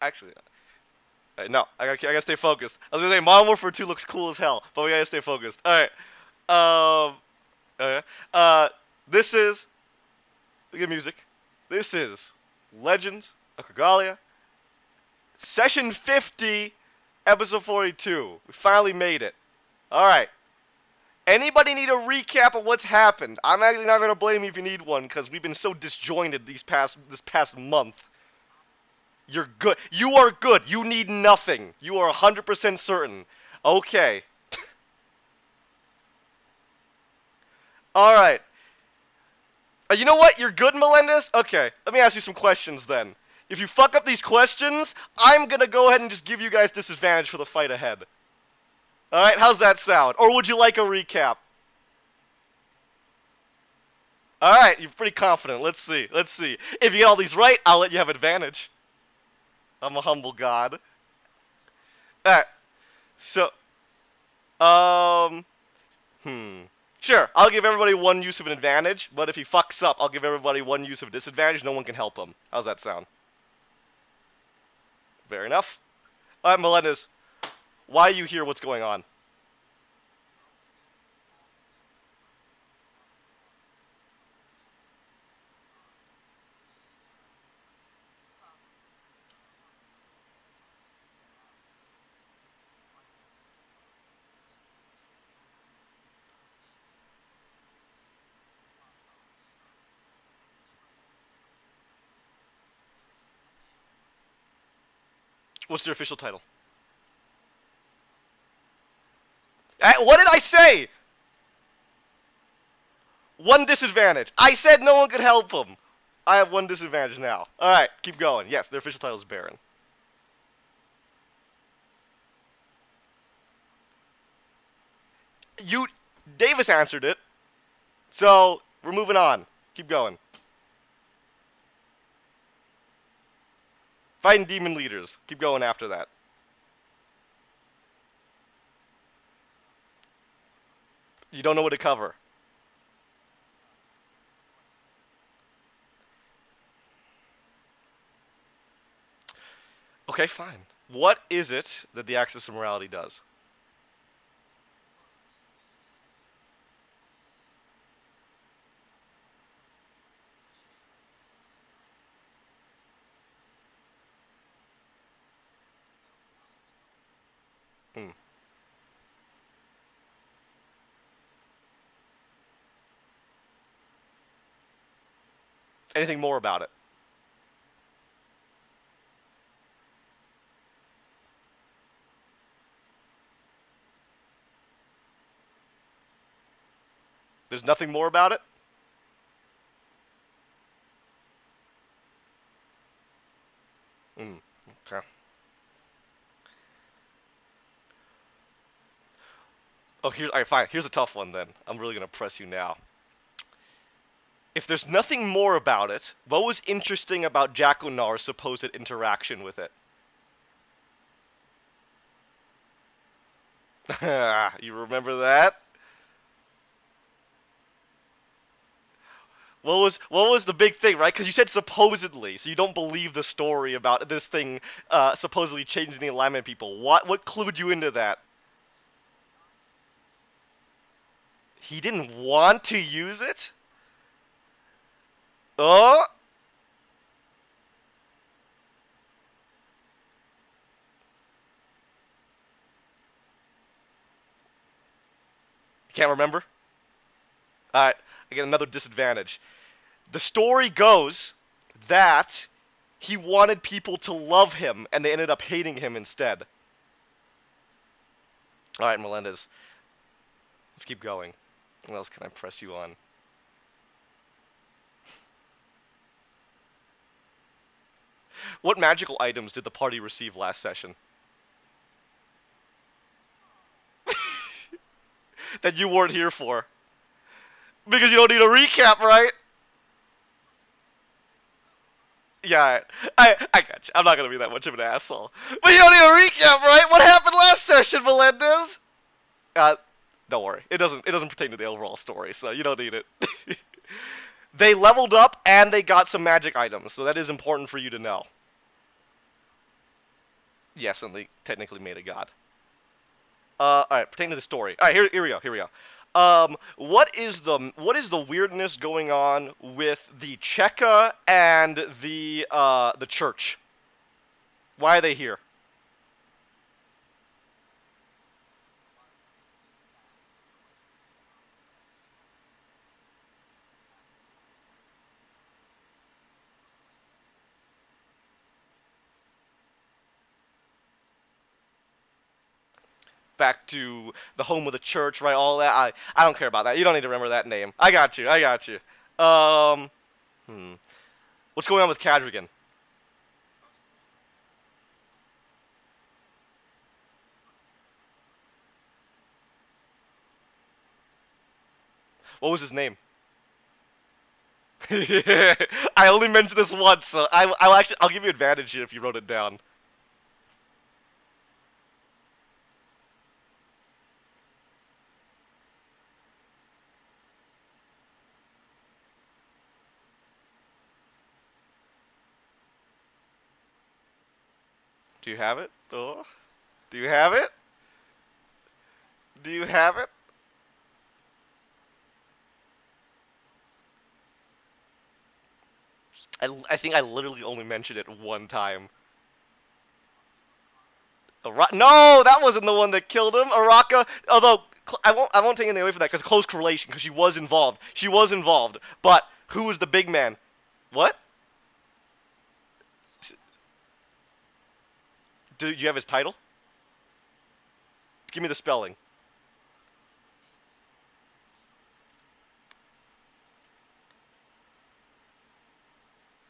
Actually, no. I gotta stay focused. I was gonna say Modern Warfare 2 looks cool as hell, but we gotta stay focused. All right. Okay. This is. We get music. This is Legends of Krigalia, Session 50, Episode 42. We finally made it. All right. Anybody need a recap of what's happened? I'm actually not gonna blame you if you need one, because we've been so disjointed this past month. You're good. You are good. You need nothing. You are 100% certain. Okay. All right. You know what? You're good, Melendez? Okay. Let me ask you some questions then. If you fuck up these questions, I'm gonna go ahead and just give you guys disadvantage for the fight ahead. All right. How's that sound? Or would you like a recap? All right. You're pretty confident. Let's see. Let's see. If you get all these right, I'll let you have advantage. I'm a humble god. All right. So, um, Sure, I'll give everybody one use of an advantage, but if he fucks up, I'll give everybody one use of a disadvantage. No one can help him. How's that sound? Fair enough. All right, Melendez, why are you here? What's going on? What's your official title? What did I say? One disadvantage. I said no one could help him. I have one disadvantage now. All right, keep going. Yes, their official title is Baron. You, Davis answered it, so we're moving on. Keep going. Fighting demon leaders. Keep going after that. You don't know what to cover. Okay, fine. What is it that the Axis of Morality does? Hmm. Anything more about it? There's nothing more about it? Hmm. Okay. Oh, alright, fine. Here's a tough one then. I'm really gonna press you now. If there's nothing more about it, what was interesting about Jaconar's supposed interaction with it? You remember that? What was the big thing, right? Because you said supposedly, so you don't believe the story about this thing supposedly changing the alignment of people. What clued you into that? He didn't want to use it? Oh? Can't remember? Alright, I get another disadvantage. The story goes that he wanted people to love him, and they ended up hating him instead. Alright, Melendez. Let's keep going. What else can I press you on? What magical items did the party receive last session? That you weren't here for. Because you don't need a recap, right? Yeah, I got you. I'm not gonna be that much of an asshole. But you don't need a recap, right? What happened last session, Melendez? Uh, don't worry. It doesn't pertain to the overall story, so you don't need it. They leveled up and they got some magic items, so that is important for you to know. Yes, and they technically made a god. Alright, pertaining to the story. Alright, here we go, here we go. What is the weirdness going on with the Cheka and the church? Why are they here? Back to the home of the church, right? All that. I don't care about that. You don't need to remember that name. I got you. I got you. Um, hmm. What's going on with Cadrigan? What was his name? I only mentioned this once, so I'll give you advantage here if you wrote it down. Do you have it? Oh, do you have it? Do you have it? I think I literally only mentioned it one time. No, that wasn't the one that killed him. Araka, although I won't take anything away from that because close correlation because she was involved. She was involved. But who was the big man? What? Do you have his title? Give me the spelling.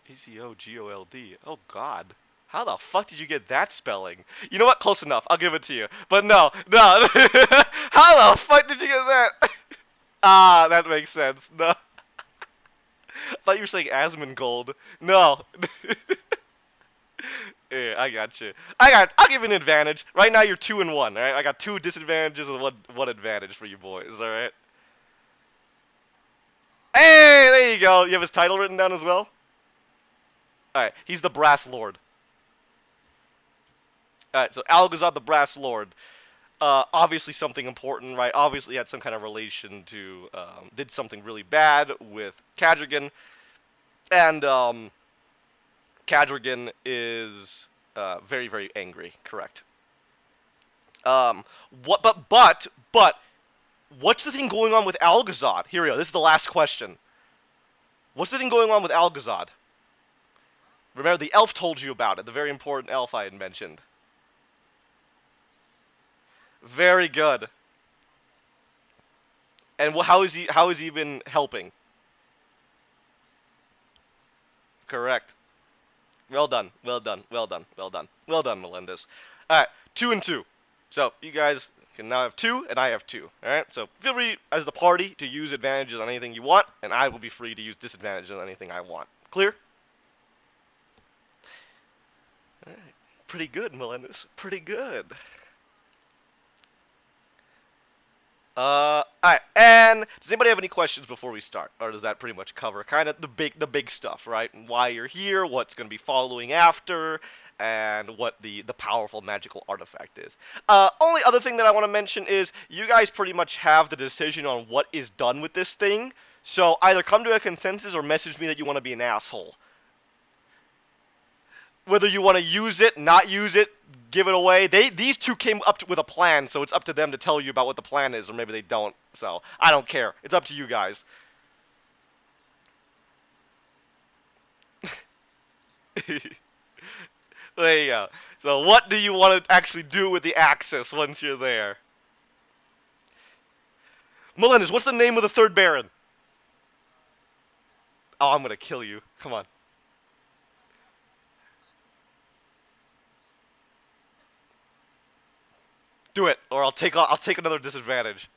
Ecogold. Oh God. How the fuck did you get that spelling? You know what? Close enough. I'll give it to you. But no, no. How the fuck did you get that? Ah, that makes sense. No. I thought you were saying Asmongold. No. Yeah, I got you. I'll give you an advantage. Right now you're 2-1, alright? I got 2 disadvantages and one advantage for you boys, alright? Hey, there you go. You have his title written down as well? Alright, he's the Brass Lord. Alright, so Algazad the Brass Lord. Obviously something important, right? Obviously had some kind of relation to, did something really bad with Cadrigan. And, Cadrigan is, very, very angry, correct. Um, but, what's the thing going on with Algazad? Here we go, this is the last question. What's the thing going on with Algazad? Remember, the elf told you about it, the very important elf I had mentioned. Very good. And how has he been helping? Correct. Well done. Well done. Well done. Well done. Well done, Melendez. All right, 2-2. So you guys can now have 2, and I have 2. All right. So feel free as the party to use advantages on anything you want, and I will be free to use disadvantages on anything I want. Clear? All right. Pretty good, Melendez. Pretty good. Alright, and does anybody have any questions before we start? Or does that pretty much cover kind of the big stuff, right? Why you're here, what's going to be following after, and what the powerful magical artifact is. Only other thing that I want to mention is you guys pretty much have the decision on what is done with this thing. So either come to a consensus or message me that you want to be an asshole. Whether you want to use it, not use it, give it away. These two came up with a plan, so it's up to them to tell you about what the plan is, or maybe they don't. So I don't care. It's up to you guys. There you go. So what do you want to actually do with the Axis once you're there? Melendez, what's the name of the third Baron? Oh, I'm gonna kill you. Come on. Do it, or I'll take another disadvantage.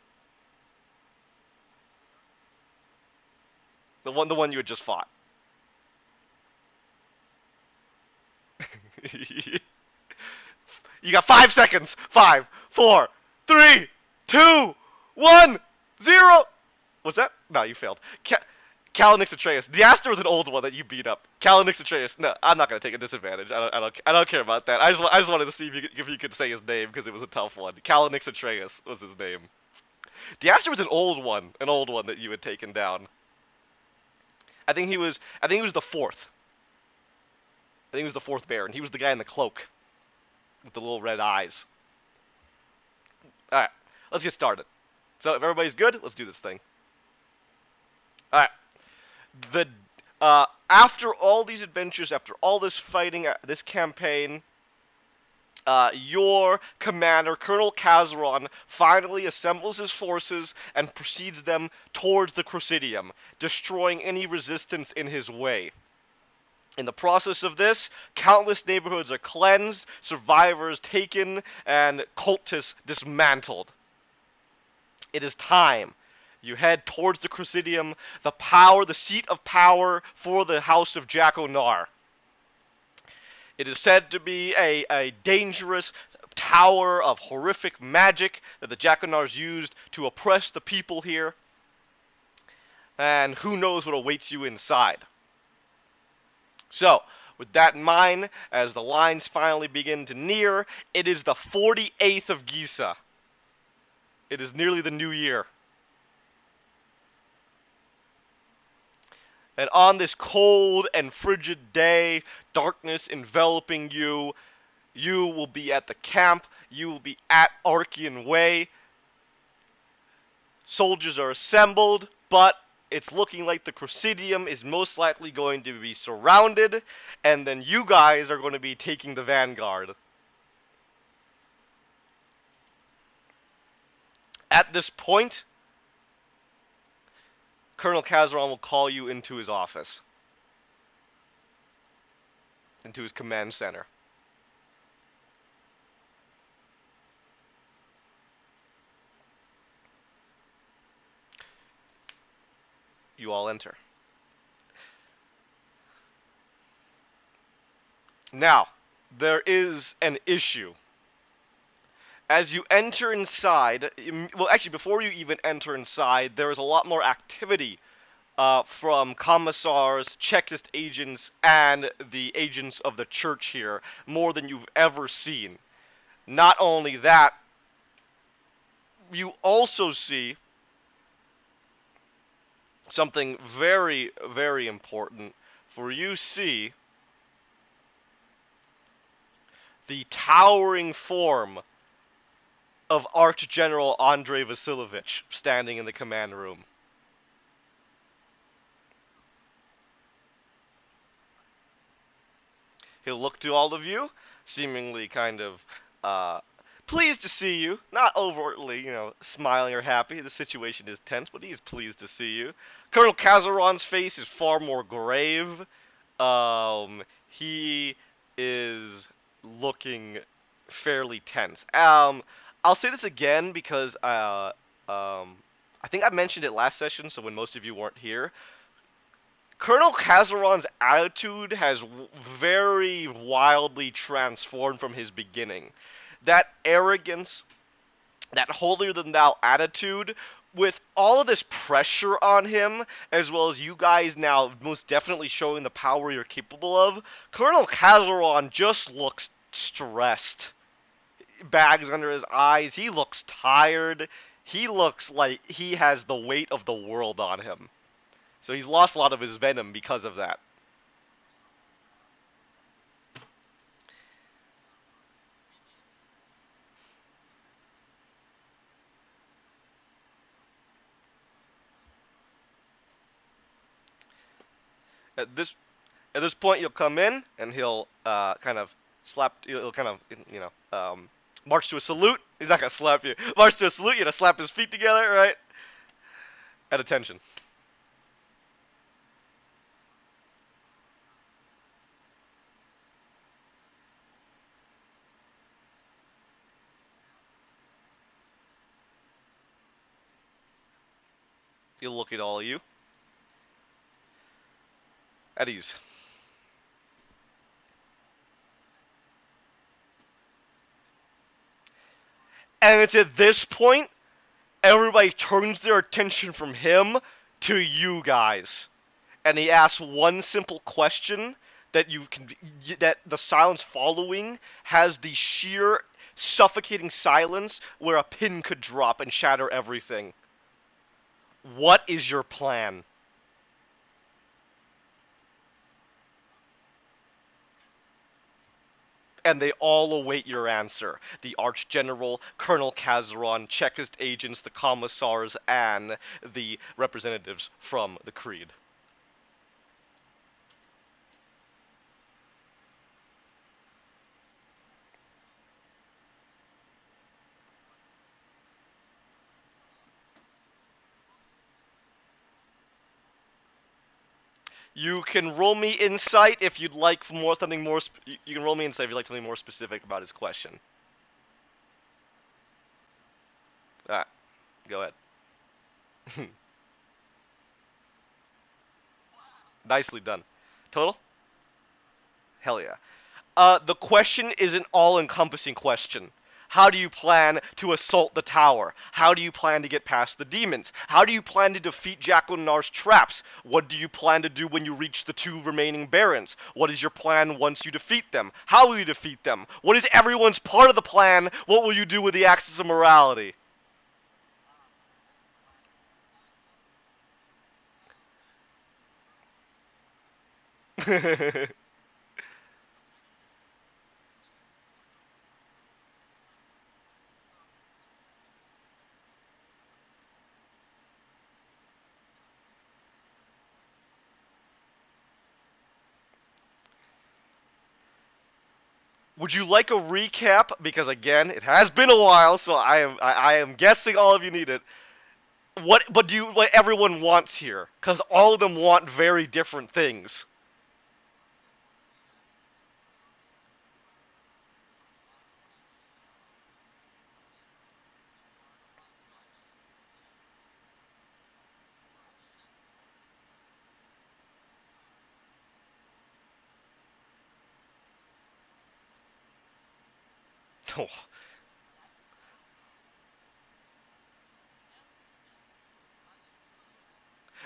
The one you had just fought. You got 5 seconds. 5, 4, 3, 2, 1, 0. What's that? No, you failed. Calanix Atreus. Diaster was an old one that you beat up. Calanix Atreus. No, I'm not gonna take a disadvantage. I don't care about that. I just wanted to see if you could say his name because it was a tough one. Calanix Atreus was his name. Diaster was an old one that you had taken down. I think he was the fourth. I think he was the fourth Baron. He was the guy in the cloak with the little red eyes. All right, let's get started. So if everybody's good, let's do this thing. All right. After all these adventures, after all this fighting, this campaign, your commander, Colonel Kazaron, finally assembles his forces and proceeds them towards the Crozidium, destroying any resistance in his way. In the process of this, countless neighborhoods are cleansed, survivors taken, and cultists dismantled. It is time. You head towards the Crozidium, the seat of power for the House of Jaconar. It is said to be a dangerous tower of horrific magic that the Jaconars used to oppress the people here. And who knows what awaits you inside. So, with that in mind, as the lines finally begin to near, it is the 48th of Gisa. It is nearly the new year. And on this cold and frigid day, darkness enveloping you, you will be at the camp, you will be at Archean Way. Soldiers are assembled, but it's looking like the Crozidium is most likely going to be surrounded, and then you guys are going to be taking the vanguard. At this point, Colonel Kazaron will call you into his office. Into his command center. You all enter. Now, there is an issue. As you enter inside, well, actually, before you even enter inside, there is a lot more activity from commissars, checklist agents, and the agents of the church here, more than you've ever seen. Not only that, you also see something very, very important, for you see the towering form of Archgeneral Andrei Vasilovich standing in the command room. He'll look to all of you, seemingly kind of pleased to see you. Not overtly, smiling or happy. The situation is tense, but he's pleased to see you. Colonel Kazaron's face is far more grave. He is looking fairly tense. I'll say this again because I think I mentioned it last session, so when most of you weren't here. Colonel Kazaron's attitude has very wildly transformed from his beginning. That arrogance, that holier-than-thou attitude, with all of this pressure on him, as well as you guys now most definitely showing the power you're capable of, Colonel Kazaron just looks stressed. Bags under his eyes, he looks tired, he looks like he has the weight of the world on him. So he's lost a lot of his venom because of that. At this point, you'll come in and he'll kind of march to a salute. He's not gonna slap you. March to a salute. You gotta slap his feet together, right? At attention. He'll look at all of you. At ease. And it's at this point, everybody turns their attention from him to you guys. and he asks one simple question that you can that the silence following has the sheer suffocating silence where a pin could drop and shatter everything. What is your plan? And they all await your answer. The Archgeneral, Colonel Kazaron, Chekist agents, the commissars, and the representatives from the Creed. You can roll me insight if you'd like more something more. You can roll me insight if you'd like something more specific about his question. Alright, go ahead. Nicely done. Total? Hell yeah. The question is an all-encompassing question. How do you plan to assault the tower? How do you plan to get past the demons? How do you plan to defeat Jacquelinar's traps? What do you plan to do when you reach the two remaining barons? What is your plan once you defeat them? How will you defeat them? What is everyone's part of the plan? What will you do with the axis of morality? Would you like a recap? Because again, it has been a while, so I am guessing all of you need it. But do you what everyone wants here? Because all of them want very different things. Oh,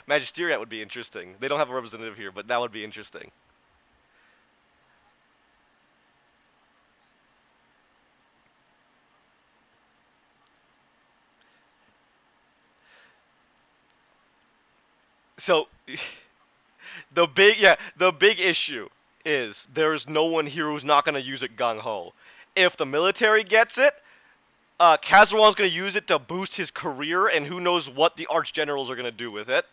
Magisteriat would be interesting. They don't have a representative here, but that would be interesting. So the big issue is there's no one here who's not gonna use it gung ho. If the military gets it, Kazaron's gonna use it to boost his career, and who knows what the archgenerals are gonna do with it.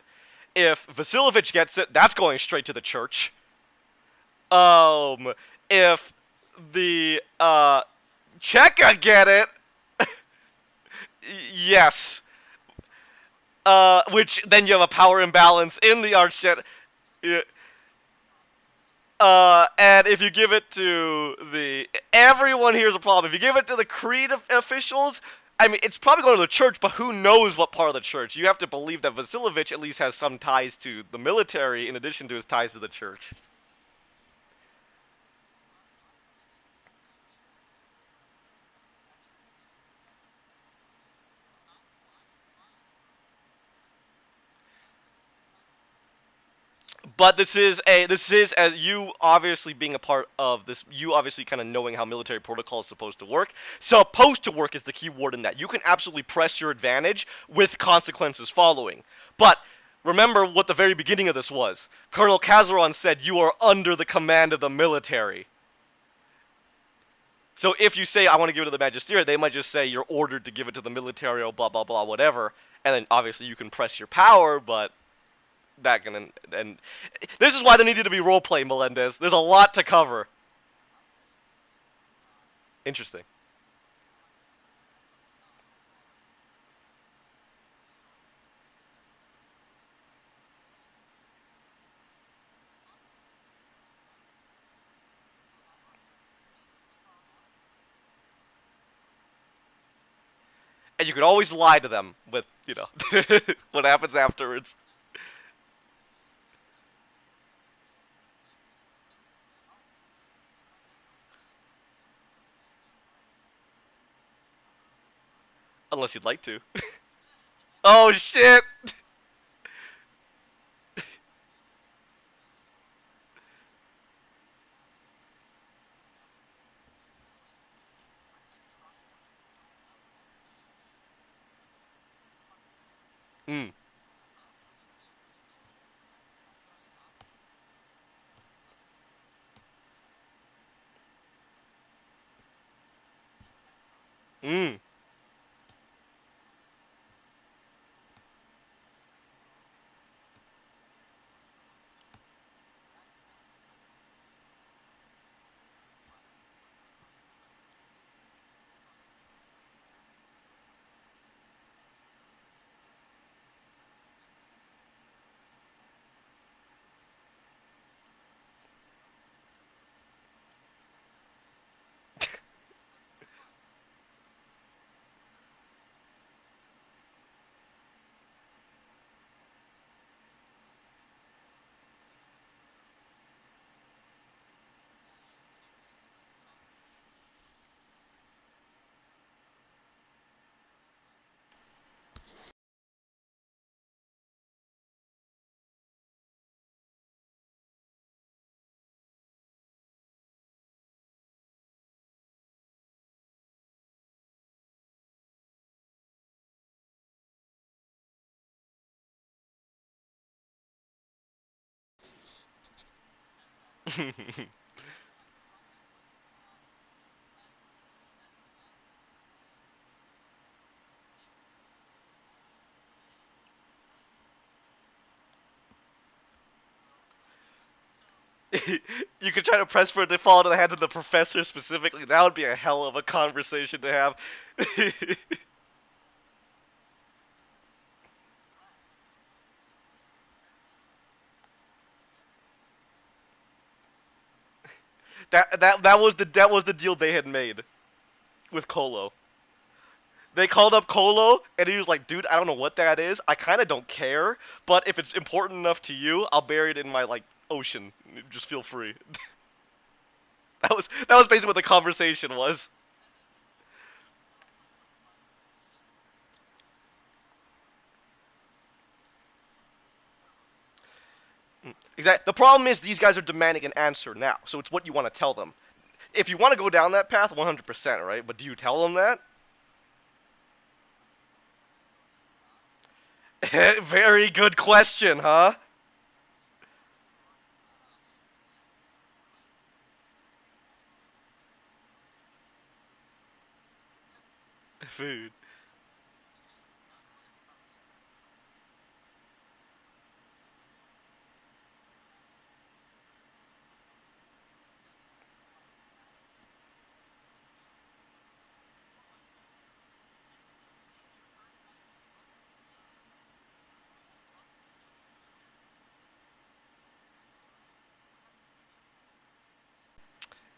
If Vasilovich gets it, that's going straight to the church. Um, if the Cheka get it, yes. Which then you have a power imbalance in the archgen. Yeah. And if you give it to the everyone here's a problem. If you give it to the Creed officials, I mean, it's probably going to the church, but who knows what part of the church? You have to believe that Vasilovich at least has some ties to the military in addition to his ties to the church. But this is as you obviously being a part of this, you obviously kind of knowing how military protocol is supposed to work. Supposed to work is the key word in that. You can absolutely press your advantage with consequences following. But remember what the very beginning of this was. Colonel Kazaron said you are under the command of the military. So if you say I want to give it to the Magistrator, they might just say you're ordered to give it to the military or blah blah blah whatever, and then obviously you can press your power, but that can and this is why there needed to be roleplay, Melendez. There's a lot to cover. Interesting. And you can always lie to them with, what happens afterwards. Unless you'd like to. Oh shit! Mm. Mm. You could try to press for it to fall into the hands of the professor specifically. That would be a hell of a conversation to have. That was the deal they had made with Colo. They called up Colo, and he was like, "Dude, I don't know what that is. I kind of don't care, but if it's important enough to you, I'll bury it in my like ocean. Just feel free." That was basically what the conversation was. Exactly. The problem is these guys are demanding an answer now, so it's what you want to tell them. If you want to go down that path, 100%, right? But do you tell them that? Very good question, huh? Food.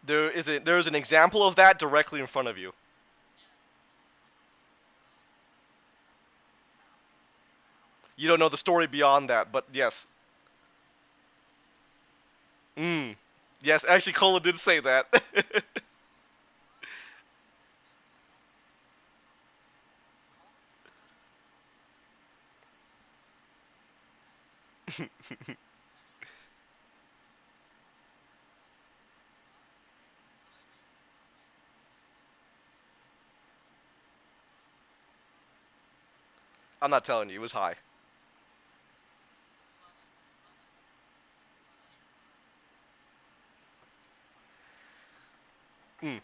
There is an example of that directly in front of you. You don't know the story beyond that, but yes. Mm. Yes, actually, Cola did say that. I'm not telling you, it was high. Mm.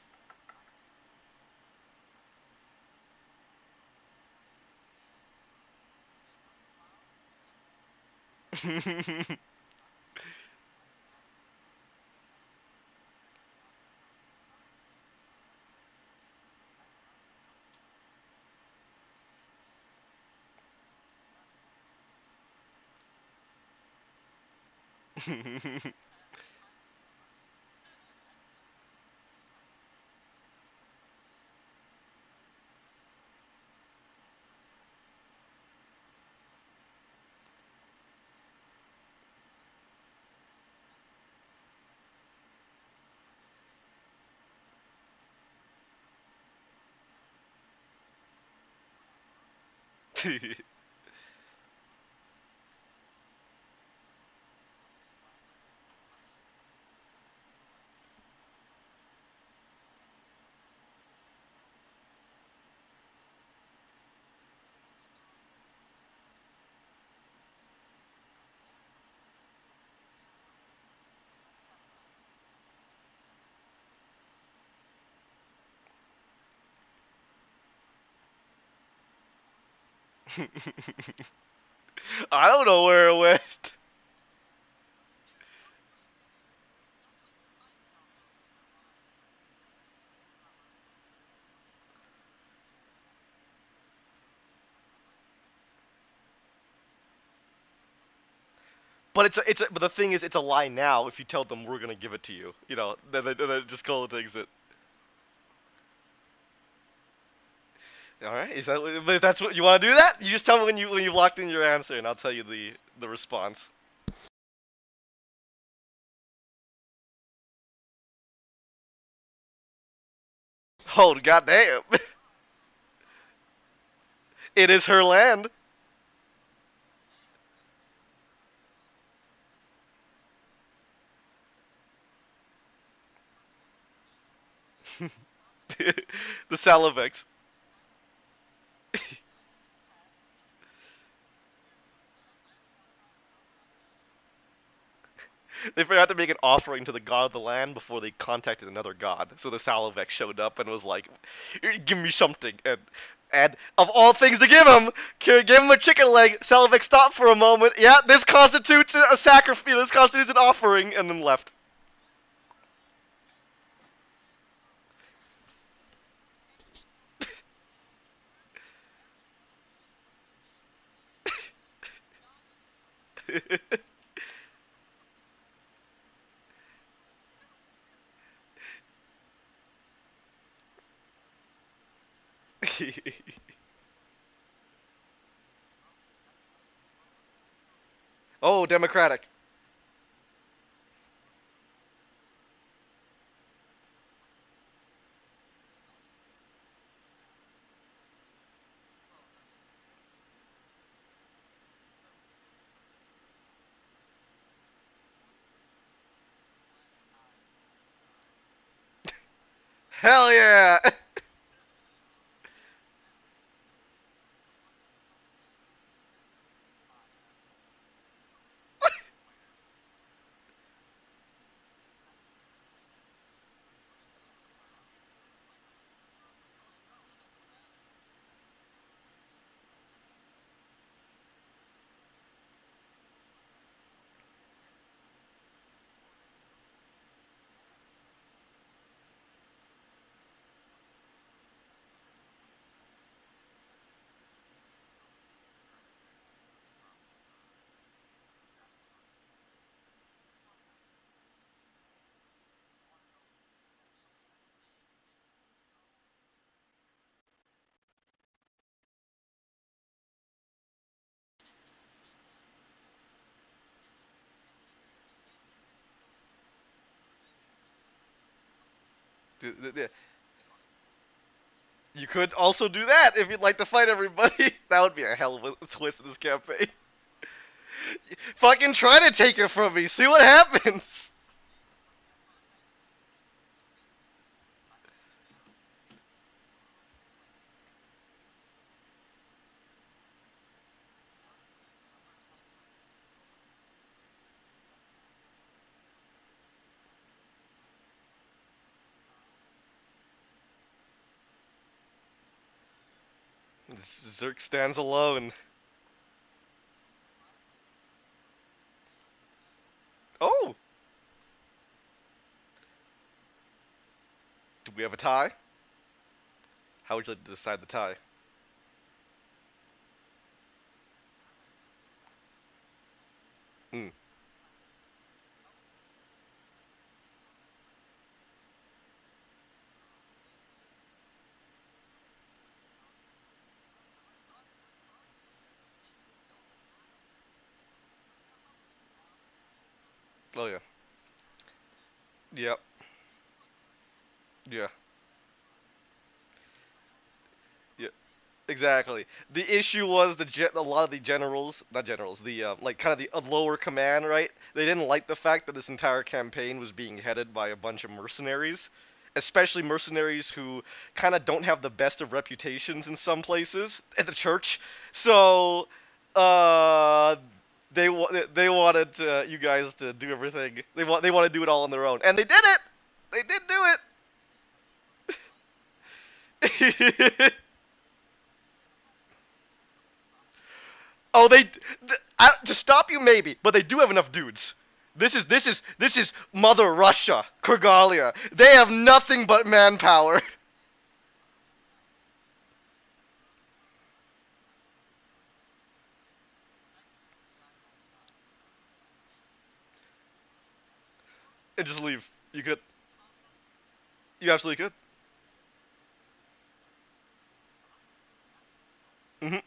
I don't know where it went. But the thing is, it's a lie now. If you tell them we're gonna give it to you, then they just call it exit. All right, but if that's what you want to do, that you just tell me when you've locked in your answer, and I'll tell you the response. Oh goddamn! It is her land. The Salavex. They forgot to make an offering to the god of the land before they contacted another god. So the Salavex showed up and was like, "Give me something." And of all things to give him, give him a chicken leg. Salavex stopped for a moment. Yeah, this constitutes a sacrifice. This constitutes an offering, and then left. Oh, democratic. Hell yeah! You could also do that if you'd like to fight everybody. That would be a hell of a twist in this campaign. Fucking try to take it from me. See what happens. Zerk stands alone. Oh, do we have a tie? How would you like to decide the tie? Hmm. Oh yeah. Yep. Yeah. Yeah. Exactly. The issue was a lot of the generals, not generals, the like kind of the lower command, right? They didn't like the fact that this entire campaign was being headed by a bunch of mercenaries, especially mercenaries who kind of don't have the best of reputations in some places at the church. So, uh, they wanted you guys to do everything. They want to do it all on their own, and they did it. They did do it. Oh, to stop you maybe, but they do have enough dudes. This is Mother Russia, Krigalia. They have nothing but manpower. And just leave. You could. You absolutely could. Hmm.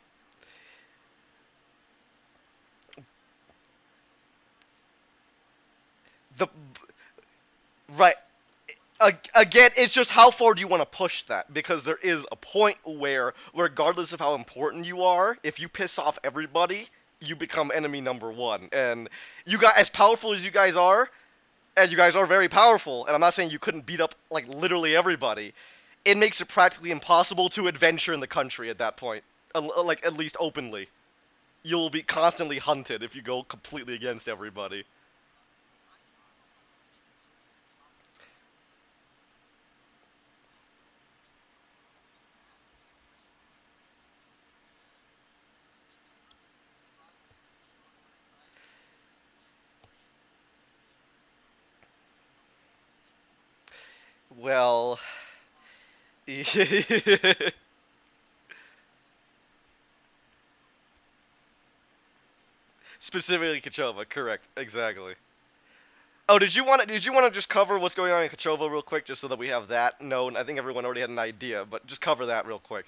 The right. Again, it's just how far do you want to push that? Because there is a point where, regardless of how important you are, if you piss off everybody, you become enemy number one. And you got as powerful as you guys are, and you guys are very powerful. And I'm not saying you couldn't beat up like literally everybody. It makes it practically impossible to adventure in the country at that point, like at least openly. You'll be constantly hunted if you go completely against everybody. Well, specifically Kachova, correct, exactly. Oh, did you want to just cover what's going on in Kachova real quick, just so that we have that known? I think everyone already had an idea, but just cover that real quick.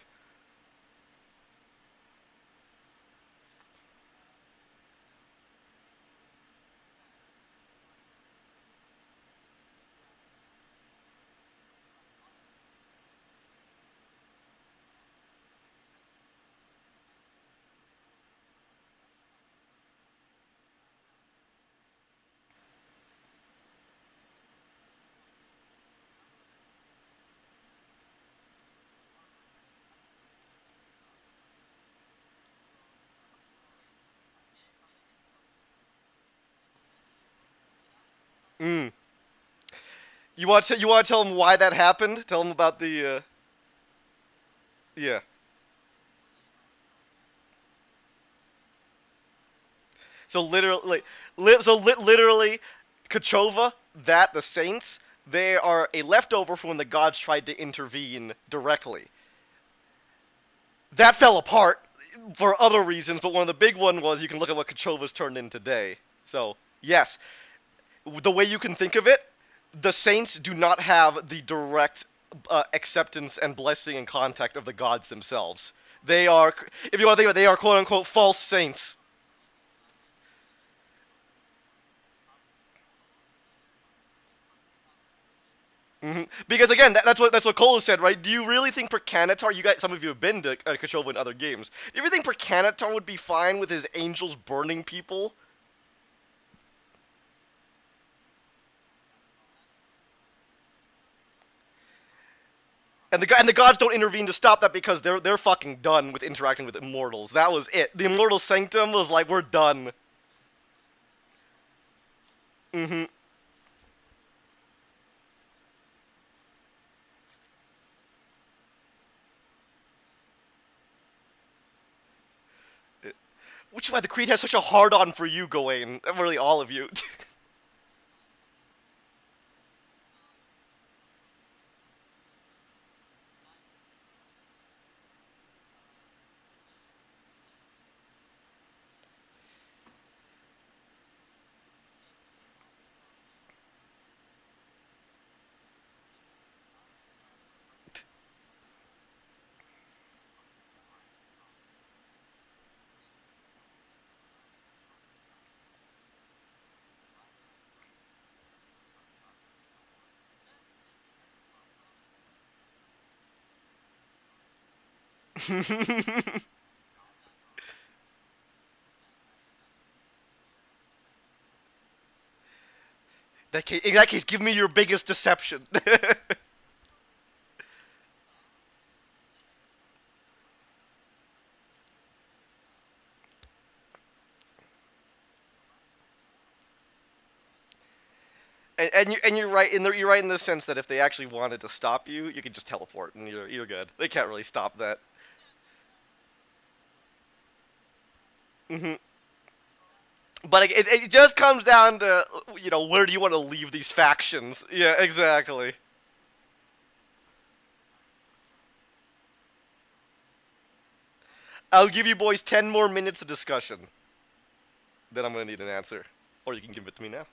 Mm. You want to tell them why that happened? Tell them about the yeah. So literally, literally, Kachova, that the Saints, they are a leftover from when the gods tried to intervene directly. That fell apart for other reasons, but one of the big one was you can look at what Kachova's turned in today. So yes, the way you can think of it, the Saints do not have the direct acceptance and blessing and contact of the gods themselves. They are, if you want to think about it, they are quote unquote false saints. Because again, that's what Cole said, right? Do you really think Percanatar? You guys, some of you have been to Kachova in other games. Do you really think Percanatar would be fine with his angels burning people? And the gods don't intervene to stop that because they're fucking done with interacting with immortals. That was it. The immortal sanctum was like, we're done. Mm-hmm. Which is why the Creed has such a hard on for you, Gawain. Really, all of you. In that case, give me your biggest deception. And you're right you're right in the sense that if they actually wanted to stop you, you could just teleport and you're good. They can't really stop that. Hmm. But it just comes down to, where do you want to leave these factions? Yeah, exactly. I'll give you boys 10 more minutes of discussion. Then I'm gonna need an answer. Or you can give it to me now.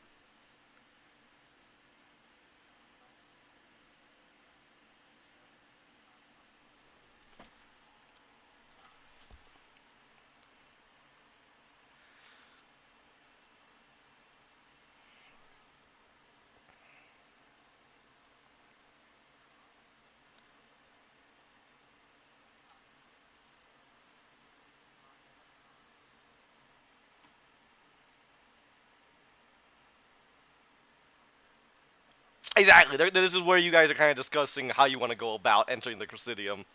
Exactly. This is where you guys are kind of discussing how you want to go about entering the Crozidium.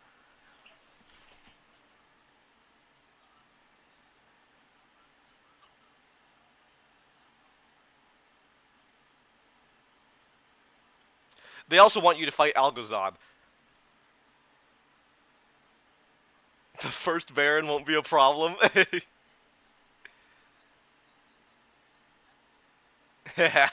They also want you to fight Algazad. The first Baron won't be a problem. Yeah.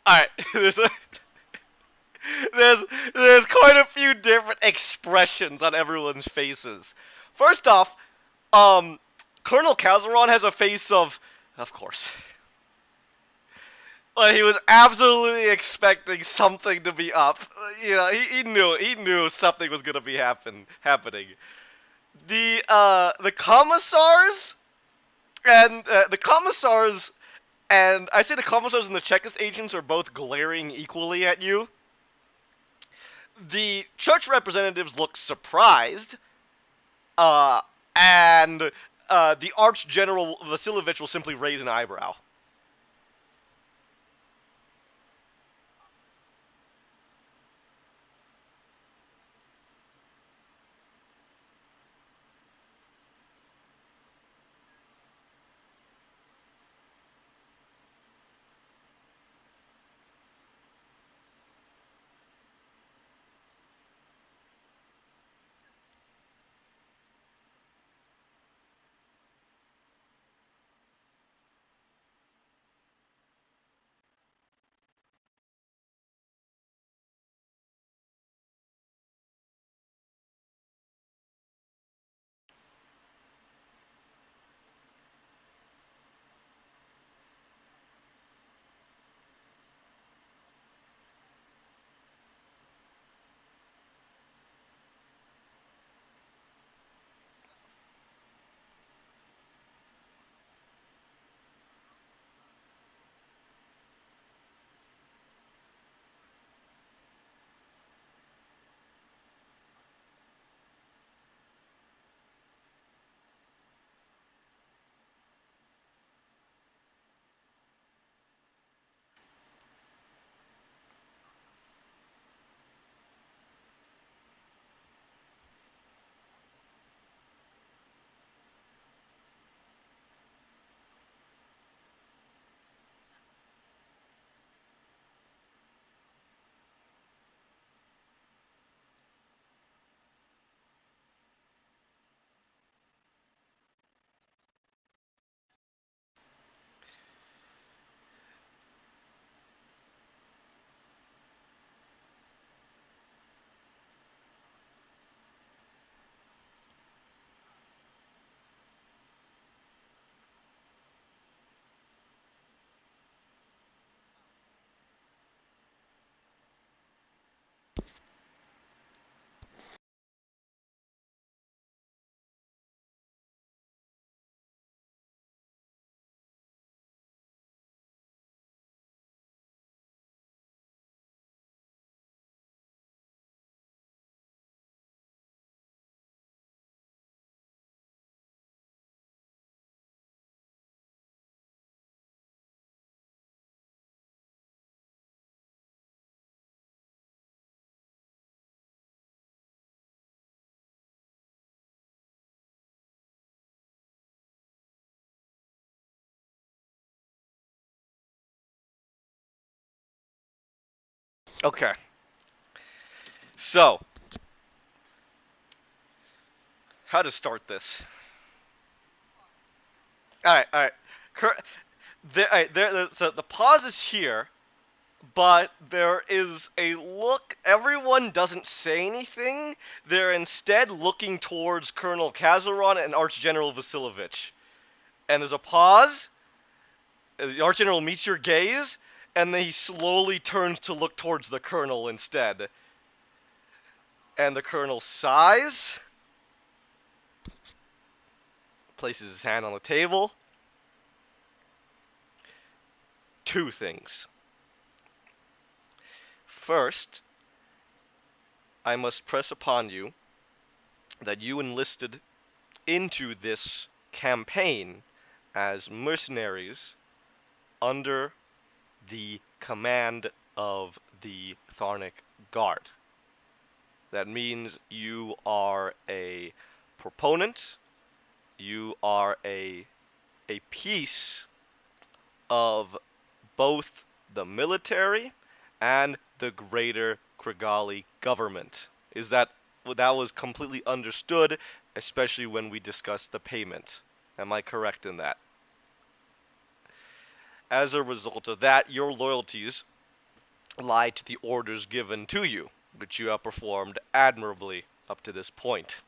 Alright, there's there's quite a few different expressions on everyone's faces. First off, um, Colonel Kazaron has a face of course. Like he was absolutely expecting something to be up. He knew something was gonna be happening. The commissars and I say the commissars and the Chekist agents are both glaring equally at you. The church representatives look surprised, uh, and the Arch General Vasilovich will simply raise an eyebrow. Okay. So, how to start this? All right, all right. So the pause is here, but there is a look. Everyone doesn't say anything. They're instead looking towards Colonel Kazaron and Archgeneral Vasilovich. And there's a pause. The Archgeneral meets your gaze, and then he slowly turns to look towards the Colonel instead. And the Colonel sighs, places his hand on the table. Two things. First, I must press upon you that you enlisted into this campaign as mercenaries under the command of the Tharnic Guard. That means you are a proponent, you are a piece of both the military and the greater Krigali government. Is that was completely understood, especially when we discussed the payment? Am I correct in that? As a result of that, your loyalties lie to the orders given to you, which you have performed admirably up to this point.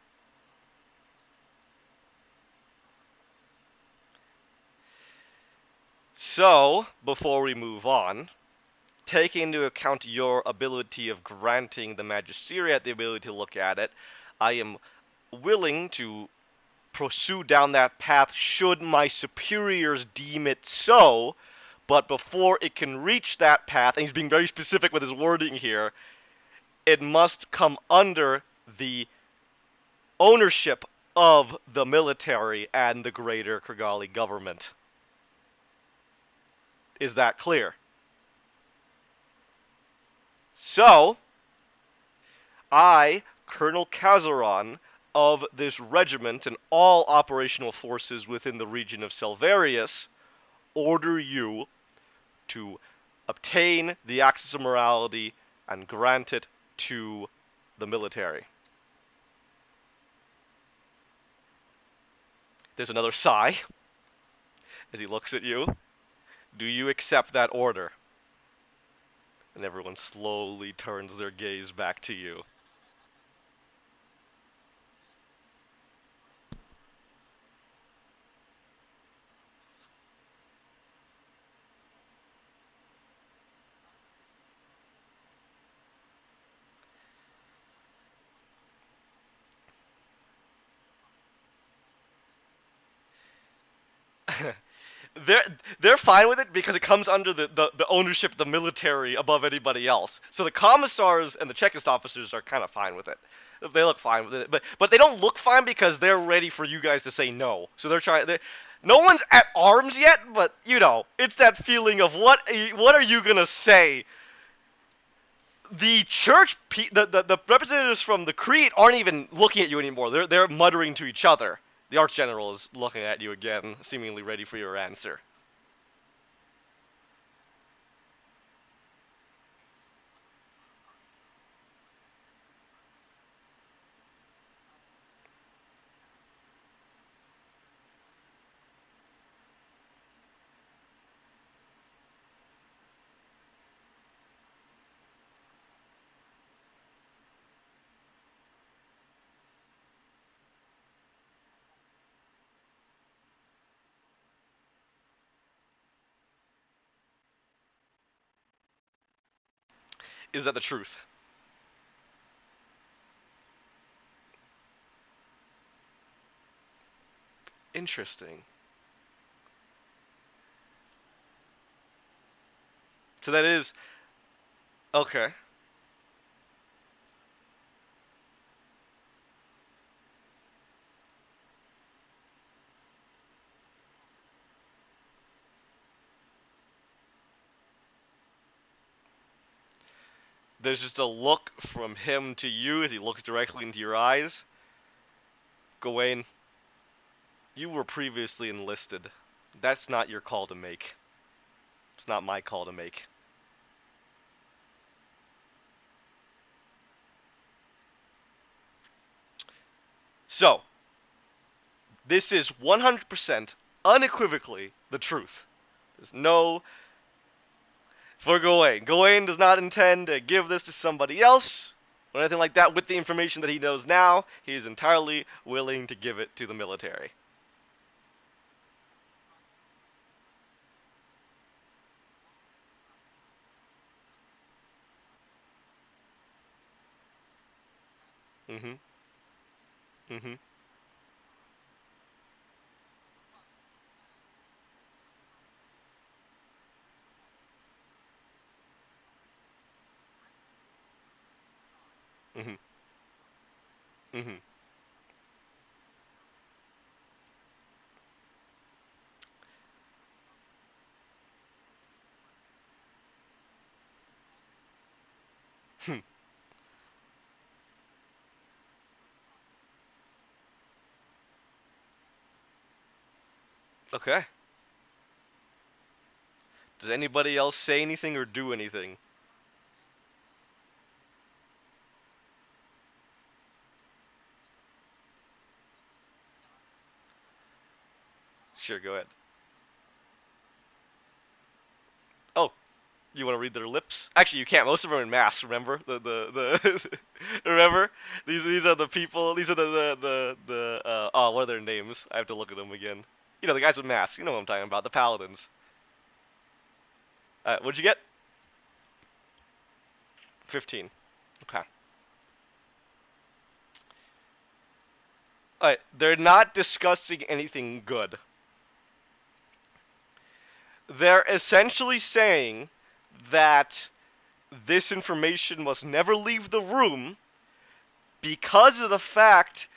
So, before we move on, taking into account your ability of granting the Magisteriate the ability to look at it, I am willing to pursue down that path should my superiors deem it so, but before it can reach that path, and he's being very specific with his wording here, it must come under the ownership of the military and the greater Krigali government. Is that clear? So, I, Colonel Kazaron, of this regiment and all operational forces within the region of Selvarius, order you to obtain the Axis of Morality and grant it to the military. There's another sigh as he looks at you. Do you accept that order? And everyone slowly turns their gaze back to you. they're they're fine with it because it comes under the ownership of the military above anybody else. So the commissars and the checklist officers are kind of fine with it. They look fine with it, but they don't look fine because they're ready for you guys to say no. So they're trying. No one's at arms yet, but you know, it's that feeling of what are you gonna say? The church, the representatives from the Creed aren't even looking at you anymore. They're muttering to each other. The Archgeneral is looking at you again, seemingly ready for your answer. Is that the truth? Interesting. So that is okay. There's just a look from him to you as he looks directly into your eyes. Gawain, you were previously enlisted. That's not your call to make. It's not my call to make. So, this is 100% unequivocally the truth. There's no. For Gawain. Gawain does not intend to give this to somebody else or anything like that. With the information that he knows now, he is entirely willing to give it to the military. Mm-hmm. Mm-hmm. Mm-hmm. Mm-hmm. Hmm. Okay. Does anybody else say anything or do anything? Sure, go ahead. Oh, you want to read their lips? Actually, you can't. Most of them are in masks. Remember the remember these are the people. These are the oh, what are their names? I have to look at them again. You know the guys with masks. You know what I'm talking about. The paladins. What'd you get? 15. Okay. Alright, they're not discussing anything good. They're essentially saying that this information must never leave the room because of the fact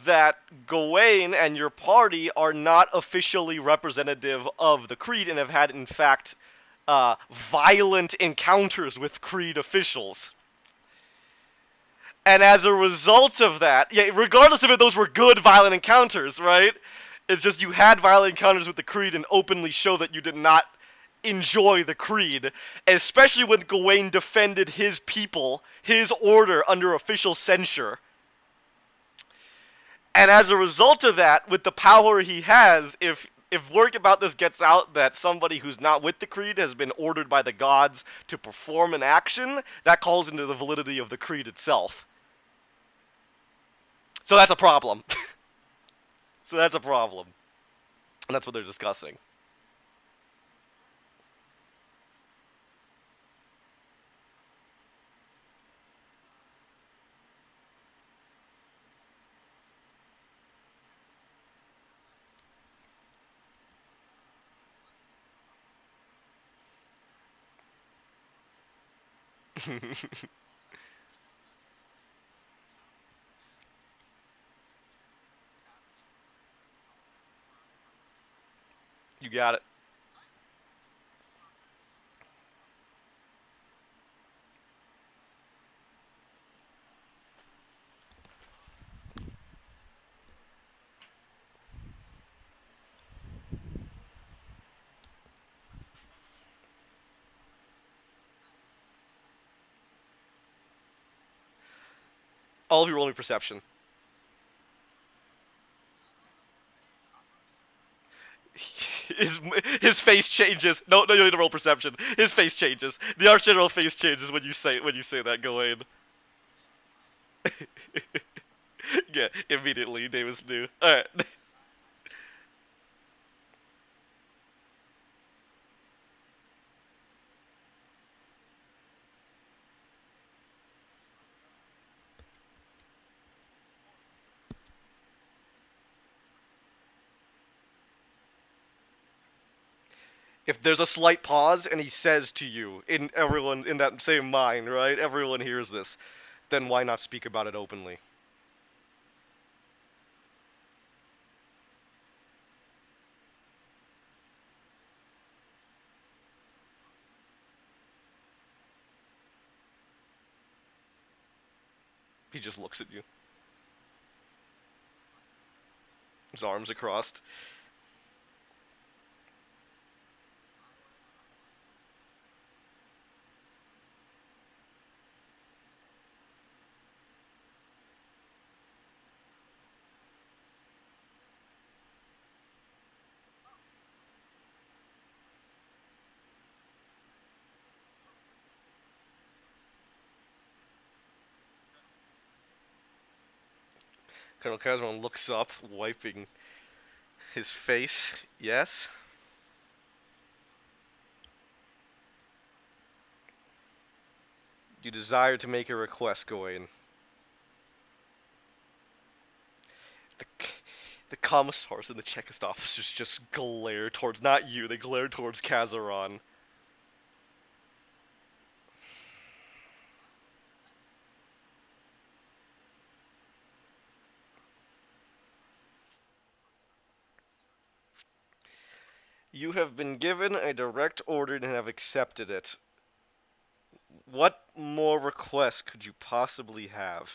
that Gawain and your party are not officially representative of the Creed and have had, in fact, violent encounters with Creed officials. And as a result of that, yeah, regardless of if those were good violent encounters, right? It's just you had violent encounters with the Creed and openly show that you did not enjoy the Creed, especially when Gawain defended his people, his order under official censure. And as a result of that, with the power he has, if word about this gets out that somebody who's not with the Creed has been ordered by the gods to perform an action, that calls into the validity of the Creed itself. So that's a problem. So that's a problem. And that's what they're discussing. You got it. All of you rolling perception. His his face changes. No, no, you need to roll perception. His face changes. The Archgeneral face changes when you say that, Gawain. Yeah, immediately Davis knew. All right. If there's a slight pause and he says to you, in everyone in that same mind, right? Everyone hears this. Then why not speak about it openly? He just looks at you. His arms are crossed. Colonel Kazman looks up, wiping his face. Yes? You desire to make a request, Gawain. The, the commissars and the checklist officers just glare towards, not you, they glare towards Kazaron. You have been given a direct order and have accepted it. What more requests could you possibly have?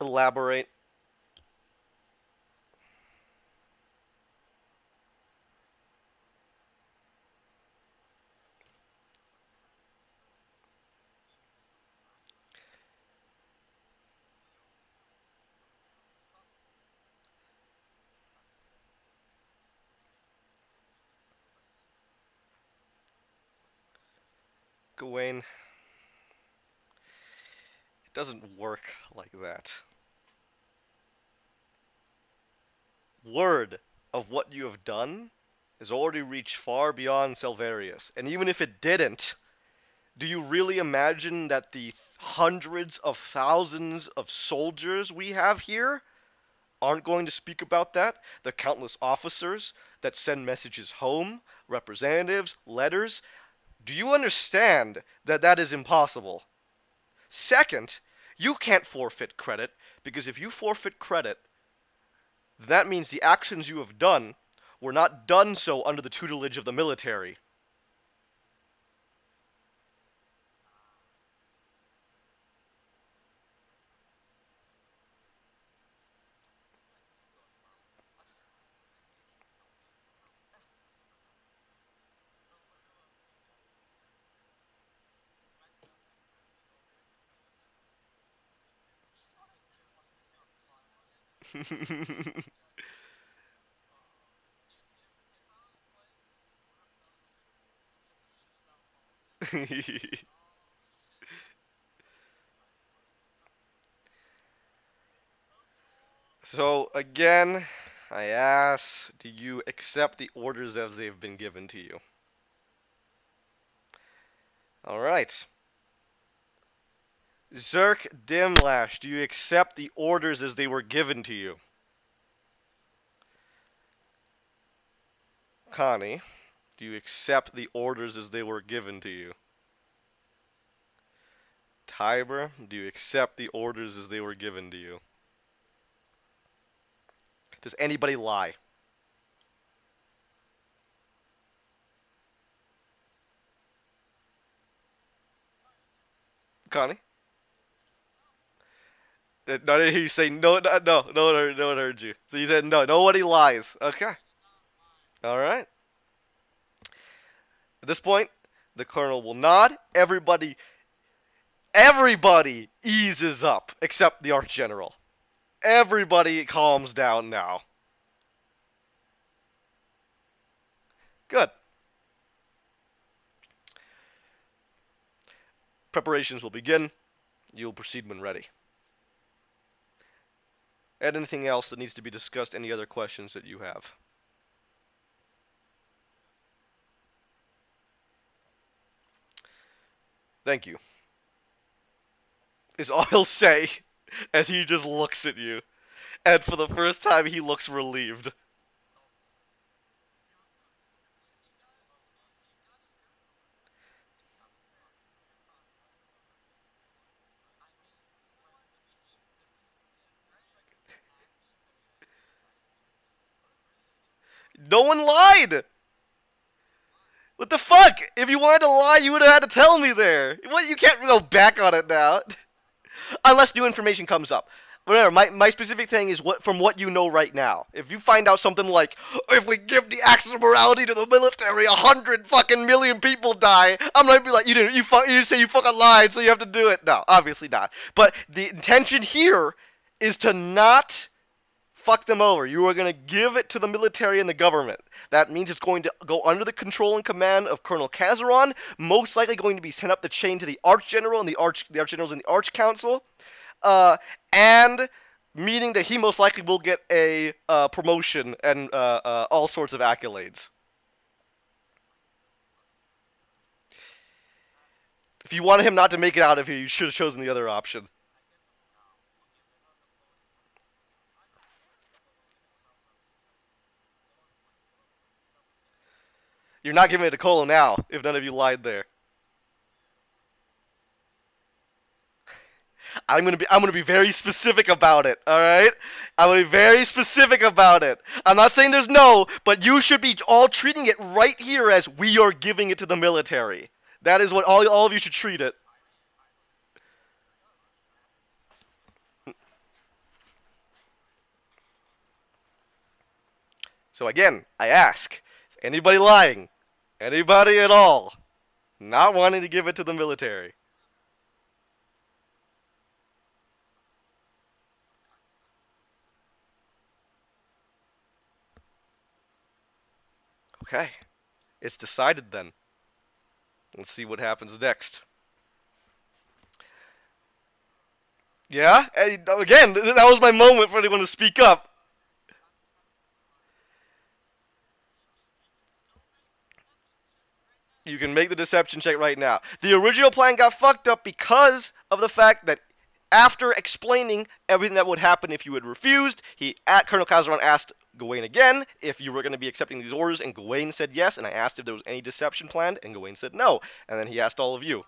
Elaborate. Gawain, it doesn't work like that. Word of what you have done has already reached far beyond Selvarius, and even if it didn't, do you really imagine that the hundreds of thousands of soldiers we have here aren't going to speak about that? The countless officers that send messages home, representatives, letters. Do you understand that that is impossible? Second, you can't forfeit credit, because if you forfeit credit, that means the actions you have done were not done so under the tutelage of the military. So, again, I ask, do you accept the orders as they've been given to you? Alright. Zerk Dimlash, do you accept the orders as they were given to you? Connie, do you accept the orders as they were given to you? Tiber, do you accept the orders as they were given to you? Does anybody lie? Connie? No, you say no, no one heard you. So you said no, nobody lies. Okay. Alright. At this point, the colonel will nod. Everybody eases up, except the archgeneral. Everybody calms down now. Good. Preparations will begin. You'll proceed when ready. Add anything else that needs to be discussed, any other questions that you have. Thank you. Is all he'll say as he just looks at you. And for the first time, he looks relieved. No one lied! What the fuck? If you wanted to lie, you would have had to tell me there. What? You can't go back on it now. Unless new information comes up. Remember, my specific thing is from what you know right now. If you find out something like, if we give the axis of morality to the military, 100 fucking million people die, I'm gonna be like, you say you fucking lied, so you have to do it. No, obviously not. But the intention here is to not fuck them over. You are going to give it to the military and the government. That means it's going to go under the control and command of Colonel Kazaron, most likely going to be sent up the chain to the Archgeneral and the Archgenerals and the Arch Council, and meaning that he most likely will get a promotion and all sorts of accolades. If you wanted him not to make it out of here, you should have chosen the other option. You're not giving it to Colo now, if none of you lied there. I'm gonna be very specific about it. All right, I'm gonna be very specific about it. I'm not saying there's no, but you should be all treating it right here as we are giving it to the military. That is what all of you should treat it. So again, I ask: is anybody lying? Anybody at all? Not wanting to give it to the military? Okay, it's decided then. Let's see what happens next. Yeah? Again, that was my moment for anyone to speak up. You can make the deception check right now. The original plan got fucked up because of the fact that after explaining everything that would happen if you had refused, Colonel Kazaron asked Gawain again if you were going to be accepting these orders, and Gawain said yes, and I asked if there was any deception planned, and Gawain said no. And then he asked all of you.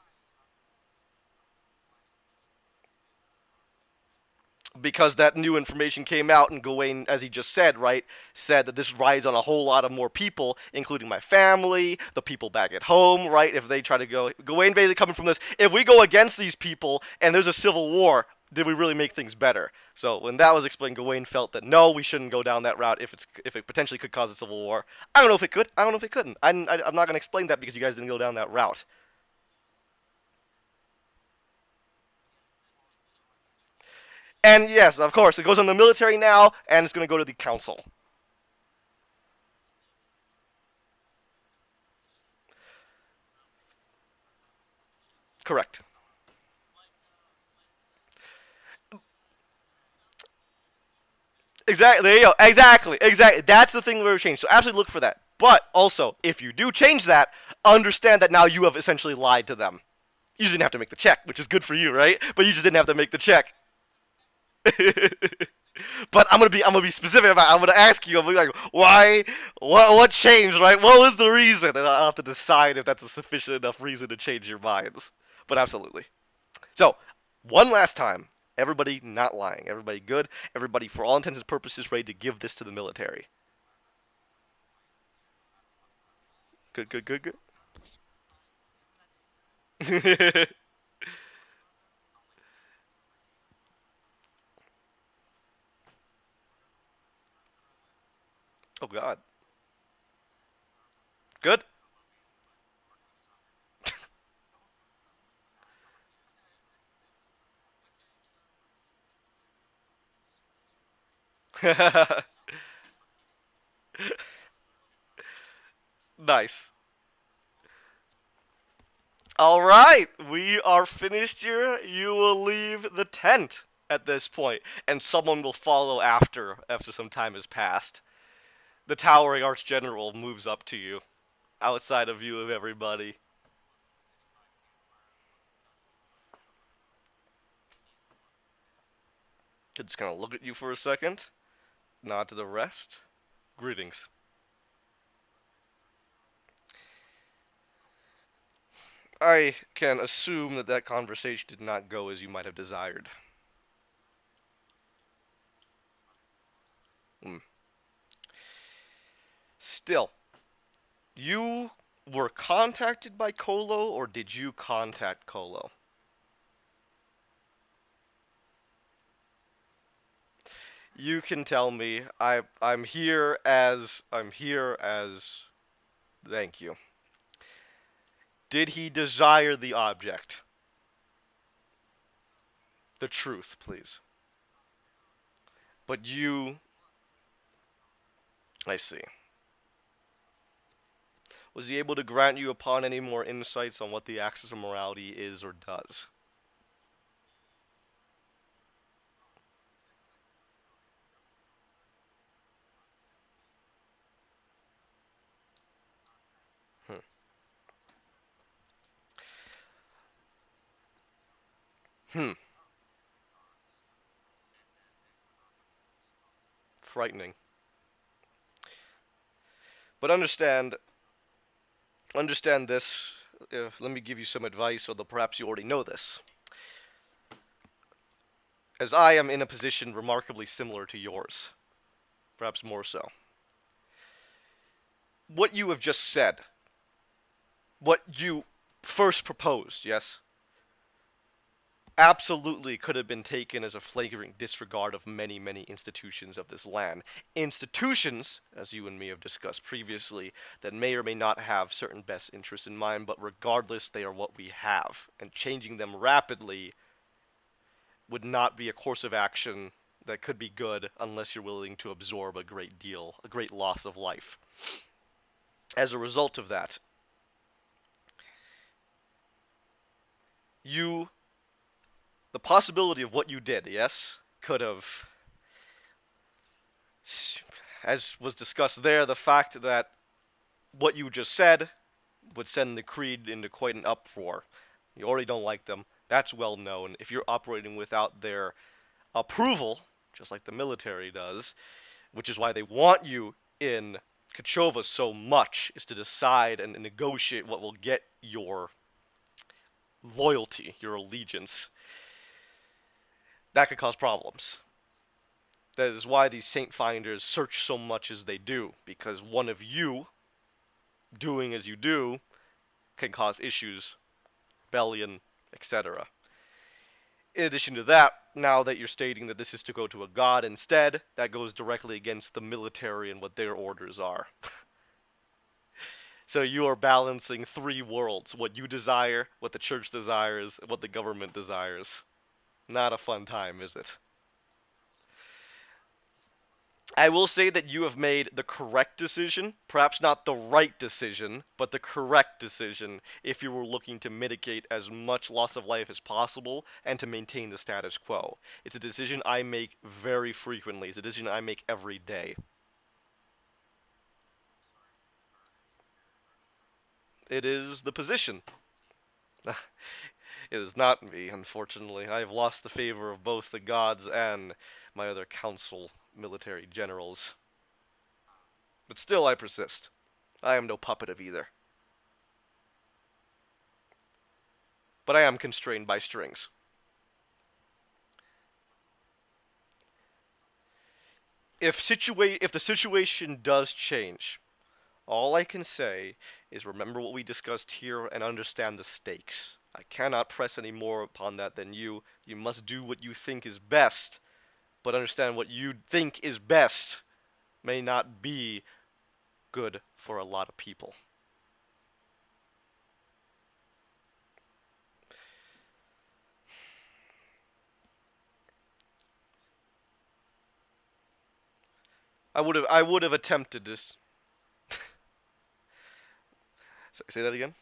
Because that new information came out, and Gawain, as he just said, right, said that this rides on a whole lot of more people, including my family, the people back at home, right? If they try to go, Gawain basically coming from this, if we go against these people and there's a civil war, did we really make things better? So when that was explained, Gawain felt that no, we shouldn't go down that route if it potentially could cause a civil war. I don't know if it could. I don't know if it couldn't. I'm not going to explain that because you guys didn't go down that route. And yes, of course, it goes on the military now, and it's going to go to the council. Correct. Exactly. There you go. Exactly. Exactly. That's the thing we're changing. So absolutely look for that. But also, if you do change that, understand that now you have essentially lied to them. You just didn't have to make the check, which is good for you, right? But you just didn't have to make the check. But I'm gonna be specific about it. I'm gonna ask you. I'm gonna be like, why? What changed, right? What was the reason? And I'll have to decide if that's a sufficient enough reason to change your minds. But absolutely. So, one last time. Everybody not lying. Everybody good. Everybody, for all intents and purposes, ready to give this to the military. Good, good, good, good. Oh God. Good. Nice. All right, we are finished here. You will leave the tent at this point, and someone will follow after some time has passed. The towering archgeneral moves up to you, outside of view of everybody. Just kind of look at you for a second, nod to the rest. Greetings. I can assume that that conversation did not go as you might have desired. Hmm. Still, you were contacted by Colo, or did you contact Colo? You can tell me. I'm here as thank you. Did he desire the object? The truth, please. But you I see. Was he able to grant you upon any more insights on what the axis of morality is or does? Hmm. Hmm. Frightening. But understand this. Let me give you some advice, although perhaps you already know this. As I am in a position remarkably similar to yours, perhaps more so. What you have just said, what you first proposed, yes, absolutely could have been taken as a flagrant disregard of many, many institutions of this land. Institutions, as you and me have discussed previously, that may or may not have certain best interests in mind, but regardless, they are what we have. And changing them rapidly would not be a course of action that could be good unless you're willing to absorb a great deal, a great loss of life. As a result of that, you, the possibility of what you did, yes, could have, as was discussed there, the fact that what you just said would send the Creed into quite an uproar. You already don't like them. That's well known. If you're operating without their approval, just like the military does, which is why they want you in Kachova so much, is to decide and negotiate what will get your loyalty, your allegiance. That could cause problems. That is why these Saint Finders search so much as they do, because one of you doing as you do can cause issues, rebellion, etc. In addition to that, now that you're stating that this is to go to a god instead, that goes directly against the military and what their orders are. So you are balancing three worlds: what you desire, what the church desires, and what the government desires. Not a fun time, is it? I will say that you have made the correct decision, perhaps not the right decision, but the correct decision if you were looking to mitigate as much loss of life as possible and to maintain the status quo. It's a decision I make very frequently. It's a decision I make every day. It is the position. It is not me, unfortunately. I have lost the favor of both the gods and my other council military generals. But still, I persist. I am no puppet of either. But I am constrained by strings. If the situation does change, all I can say is remember what we discussed here and understand the stakes. I cannot press any more upon that than you. You must do what you think is best, but understand what you think is best may not be good for a lot of people. I would have attempted this. Say that again?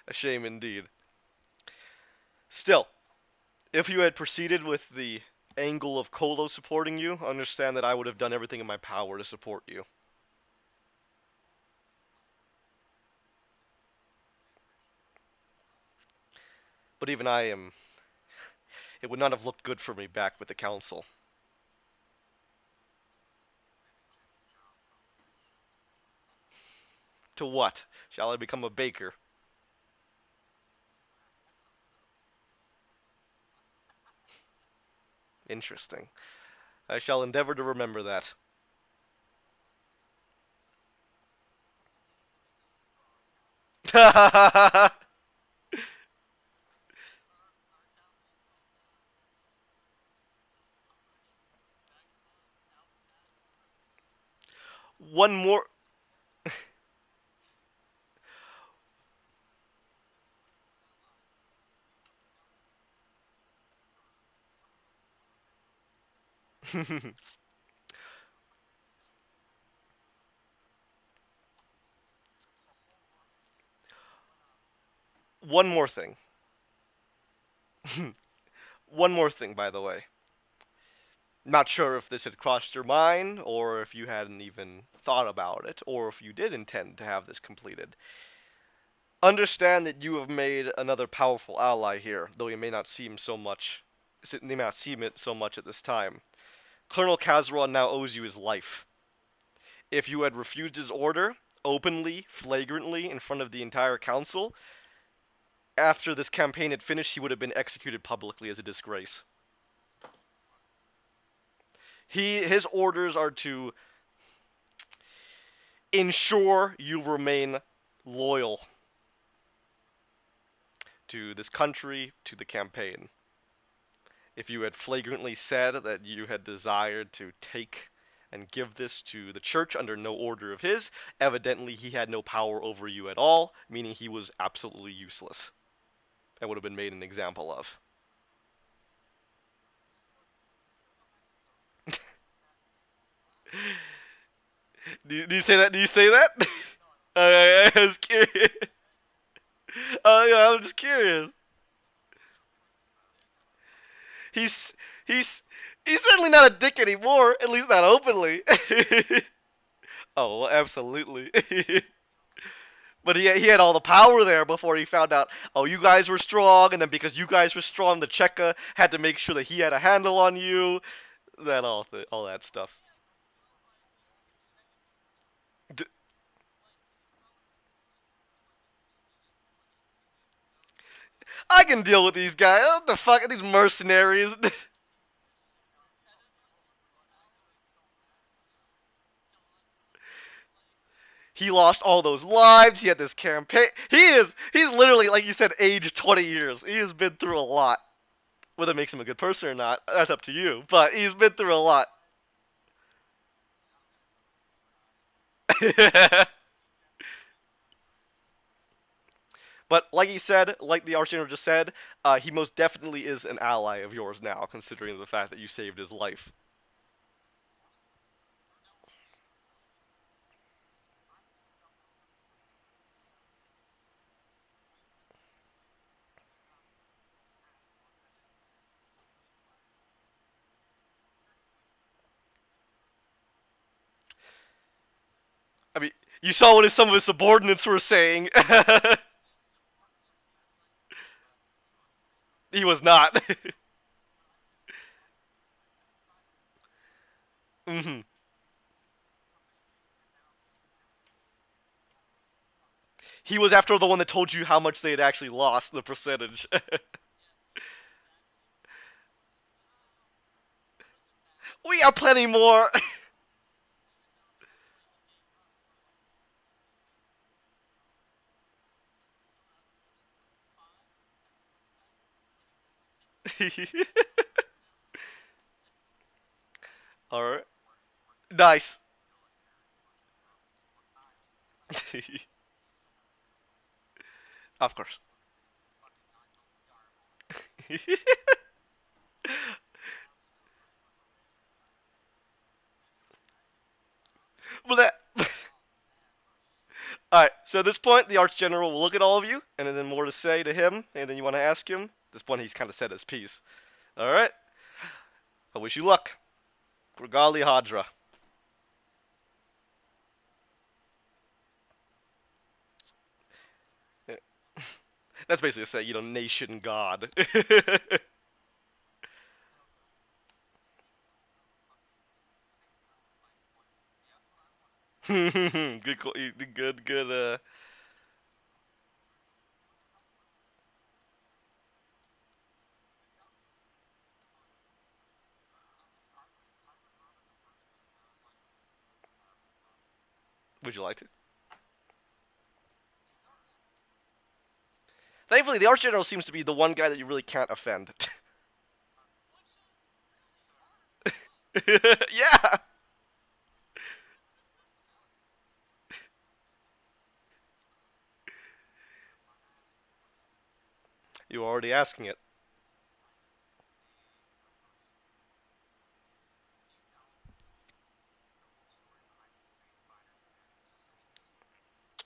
A shame indeed. Still, if you had proceeded with the angle of Kolo supporting you, understand that I would have done everything in my power to support you. But even I am. It would not have looked good for me back with the council. To what? Shall I become a baker? Interesting. I shall endeavor to remember that. One more. One more thing. One more thing, by the way. Not sure if this had crossed your mind, or if you hadn't even thought about it, or if you did intend to have this completed. Understand that you have made another powerful ally here, though he may not seem so much. They may not seem it so much at this time. Colonel Kazron now owes you his life. If you had refused his order, openly, flagrantly, in front of the entire council, after this campaign had finished, he would have been executed publicly as a disgrace. His orders are to ensure you remain loyal to this country, to the campaign. If you had flagrantly said that you had desired to take and give this to the church under no order of his, evidently he had no power over you at all, meaning he was absolutely useless and would have been made an example of. Do you say that? Do you say that? I was curious. Yeah, I'm just curious. He's he's he's certainly not a dick anymore, at least not openly. Oh, well, absolutely. But he had all the power there before he found out, oh, you guys were strong, and then because you guys were strong, the Cheka had to make sure that he had a handle on you. That all that stuff. D- I can deal with these guys. What the fuck are these mercenaries? He lost all those lives. He had this campaign. He's literally, like you said, aged 20 years. He has been through a lot. Whether it makes him a good person or not, that's up to you. But he's been through a lot. But like he said, like the Archangel just said, he most definitely is an ally of yours now, considering the fact that you saved his life. I mean, you saw what some of his subordinates were saying. He was not. Hmm. He was after the one that told you how much they had actually lost, the percentage. We got plenty more. Alright. Nice. Of course. But that. Alright, so at this point, the Arch General will look at all of you, and then more to say to him, and then you want to ask him. At this point, he's kind of said his piece. Alright, I wish you luck. Krigalia Hadra. That's basically saying, nation god. Good. Would you like to? Thankfully, the Arch General seems to be the one guy that you really can't offend. Yeah! You're already asking it.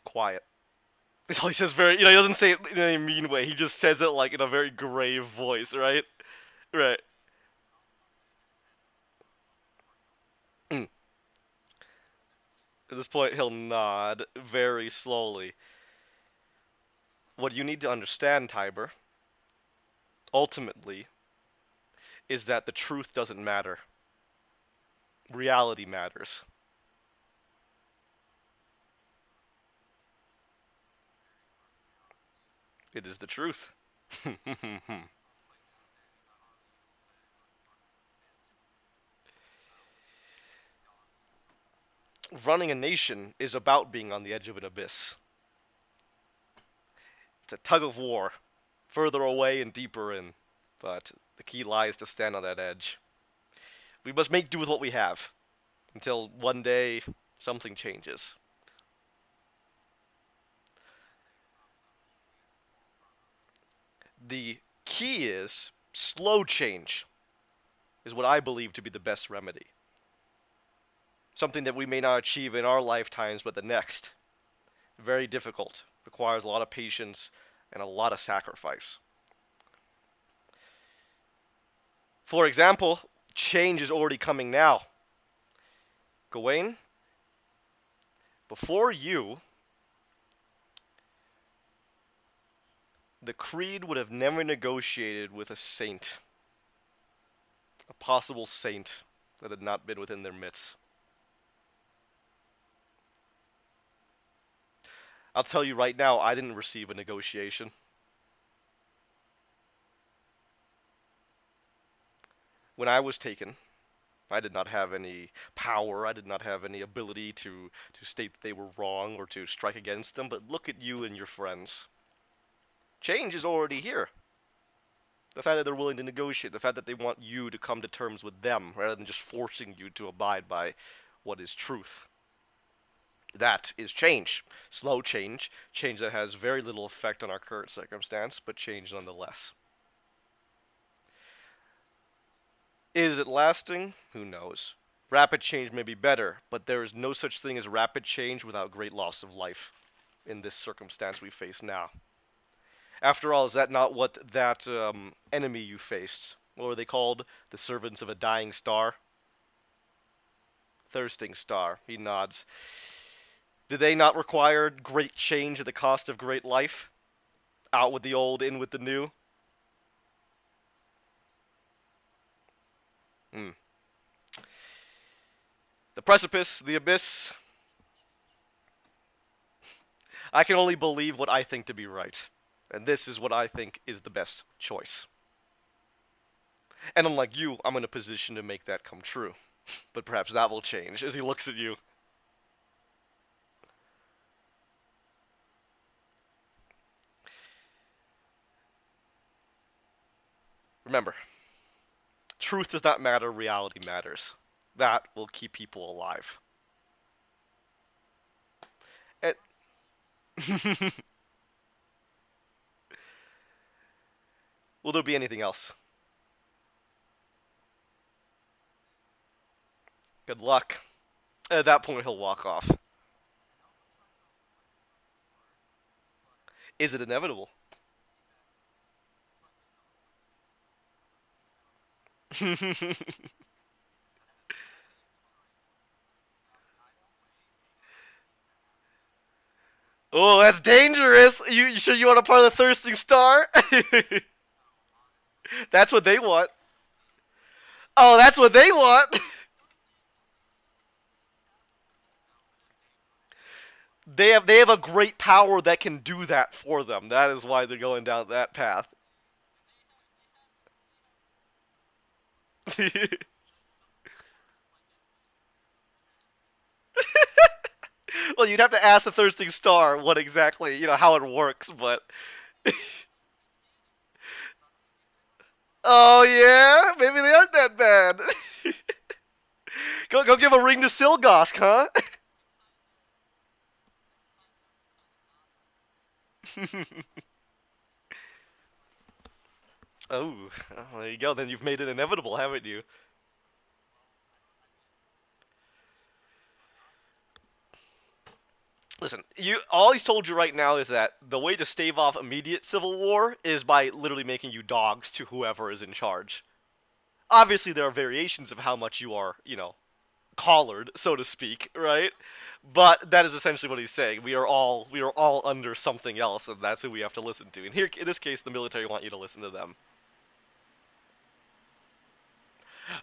Quiet. That's all he says. Very, he doesn't say it in a mean way. He just says it like in a very grave voice, right? Right. Mm. At this point, he'll nod very slowly. What you need to understand, Tiber, ultimately, is that the truth doesn't matter. Reality matters. It is the truth. Running a nation is about being on the edge of an abyss. It's a tug of war, further away and deeper in, but the key lies to stand on that edge. We must make do with what we have until one day something changes. The key is slow change, is what I believe to be the best remedy. Something that we may not achieve in our lifetimes, but the next. Very difficult, requires a lot of patience and a lot of sacrifice. For example, change is already coming now. Gawain, before you, the Creed would have never negotiated with a saint. A possible saint that had not been within their midst. I'll tell you right now, I didn't receive a negotiation. When I was taken, I did not have any power, I did not have any ability to state that they were wrong or to strike against them, but look at you and your friends. Change is already here. The fact that they're willing to negotiate, the fact that they want you to come to terms with them rather than just forcing you to abide by what is truth. That is change. Slow change. Change that has very little effect on our current circumstance, but change nonetheless. Is it lasting? Who knows? Rapid change may be better, but there is no such thing as rapid change without great loss of life in this circumstance we face now. After all, is that not what that enemy you faced, what were they called? The servants of a dying star? Thirsting star. He nods. Did they not require great change at the cost of great life? Out with the old, in with the new? Hmm. The precipice, the abyss. I can only believe what I think to be right. And this is what I think is the best choice. And unlike you, I'm in a position to make that come true. But perhaps that will change as he looks at you. Remember, truth does not matter, reality matters. That will keep people alive. And will there be anything else? Good luck. At that point, he'll walk off. Is it inevitable? Oh, that's dangerous. You sure you want a part of the thirsting star? That's what they want. Oh, that's what they want. They have a great power that can do that for them. That is why they're going down that path. Well, you'd have to ask the thirsting star what exactly, how it works, but oh yeah, maybe they aren't that bad. Go give a ring to Silgosk, huh? Oh, there you go. Then you've made it inevitable, haven't you? Listen, you all he's told you right now is that the way to stave off immediate civil war is by literally making you dogs to whoever is in charge. Obviously, there are variations of how much you are, collared, so to speak, right? But that is essentially what he's saying. We are all under something else, and that's who we have to listen to. And here, in this case, the military want you to listen to them.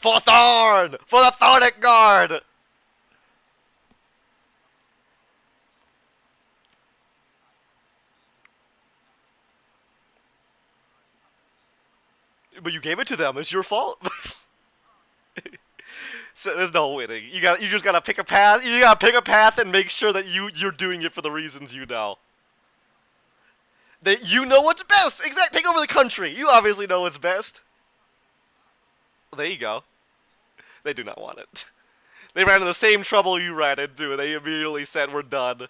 For Thorn! For the Thornic Guard! But you gave it to them. It's your fault. So there's no winning. You just gotta pick a path. You gotta pick a path and make sure that you're doing it for the reasons you know. That you know what's best. Exactly. Take over the country. You obviously know what's best. There you go. They do not want it. They ran into the same trouble you ran into. They immediately said, "We're done."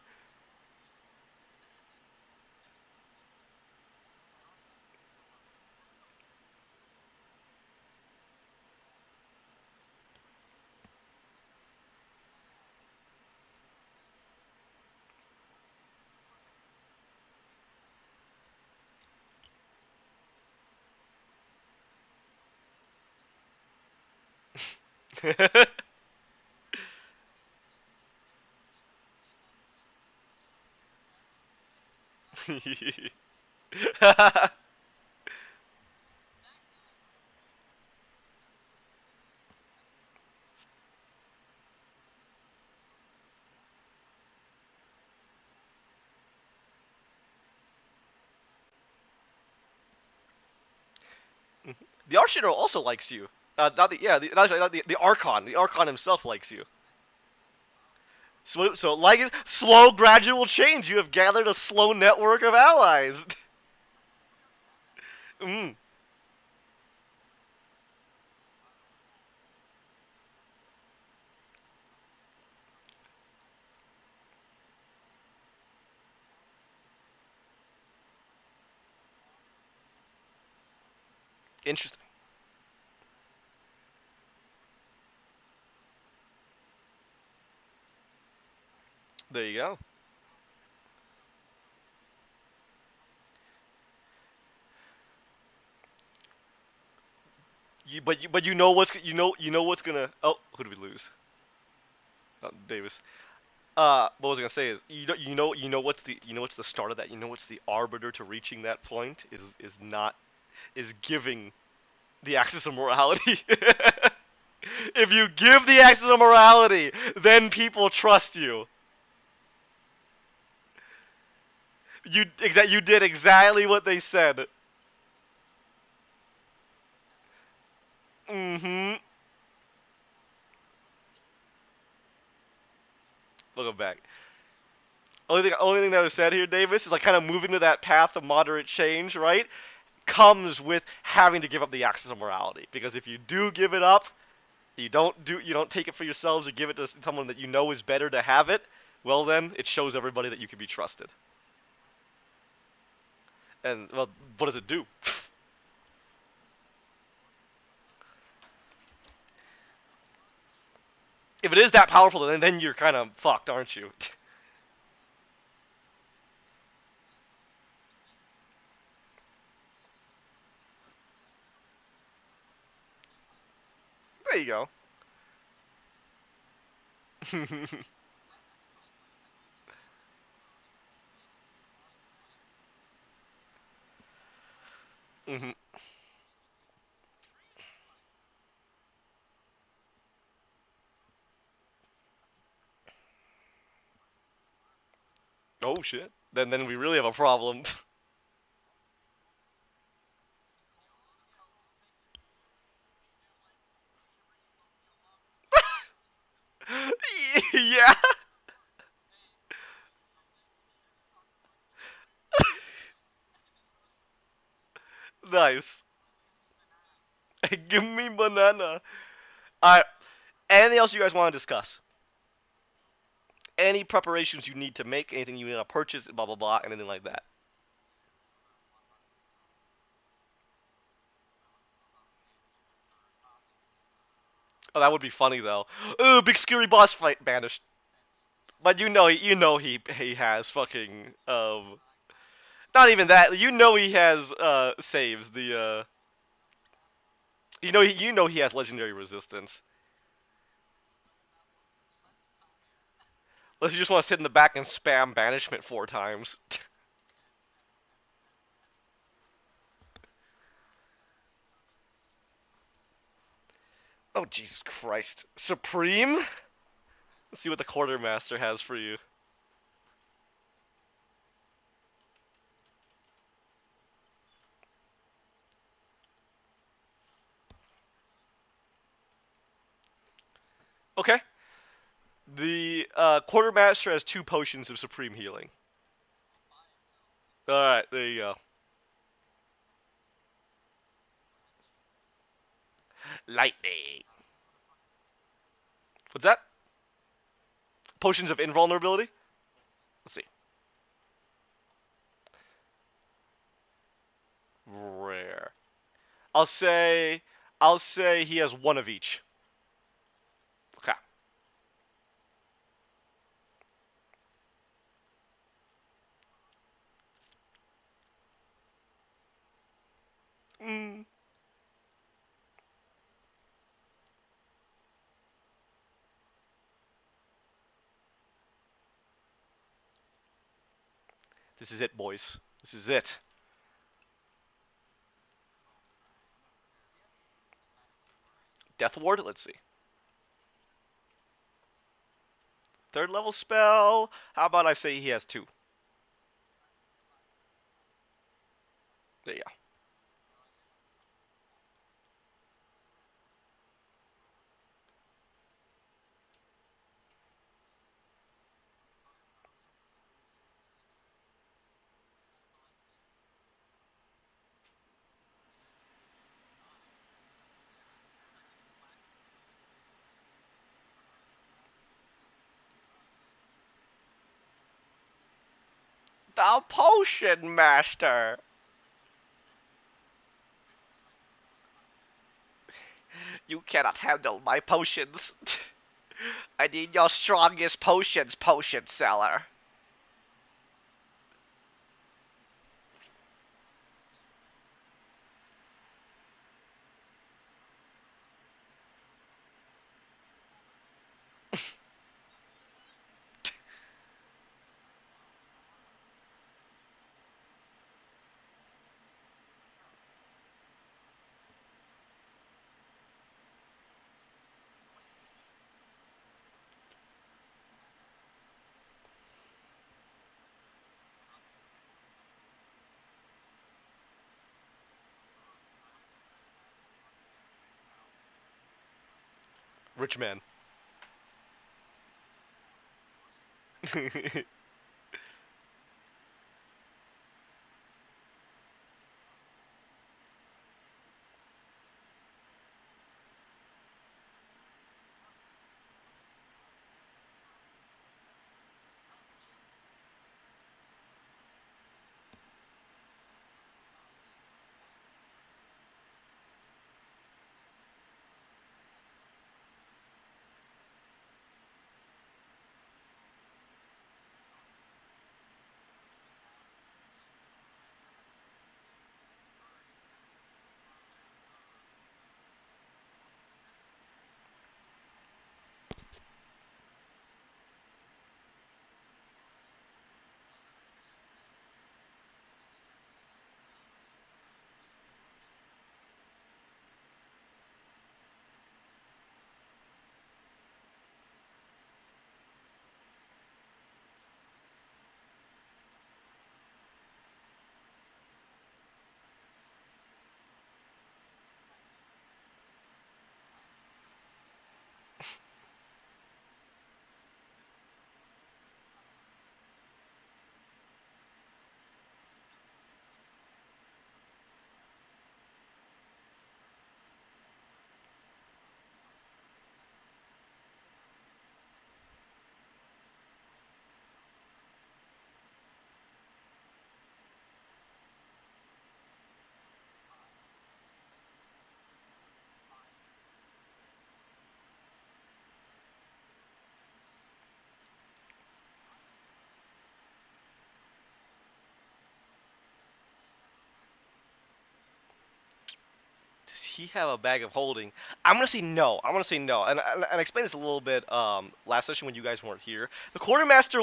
The Archgeneral also likes you. Not the yeah, not the Archon. The Archon himself likes you. So like slow, gradual change. You have gathered a slow network of allies. mm, interesting. There you go. But you know what's gonna. Oh, who did we lose? Davis. What I was gonna say is what's the start of that. You know what's the arbiter to reaching that point is giving the axis of morality. If you give the axis of morality, then people trust you. You did exactly what they said. Mm-hmm. Looking back. Only thing that was said here, Davis, is like kind of moving to that path of moderate change, right? Comes with having to give up the axis of morality. Because if you do give it up, you don't take it for yourselves or give it to someone that you know is better to have it, well then it shows everybody that you can be trusted. And well, what does it do? If it is that powerful, then you're kind of fucked, aren't you? There you go. hmm Oh shit. Then we really have a problem. Yeah. Nice. Give me banana. Alright. Anything else you guys want to discuss? Any preparations you need to make? Anything you need to purchase? Blah blah blah. Anything like that. Oh, that would be funny though. Ooh, big scary boss fight banished. But he has fucking not even that. You know he has saves the he has legendary resistance. Unless you just want to sit in the back and spam banishment 4 times. Oh Jesus Christ. Supreme? Let's see what the quartermaster has for you. Okay. The quartermaster has 2 potions of supreme healing. Alright, there you go. Lightning. What's that? Potions of invulnerability? Let's see. Rare. I'll say he has 1 of each. Okay. Mm. This is it, boys. This is it. Death Ward? Let's see. 3rd level spell. How about I say he has 2? There you go. The Potion Master! You cannot handle my potions. I need your strongest potions, potion seller. Rich man. he have a bag of holding? I'm gonna say no. I'm gonna say no, and I explained this a little bit last session when you guys weren't here. The quartermaster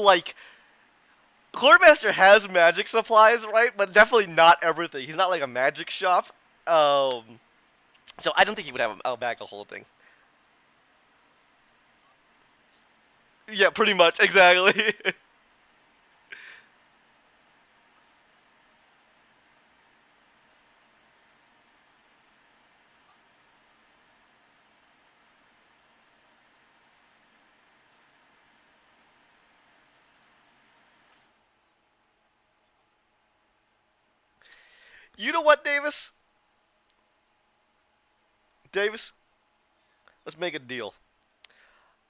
Quartermaster has magic supplies, right? But definitely not everything. He's not like a magic shop. Um, so I don't think he would have a bag of holding. Yeah, pretty much, exactly. You know what, Davis? Davis, let's make a deal.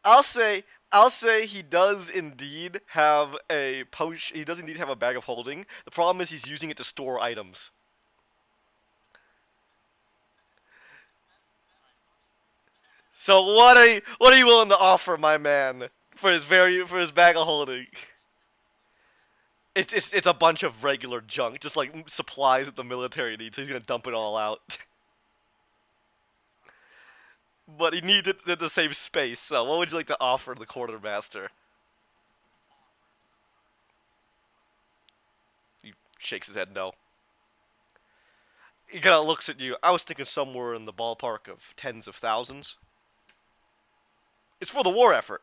I'll say I'll say he does indeed have a pouch. He does indeed have a bag of holding. The problem is he's using it to store items. So what are you willing to offer, my man, for his bag of holding? It's a bunch of regular junk, just like supplies that the military needs. So he's gonna dump it all out. But he needs it in the same space. So what would you like to offer the quartermaster? He shakes his head no. He kind of looks at you. I was thinking somewhere in the ballpark of tens of thousands. It's for the war effort.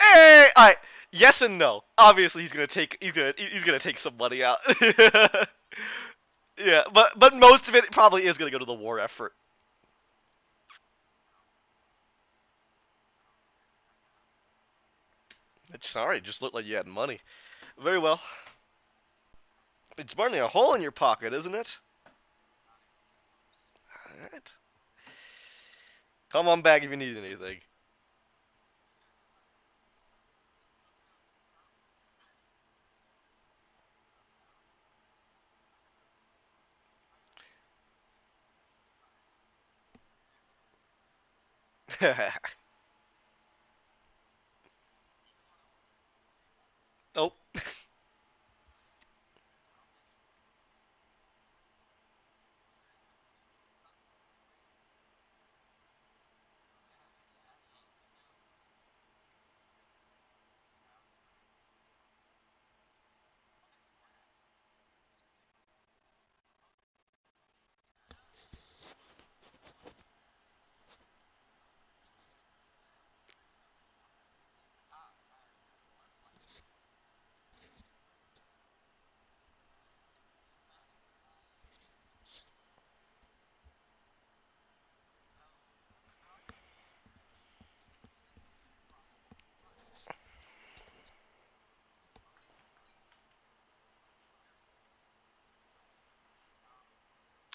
Hey, all right. Yes and no. Obviously, he's gonna take some money out. Yeah, but most of it probably is gonna go to the war effort. Sorry, just looked like you had money. Very well. It's burning a hole in your pocket, isn't it? All right. Come on back if you need anything. Oh.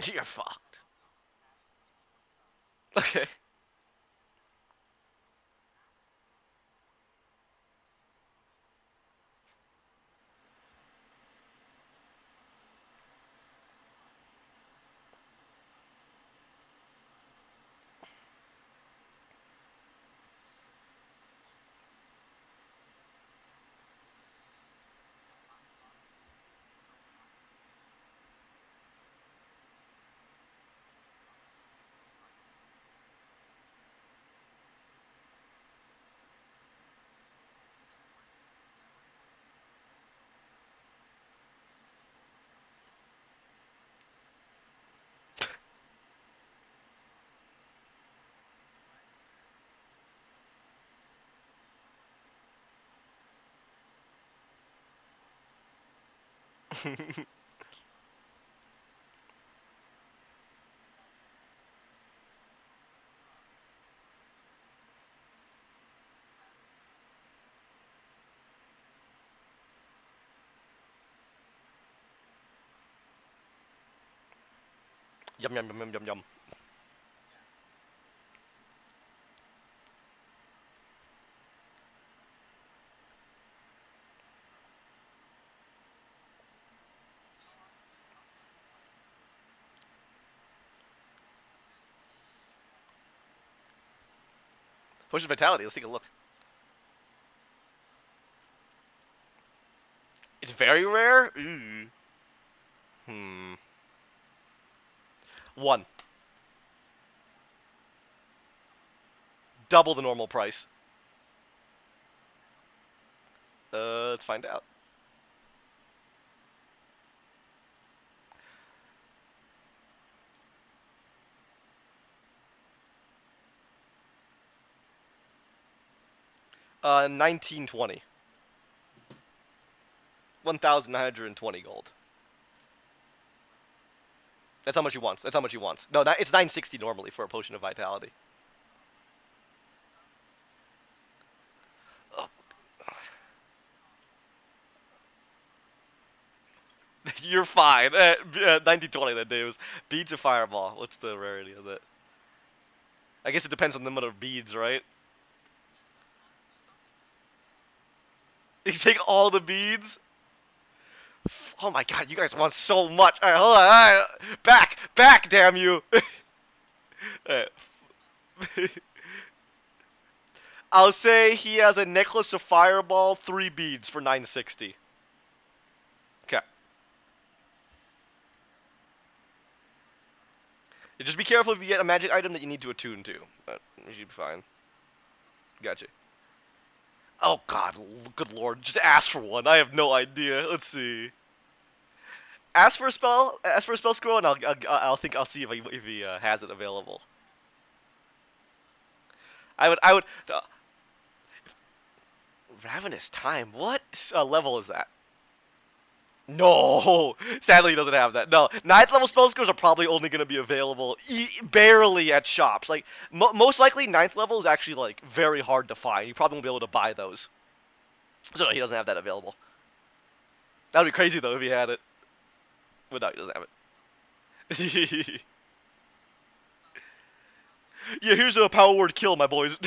You're fucked. Okay. Yum yum yum yum yum yum. Potion of Vitality. Let's take a look. It's very rare. Ooh. Hmm. 1. Double the normal price. Let's find out. 1920. 1,920 gold. That's how much he wants. That's how much he wants. No, it's 960 normally for a potion of vitality. Oh. You're fine. 1920 that day was beads of fireball. What's the rarity of that? I guess it depends on the number of beads, right? You take all the beads. Oh my god, you guys want so much. Alright, hold on. Alright. Back, damn you. Alright. I'll say he has a necklace of fireball, 3 beads for 960. Okay. Just be careful if you get a magic item that you need to attune to. But you should be fine. Gotcha. Oh god, good lord. Just ask for one. I have no idea. Let's see. Ask for a spell. Ask for a spell scroll, and I'll see if he has it available. I would. Ravenous Time. What level is that? No, sadly he doesn't have that. No, 9th level spell scrolls are probably only going to be available barely at shops. Like most likely, 9th level is actually like very hard to find. You probably won't be able to buy those. So no, he doesn't have that available. That'd be crazy though if he had it. But no, he doesn't have it. Yeah, here's a power word kill, my boys.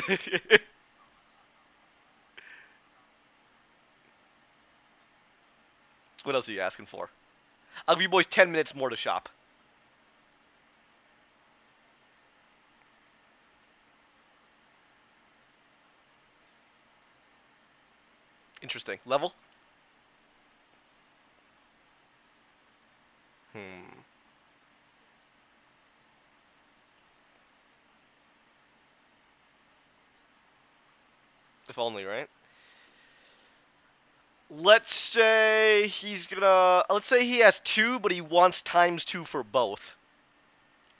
What else are you asking for? I'll give you boys 10 minutes more to shop. Interesting. Level? Hmm. If only, right? Let's say he's gonna... Let's say he has 2, but he wants ×2 for both.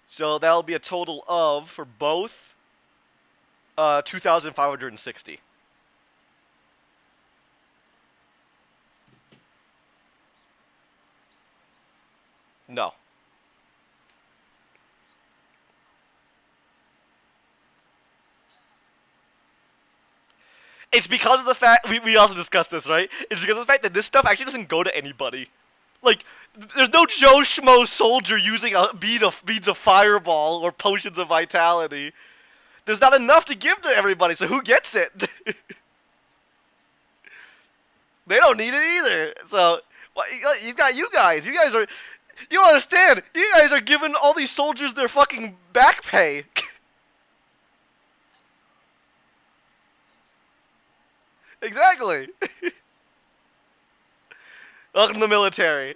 So that'll be a total of, for both, 2,560. No. It's because of the fact... We also discussed this, right? It's because of the fact that this stuff actually doesn't go to anybody. Like, there's no Joe Schmo soldier using beads of fireball or potions of vitality. There's not enough to give to everybody, so who gets it? They don't need it either. So, well, he's got you guys. You guys are... You don't understand. You guys are giving all these soldiers their fucking back pay. Exactly. Welcome to the military.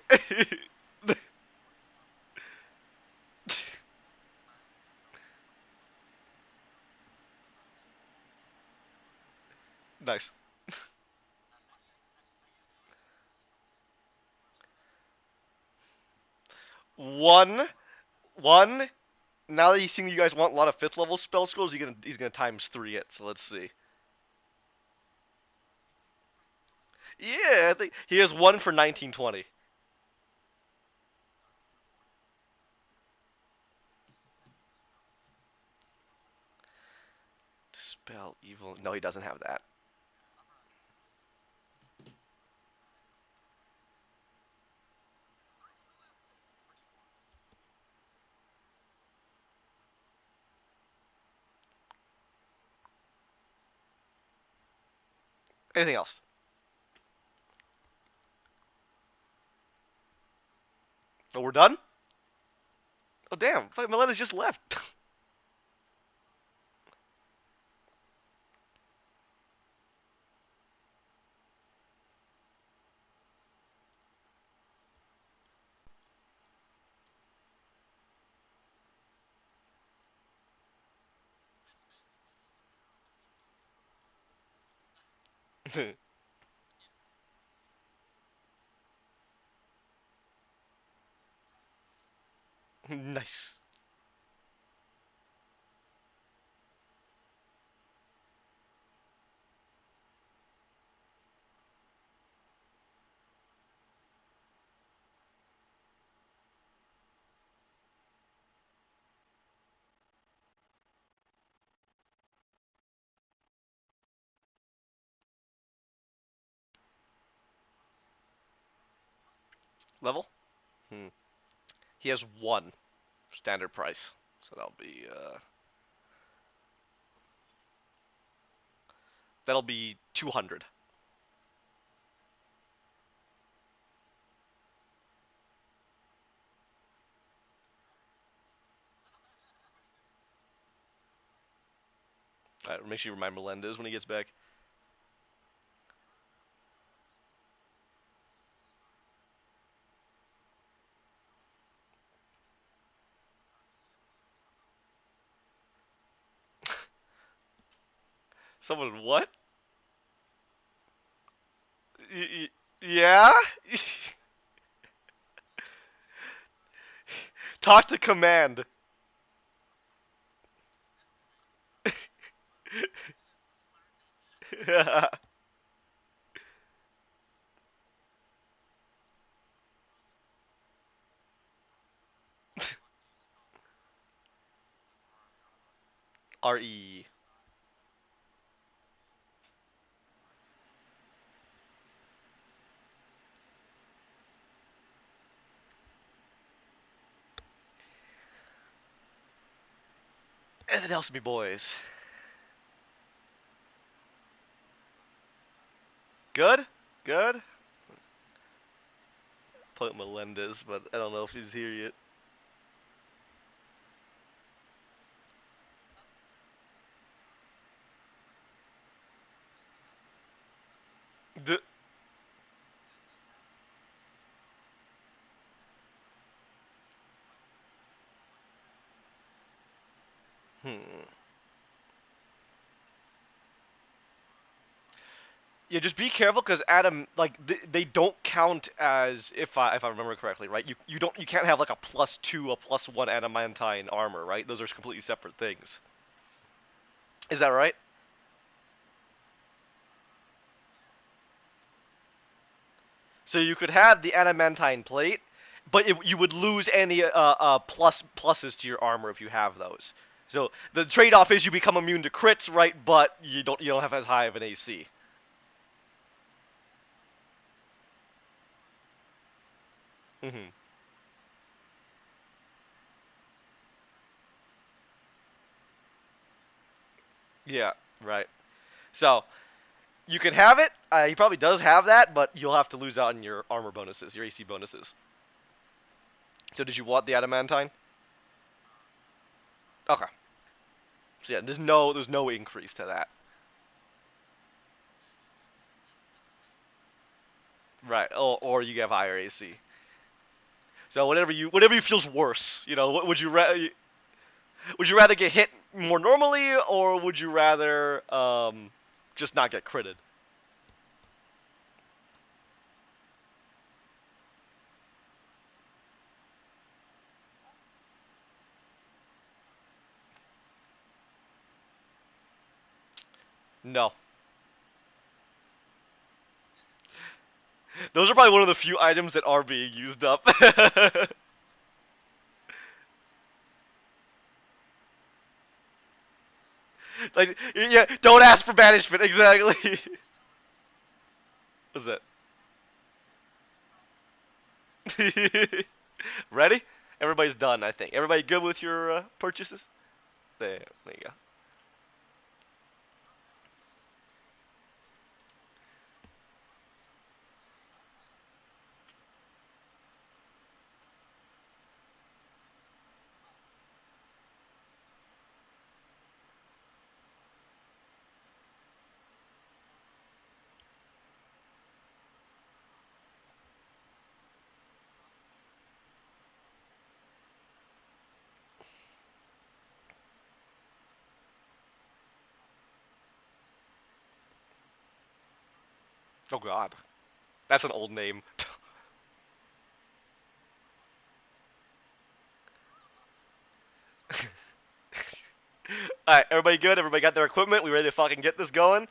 Nice. One. Now that he's seeing you guys want a lot of 5th level spell scrolls, he's gonna ×3 it. So let's see. Yeah, I think he has 1 for 1920. Dispel evil. No, he doesn't have that. Anything else? Oh, we're done? Oh, damn. Fucking Milena's just left. Nice. Level? Hmm. He has one standard price, so that'll be 200. All right, make sure you remind Melendez when he gets back. Someone what? Yeah? Talk to command. RE. And it helps me, boys. Good? Good? Put Melendez, but I don't know if he's here yet. D hmm. Yeah, just be careful because Adam, like they don't count as if I remember correctly, right? You can't have like a +2, a +1 adamantine armor, right? Those are completely separate things. Is that right? So you could have the adamantine plate, but you would lose any pluses to your armor if you have those. So the trade-off is you become immune to crits, right? But you don't have as high of an AC. Hmm. Yeah, right. So you can have it. He probably does have that, but you'll have to lose out on your armor bonuses, your AC bonuses. So did you want the adamantine? Okay. So yeah, there's no increase to that. Right. Or you have higher AC. So whatever you feels worse. What would you rather get hit more normally, or would you rather just not get critted? No. Those are probably one of the few items that are being used up. Like, yeah, don't ask for banishment. Exactly. What's that? Ready? Everybody's done, I think. Everybody good with your purchases? There you go. Oh God, that's an old name. All right, everybody good? Everybody got their equipment? We ready to fucking get this going?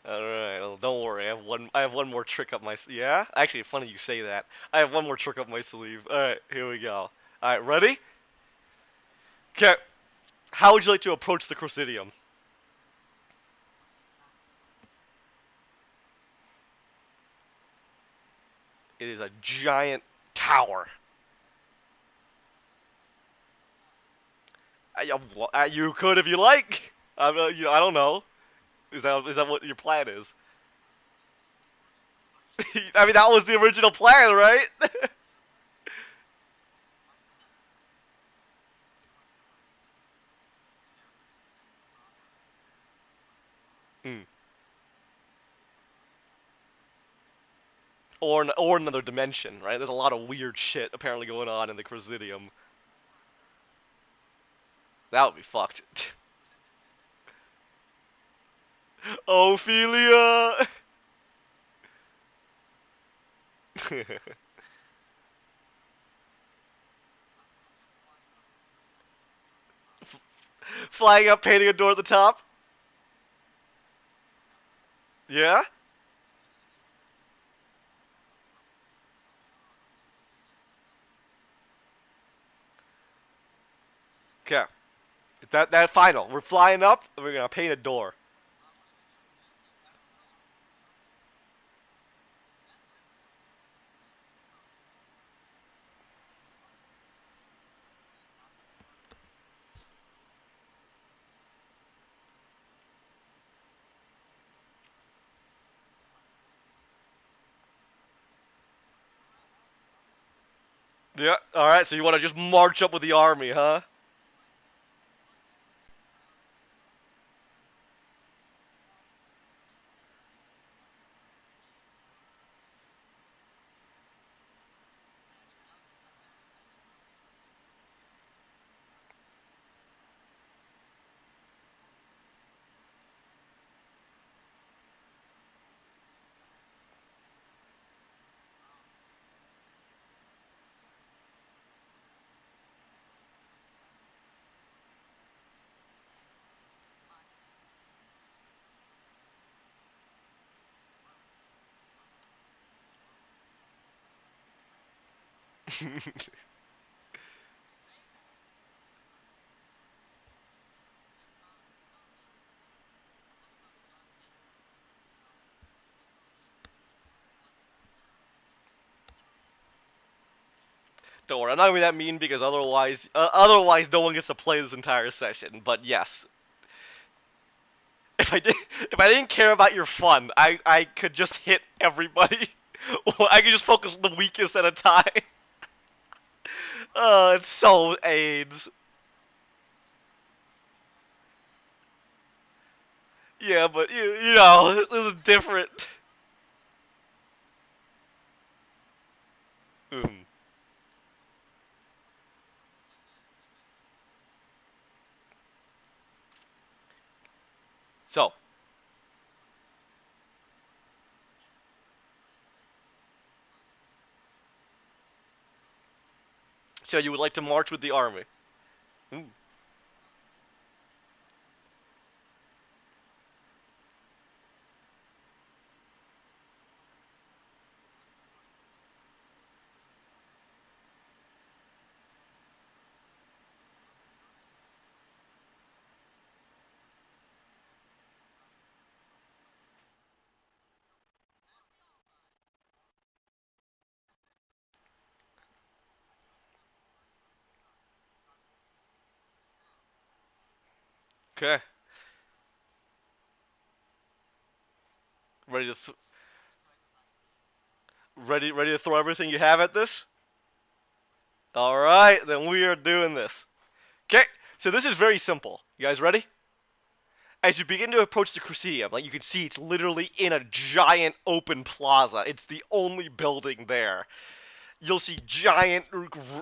All right. Well, don't worry. I have one more trick up my. Yeah. Actually, funny you say that. I have one more trick up my sleeve. All right. Here we go. All right. Ready? Okay. How would you like to approach the Crozidium? It is a giant tower. You could if you like. I don't know. Is that what your plan is? I mean, that was the original plan, right? Hmm. Or another dimension, right? There's a lot of weird shit apparently going on in the Crozidium. That would be fucked. Ophelia. Flying up, painting a door at the top. Yeah. Okay. That final. We're flying up, and we're gonna paint a door. Yeah. All right. So you want to just march up with the army, huh? Don't worry. I'm not gonna be that mean because otherwise, no one gets to play this entire session. But yes, if I did, if I didn't care about your fun, I could just hit everybody. I could just focus on the weakest at a time. It's so AIDS. Yeah, but you know, this is different. Mm. So, so you would like to march with the army? Ooh. Okay. Ready to ready to throw everything you have at this? All right, then we are doing this. Okay. So this is very simple. You guys ready? As you begin to approach the Crucium, like you can see, it's literally in a giant open plaza. It's the only building there. you'll see giant,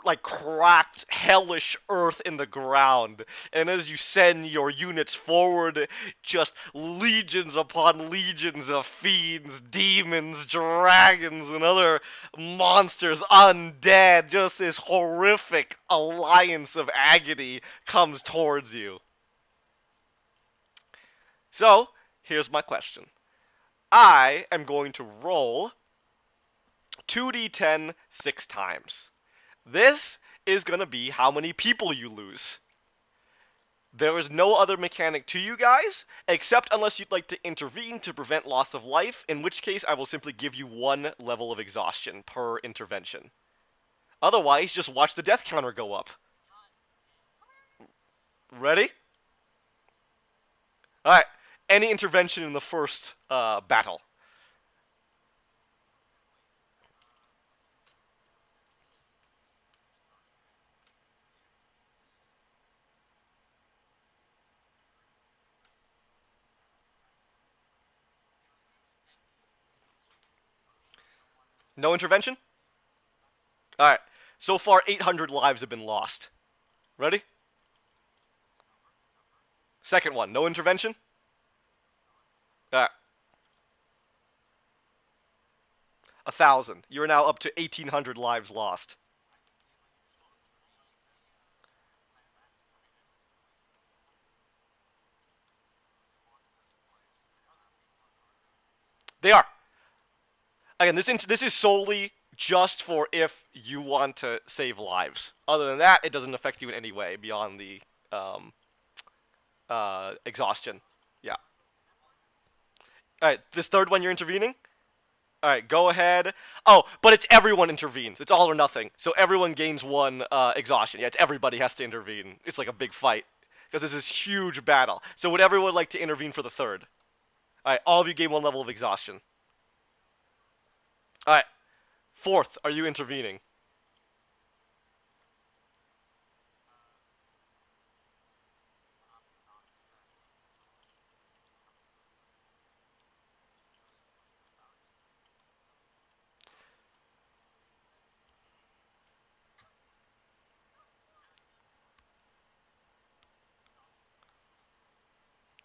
like cracked, hellish earth in the ground. And as you send your units forward, just legions upon legions of fiends, demons, dragons, and other monsters, undead, just this horrific alliance of agony comes towards you. So, here's my question. I am going to roll 2d10 6 times. This is going to be how many people you lose. There is no other mechanic to you guys, except unless you'd like to intervene to prevent loss of life, in which case I will simply give you 1 level of exhaustion per intervention. Otherwise, just watch the death counter go up. Ready? Alright, any intervention in the first battle? No intervention? Alright, so far 800 lives have been lost. Ready? Second one, no intervention? Alright. 1,000. You are now up to 1,800 lives lost. They are. Again, this is solely just for if you want to save lives. Other than that, it doesn't affect you in any way beyond the exhaustion. Yeah. All right, this third one you're intervening. All right, go ahead. Oh, but it's everyone intervenes. It's all or nothing. So everyone gains 1 exhaustion. Yeah, it's everybody has to intervene. It's like a big fight because this is huge battle. So would everyone like to intervene for the third? All right, all of you gain 1 level of exhaustion. All right, fourth, are you intervening?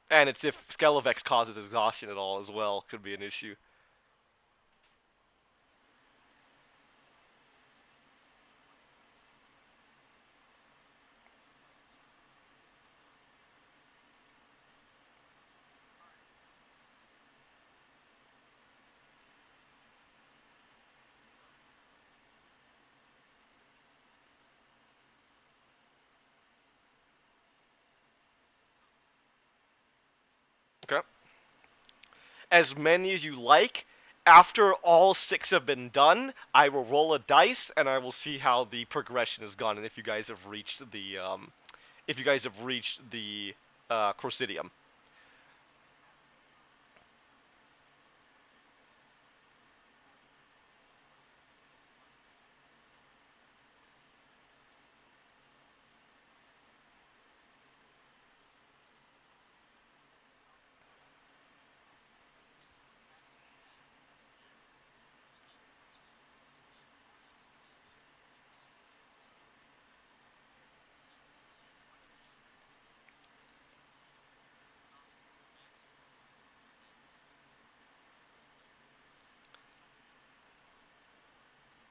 And it's if Skelevex causes exhaustion at all as well, could be an issue. Okay. As many as you like. After all 6 have been done, I will roll a dice and I will see how the progression has gone and if you guys have reached the Crozidium.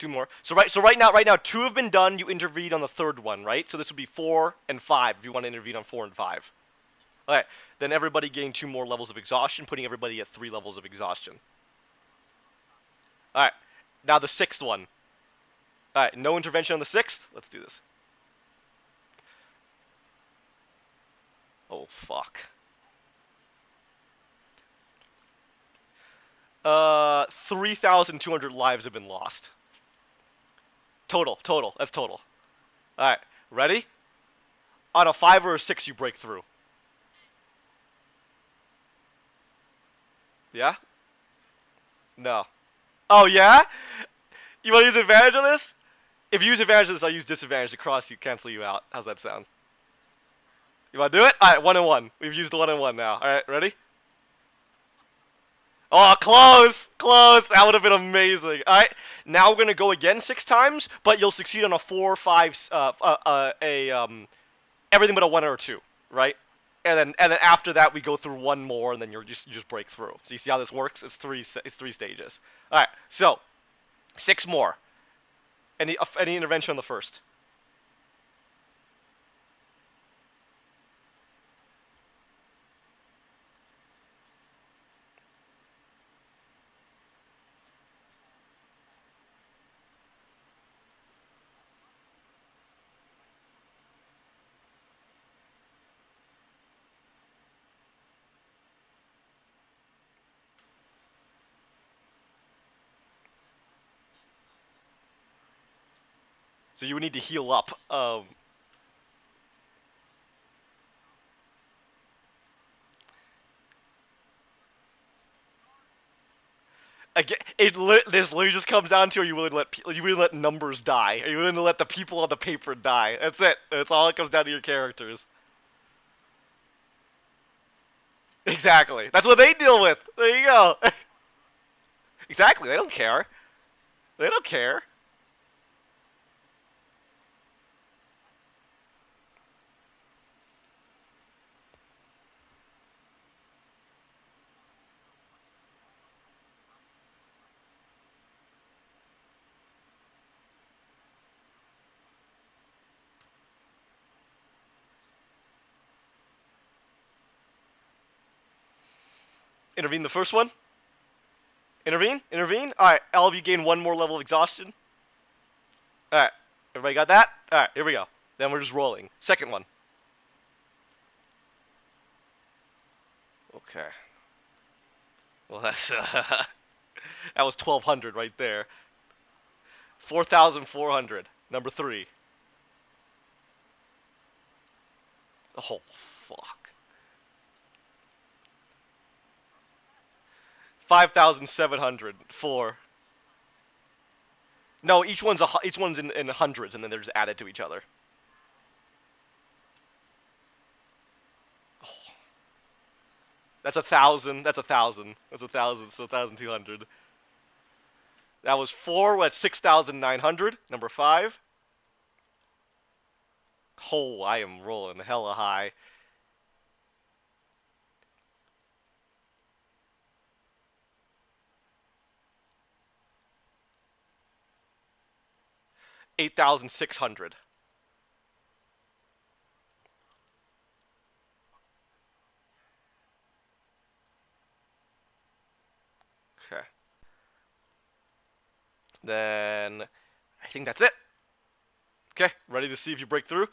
2 more. So right now 2 have been done. You intervened on the third one, right? So this would be 4 and 5 if you want to intervene on 4 and 5. Alright, then everybody gain 2 more levels of exhaustion, putting everybody at 3 levels of exhaustion. Alright, now the 6th one. Alright, no intervention on the 6th? Let's do this. Oh, fuck. 3,200 lives have been lost. Total. That's total. Alright, ready? On a 5 or a 6, you break through. Yeah? No. Oh, yeah? You want to use advantage on this? If you use advantage on this, I'll use disadvantage to cross you, cancel you out. How's that sound? You want to do it? Alright, 1 and 1. We've used 1 and 1 now. Alright, ready? Oh, close, close. That would have been amazing. All right, now we're gonna go again 6 times, but you'll succeed on a 4, 5, everything but a 1 or a 2, right? And then after that we go through one more, and then you just break through. So you see how this works? It's three stages. All right, so 6 more. Any intervention on the first? So you would need to heal up. Again, this literally just comes down to: are you willing to let numbers die? Are you willing to let the people on the paper die? That's it. That's all it comes down to your characters. Exactly. That's what they deal with. There you go. Exactly. They don't care. They don't care. Intervene the first one. Intervene. Intervene. All right. All of you gain one more level of exhaustion. All right. Everybody got that? All right. Here we go. Then we're just rolling. Second one. Okay. Well, that's that was 1,200 right there. 4,400. Number 3. Oh fuck. 5,700. 4. No, each one's in hundreds, and then they're just added to each other. Oh, that's 1,000. That's 1,000. That's 1,000. So 1,200. That was 4. At 6,900. Number 5. Oh, I am rolling hella high. 8,600. Okay. Then I think that's it. Okay, ready to see if you break through?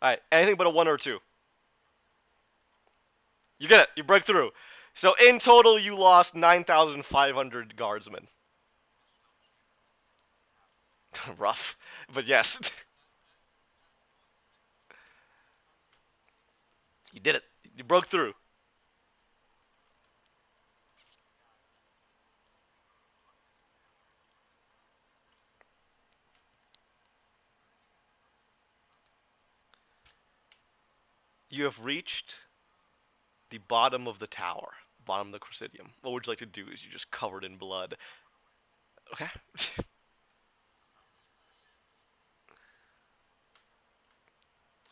Alright, anything but a 1 or a 2. You get it. You break through. So in total, you lost 9,500 guardsmen. Rough. But yes. You did it. You broke through. You have reached the bottom of the tower. Bottom of the Crozidium. What would you like to do? Is you just covered in blood. Okay.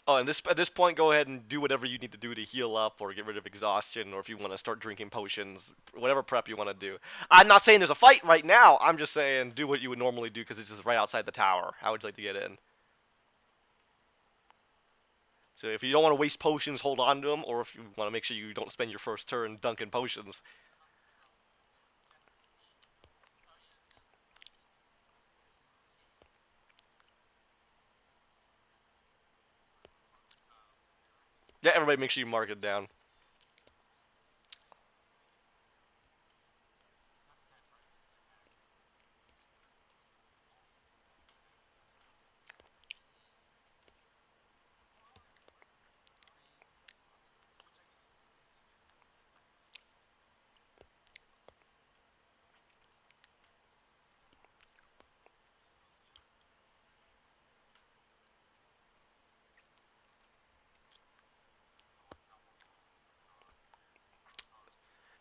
Oh, and at this point, go ahead and do whatever you need to do to heal up or get rid of exhaustion, or if you want to start drinking potions, whatever prep you want to do. I'm not saying there's a fight right now. I'm just saying do what you would normally do because this is right outside the tower. How would you like to get in? So if you don't want to waste potions, hold on to them, or if you want to make sure you don't spend your first turn dunking potions. Yeah, everybody make sure you mark it down.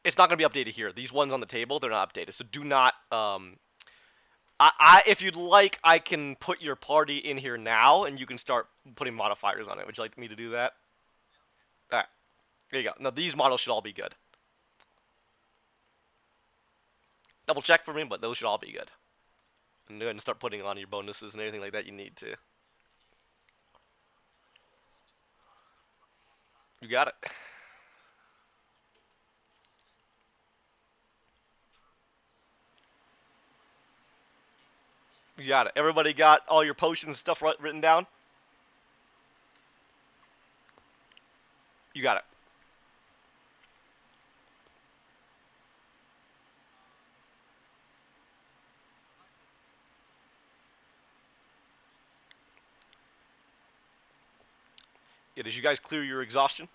It's not gonna be updated here. These ones on the table, they're not updated. So do not. If you'd like, I can put your party in here now, and you can start putting modifiers on it. Would you like me to do that? All right. There you go. Now these models should all be good. Double check for me, but those should all be good. And go ahead and start putting on your bonuses and everything like that you need to. You got it. You got it. Everybody got all your potions stuff written down? You got it. Yeah, did you guys clear your exhaustion?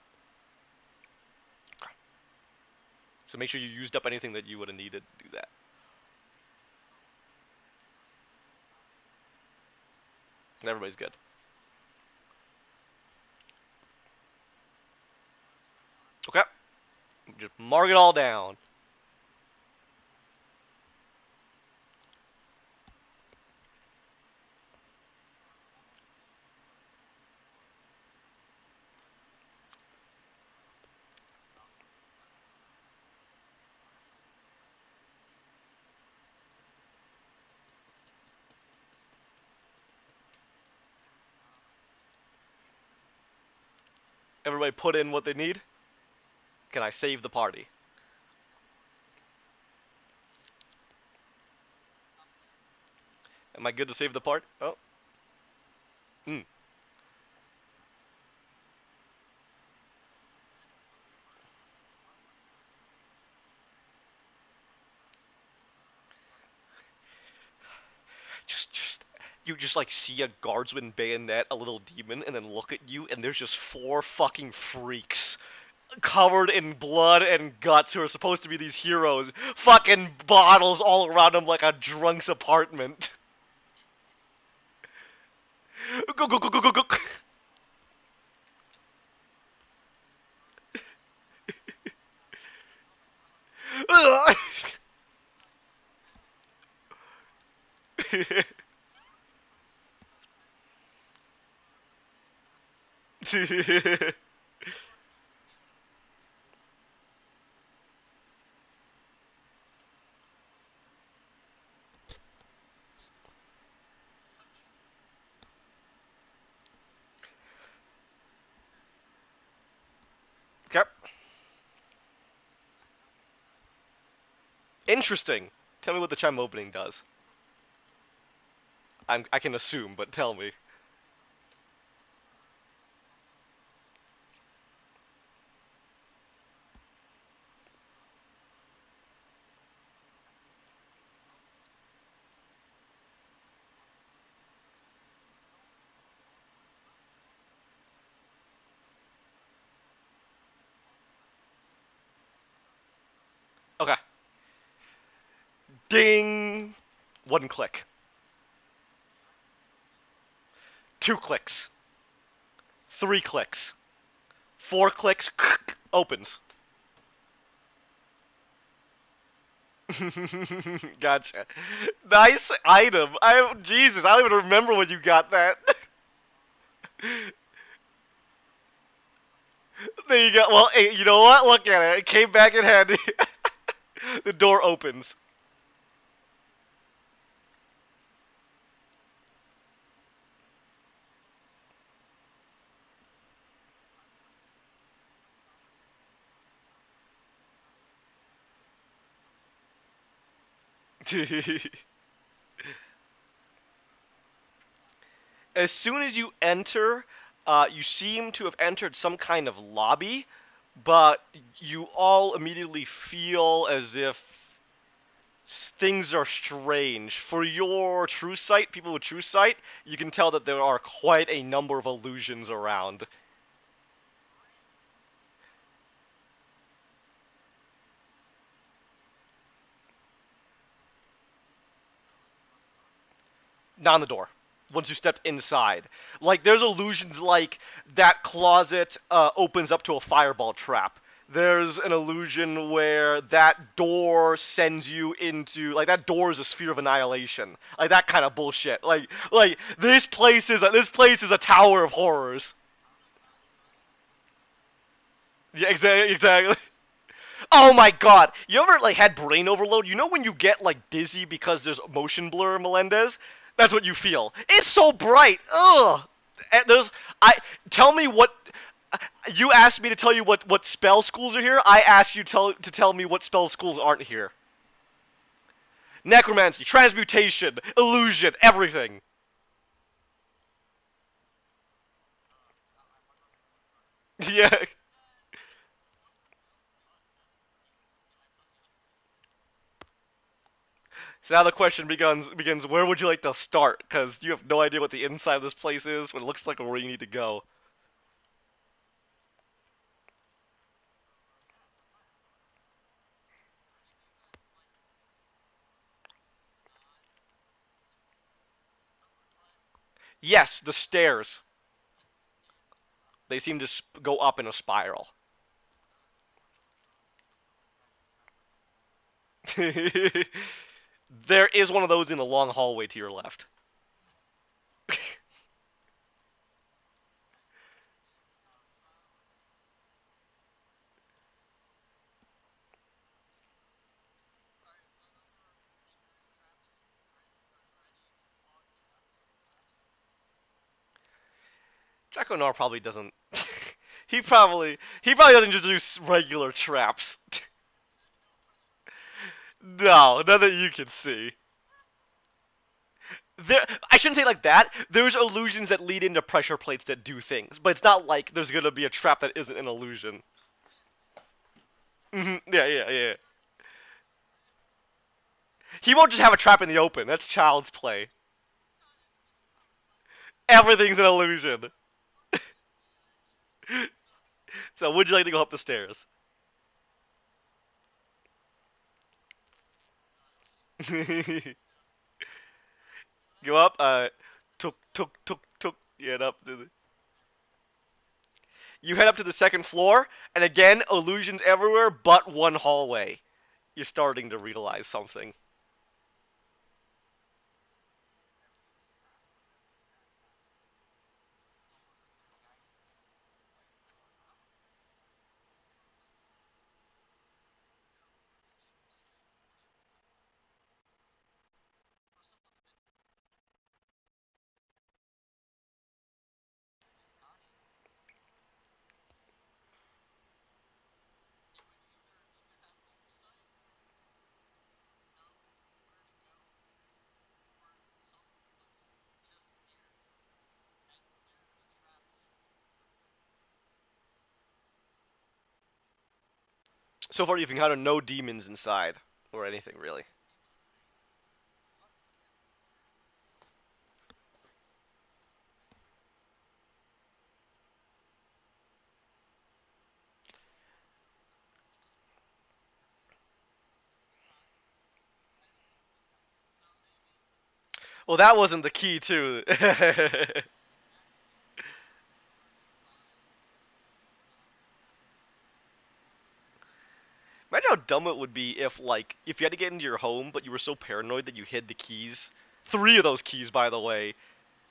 So make sure you used up anything that you would have needed to do that. And everybody's good. Okay. Just mark it all down. Everybody put in what they need. Can I save the party? Am I good to save the part? Oh. Hmm. You just like see a guardsman bayonet a little demon and then look at you and there's just 4 fucking freaks covered in blood and guts who are supposed to be these heroes. Fucking bottles all around them like a drunk's apartment. Go go go go go go. Okay. Interesting. Tell me what the chime opening does. I can assume, but tell me. Okay. Ding. 1 click. 2 clicks. 3 clicks. 4 clicks. Opens. Gotcha. Nice item. Jesus, I don't even remember when you got that. There you go. Well, hey, you know what? Look at it. It came back in handy. The door opens. As soon as you enter, you seem to have entered some kind of lobby, but you all immediately feel as if things are strange. For your true sight, people with true sight, you can tell that there are quite a number of illusions around. Not on the door. Once you stepped inside, like there's illusions like that closet opens up to a fireball trap. There's an illusion where that door sends you into like that door is a sphere of annihilation, like that kind of bullshit. Like this place is a tower of horrors. Yeah, exactly. Oh my god! You ever like had brain overload? You know when you get like dizzy because there's motion blur, Melendez? That's what you feel. It's so bright. Ugh. And there's I tell me what you asked me to tell you what spell schools are here. I asked you to tell me what spell schools aren't here. Necromancy, transmutation, illusion, everything. Yeah. So now the question begins where would you like to start? Because you have no idea what the inside of this place is, what it looks like, or where you need to go. Yes, the stairs. They seem to go up in a spiral. There is one of those in the long hallway to your left. Draconar probably doesn't. he probably doesn't just do regular traps. No, none that you can see. There, I shouldn't say it like that. There's illusions that lead into pressure plates that do things, but it's not like there's gonna be a trap that isn't an illusion. Yeah, yeah, yeah. He won't just have a trap in the open. That's child's play. Everything's an illusion. So, would you like to go up the stairs? Go up. Tuk tuk tuk tuk. You head up to the. You head up to the second floor, and again, illusions everywhere, but one hallway. You're starting to realize something. So far, you've encountered no demons inside, or anything really. Well, that wasn't the key, too. Imagine how dumb it would be if, like, if you had to get into your home, but you were so paranoid that you hid the keys. 3 of those keys, by the way,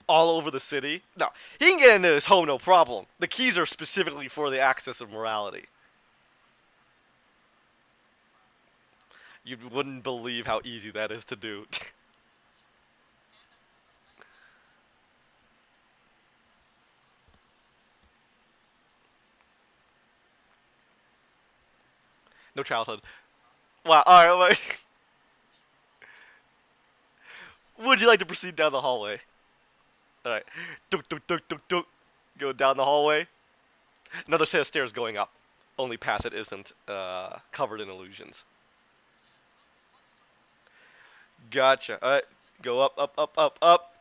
all over the city. No, he can get into his home, no problem. The keys are specifically for the access of morality. You wouldn't believe how easy that is to do. No childhood. Wow. All right. Would you like to proceed down the hallway? All right. Duk duk duk duk duk. Go down the hallway. Another set of stairs going up. Only path that isn't covered in illusions. Gotcha. All right. Go up, up, up, up, up.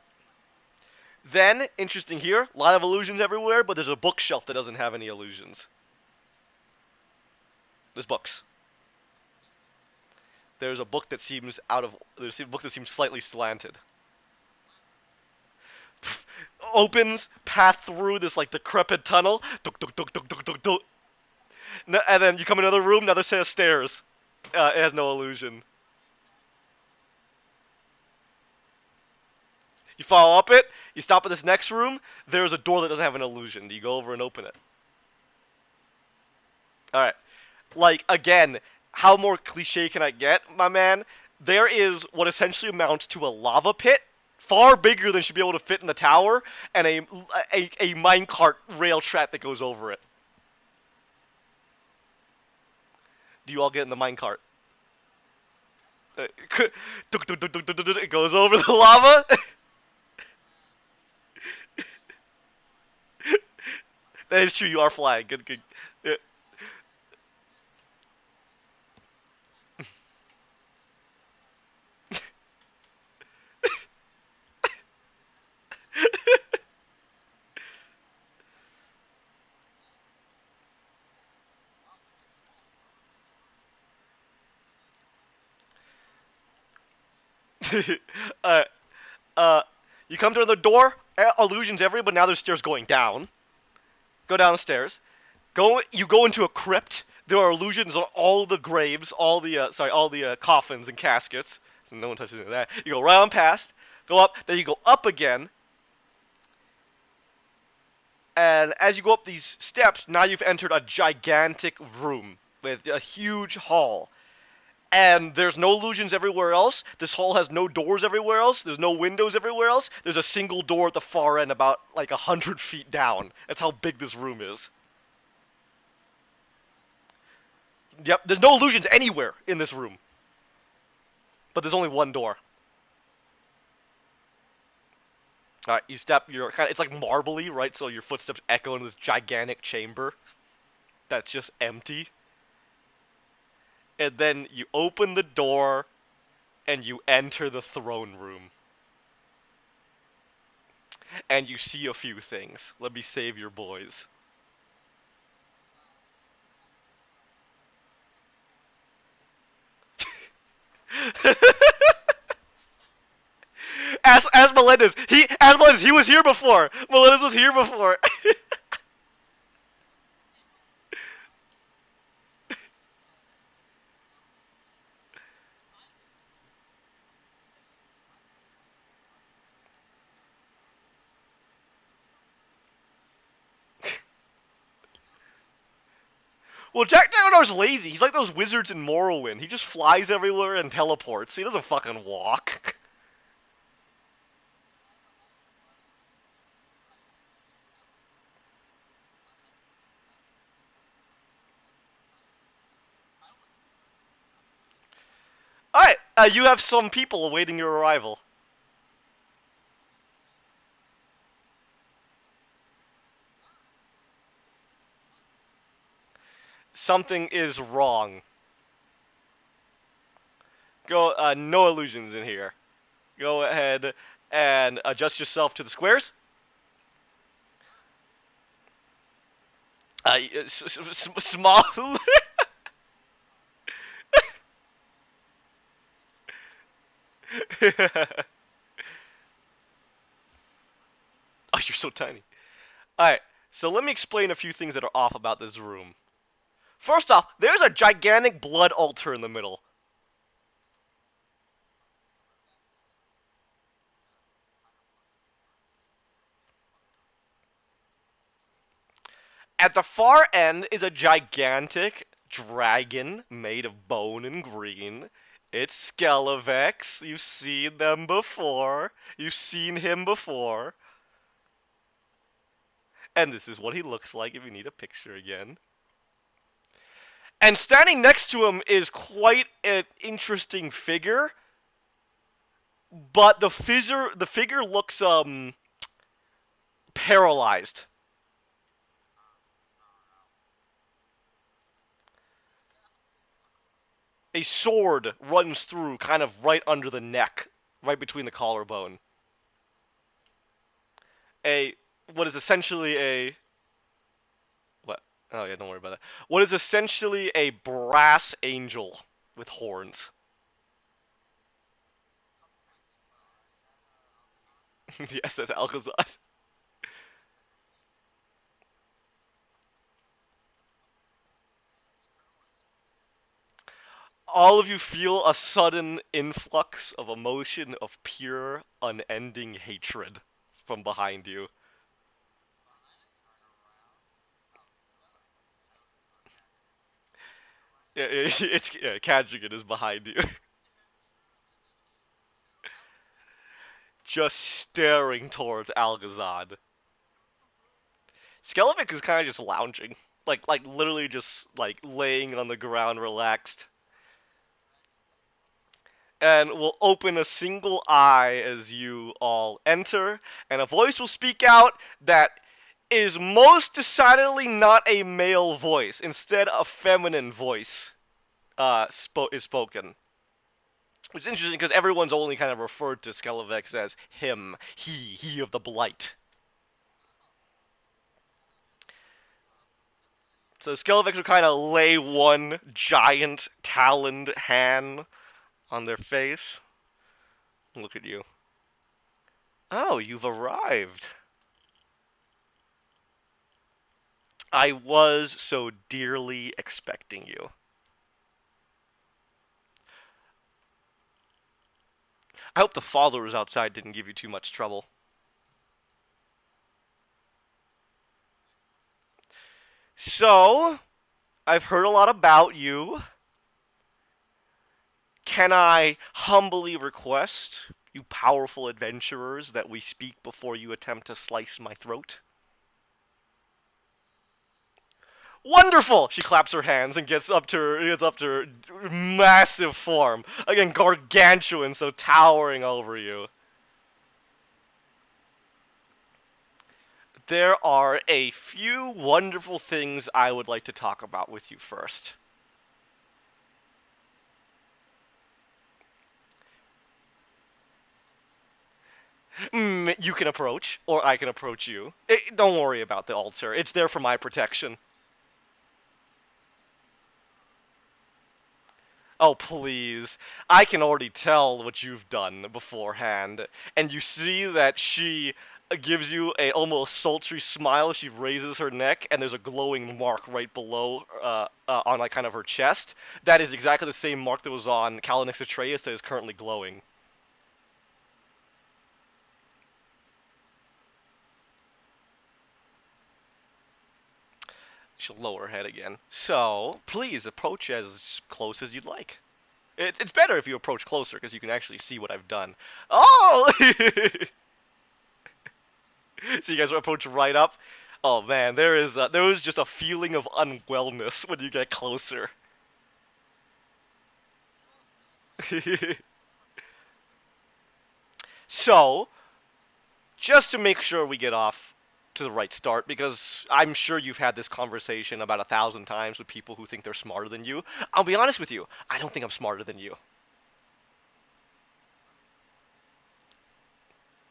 Then, interesting here, a lot of illusions everywhere, but there's a bookshelf that doesn't have any illusions. There's books. There's a book that seems there's a book that seems slightly slanted. Opens path through this like decrepit tunnel. Duk, duk, duk, duk, duk, duk, duk. No, and then you come in another room, another set of stairs. It has no illusion. You follow up it. You stop at this next room. There's a door that doesn't have an illusion. You go over and open it. All right. Like again, how more cliche can I get, my man? There is what essentially amounts to a lava pit, far bigger than should be able to fit in the tower, and a minecart rail track that goes over it. Do you all get in the minecart? It goes over the lava. That is true. You are flying. Good, good. uh, uh, you come to the door. Illusions everywhere, but now there's stairs going down. Go down the stairs. You go into a crypt. There are illusions on all the graves, all the coffins and caskets. So no one touches any of that. You go round past, go up, then you go up again. And as you go up these steps, now you've entered a gigantic room with a huge hall. And there's no illusions everywhere else. This hall has no doors everywhere else. There's no windows everywhere else. There's a single door at the far end, about like 100 feet down. That's how big this room is. Yep, there's no illusions anywhere in this room. But there's only one door. Alright, you step, it's like marbly, right? So your footsteps echo in this gigantic chamber that's just empty. And then you open the door and you enter the throne room. And you see a few things. Let me save your boys. As Melendez, he was here before. Melendez was here before. Well, Jack Dragonor's lazy. He's like those wizards in Morrowind. He just flies everywhere and teleports. He doesn't fucking walk. Alright, you have some people awaiting your arrival. Something is wrong. Go, no illusions in here. Go ahead and adjust yourself to the squares. Small. Oh, you're so tiny. Alright, so let me explain a few things that are off about this room. First off, there's a gigantic blood altar in the middle. At the far end is a gigantic dragon made of bone and green. It's Skelevex. You've seen them before. You've seen him before. And this is what he looks like if you need a picture again. And standing next to him is quite an interesting figure. But the figure looks paralyzed. A sword runs through kind of right under the neck, right between the collarbone. What is essentially a what? Oh yeah, don't worry about that. What is essentially a brass angel with horns. Yes, that's Alcazar. all of you feel a sudden influx of emotion of pure, unending hatred from behind you. Yeah, it's Kadrigan is behind you, just staring towards Algazad. Skelevic is kind of just lounging, like literally just like laying on the ground, relaxed, and will open a single eye as you all enter, and a voice will speak out that is most decidedly not a male voice. Instead, a feminine voice is spoken. Which is interesting because everyone's only kind of referred to Skelevex as him, he of the Blight. So Skelevex will kind of lay one giant taloned hand on their face. Look at you. Oh, you've arrived. I was so dearly expecting you. I hope the followers outside didn't give you too much trouble. So, I've heard a lot about you. Can I humbly request, you powerful adventurers, that we speak before you attempt to slice my throat? Wonderful! She claps her hands and gets up to her massive form. Again, gargantuan, so towering over you. There are a few wonderful things I would like to talk about with you first. You can approach, or I can approach you. Don't worry about the altar. It's there for my protection. Oh, please. I can already tell what you've done beforehand. And you see that she gives you a almost sultry smile. She raises her neck, and there's a glowing mark right below, on like kind of her chest. That is exactly the same mark that was on Kalinix Atreus that is currently glowing. She'll lower her head again. So, please approach as close as you'd like. It's better if you approach closer, because you can actually see what I've done. Oh! So you guys approach right up. Oh man, there is just a feeling of unwellness when you get closer. So, just to make sure we get off to the right start, because I'm sure you've had this conversation about 1,000 times with people who think they're smarter than you. I'll be honest with you, I don't think I'm smarter than you.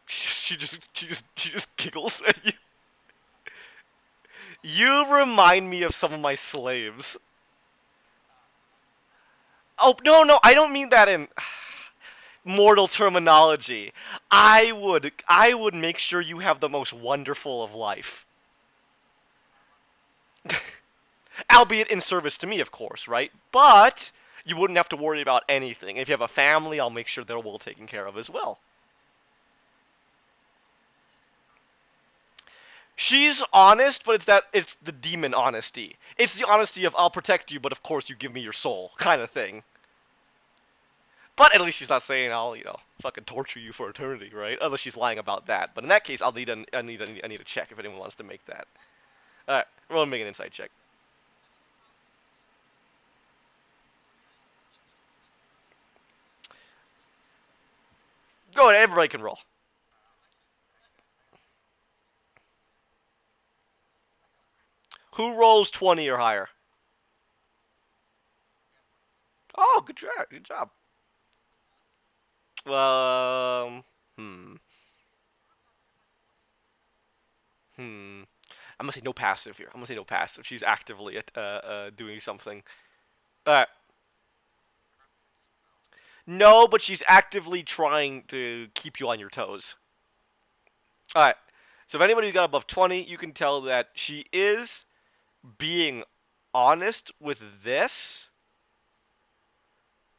She just giggles at you. You remind me of some of my slaves. Oh, no, no, I don't mean that in mortal terminology. I would make sure you have the most wonderful of life. Albeit in service to me, of course, right? But you wouldn't have to worry about anything. If you have a family, I'll make sure they're well taken care of as well. She's honest, but it's the demon honesty. It's the honesty of I'll protect you, but of course you give me your soul kind of thing. But at least she's not saying I'll, fucking torture you for eternity, right? Unless she's lying about that. But in that case, I need a check if anyone wants to make that. All right, roll and make an insight check. Go ahead, everybody can roll. Who rolls 20 or higher? Oh, good job, good job. Hmm, hmm. I'm gonna say no passive here. I'm gonna say no passive. She's actively doing something. Alright. No, but she's actively trying to keep you on your toes. Alright. So if anybody got above 20, you can tell that she is being honest with this,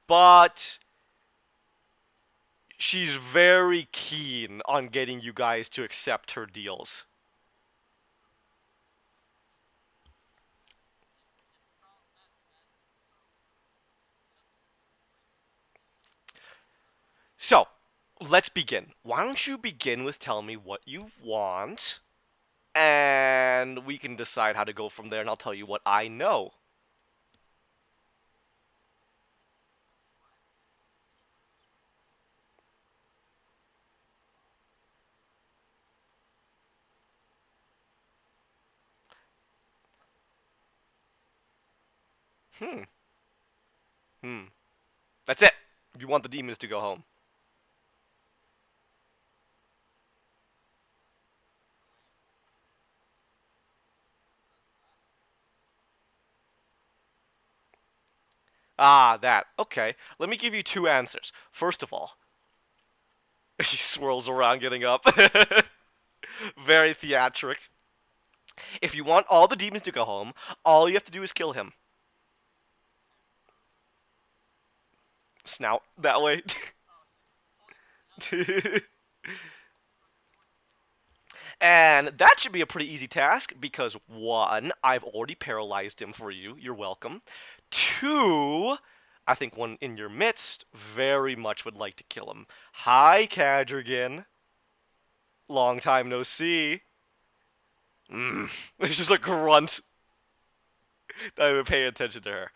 but she's very keen on getting you guys to accept her deals. So, let's begin. Why don't you begin with telling me what you want, and we can decide how to go from there, and I'll tell you what I know. Hmm. Hmm. That's it. You want the demons to go home. Ah, that. Okay. Let me give you two answers. First of all, she swirls around getting up. Very theatric. If you want all the demons to go home, all you have to do is kill him. Snout that way. And that should be a pretty easy task because one, I've already paralyzed him for you. You're welcome. Two, I think one in your midst very much would like to kill him. Hi, Cadrigan. Long time no see. It's just a grunt. I would pay attention to her.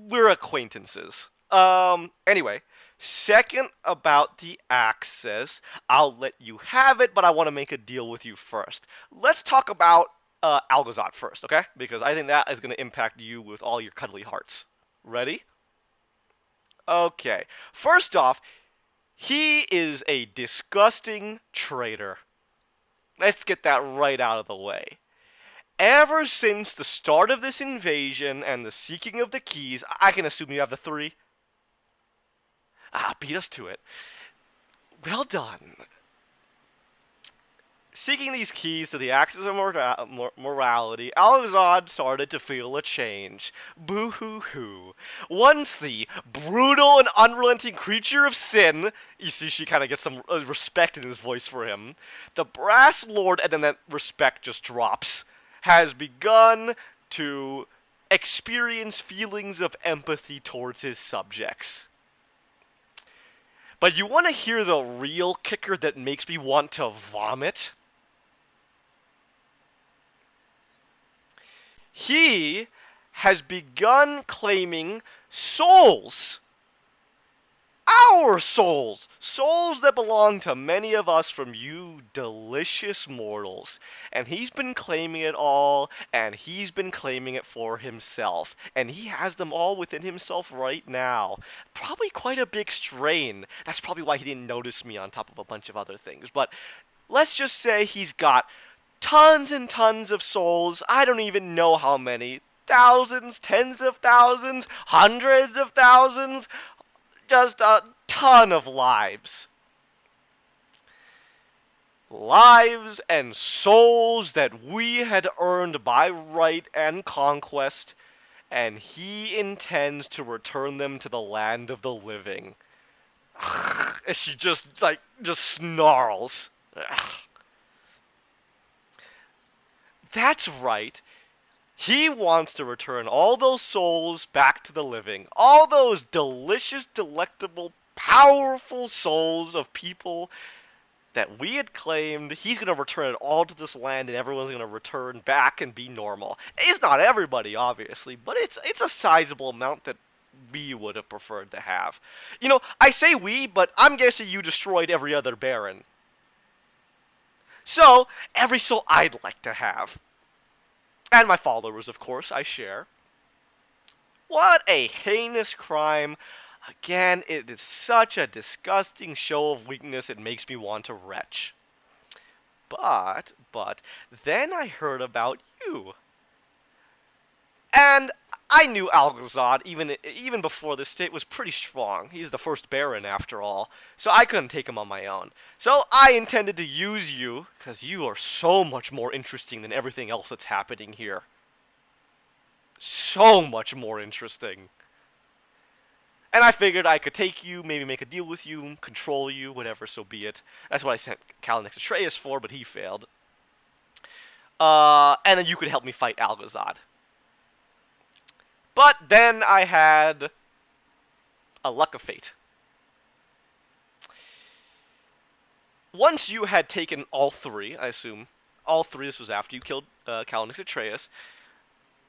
We're acquaintances. Anyway, second about the access, I'll let you have it, but I want to make a deal with you first. Let's talk about Algazot first, okay? Because I think that is going to impact you with all your cuddly hearts. Ready? Okay. First off, he is a disgusting traitor. Let's get that right out of the way. Ever since the start of this invasion and the seeking of the keys, I can assume you have the three. Ah, beat us to it. Well done. Seeking these keys to the axis of morality, Alexandre started to feel a change. Boo-hoo-hoo. Once the brutal and unrelenting creature of sin, you see she kind of gets some respect in his voice for him, the brass lord, and then that respect just drops, has begun to experience feelings of empathy towards his subjects. But you want to hear the real kicker that makes me want to vomit? He has begun claiming souls. Our souls. Souls that belong to many of us from you delicious mortals. And he's been claiming it all, and he's been claiming it for himself. And he has them all within himself right now. Probably quite a big strain. That's probably why he didn't notice me on top of a bunch of other things. But let's just say he's got tons and tons of souls. I don't even know how many. Thousands, tens of thousands, hundreds of thousands. Just a ton of lives. Lives and souls that we had earned by right and conquest, and he intends to return them to the land of the living. And she just snarls. That's right. He wants to return all those souls back to the living. All those delicious, delectable, powerful souls of people that we had claimed. He's going to return it all to this land, and everyone's going to return back and be normal. It's not everybody, obviously, but it's a sizable amount that we would have preferred to have. You know, I say we, but I'm guessing you destroyed every other Baron. So, every soul I'd like to have. And my followers, of course, I share. What a heinous crime. Again, it is such a disgusting show of weakness, it makes me want to retch. But, then I heard about you. And I knew Algazad, even before this state, was pretty strong. He's the first Baron, after all. So I couldn't take him on my own. So I intended to use you, because you are so much more interesting than everything else that's happening here. So much more interesting. And I figured I could take you, maybe make a deal with you, control you, whatever, so be it. That's what I sent Calnex Atreus for, but he failed. And then you could help me fight Algazad. But then I had a luck of fate. Once you had taken all three, I assume, all three, this was after you killed Calnex Atreus,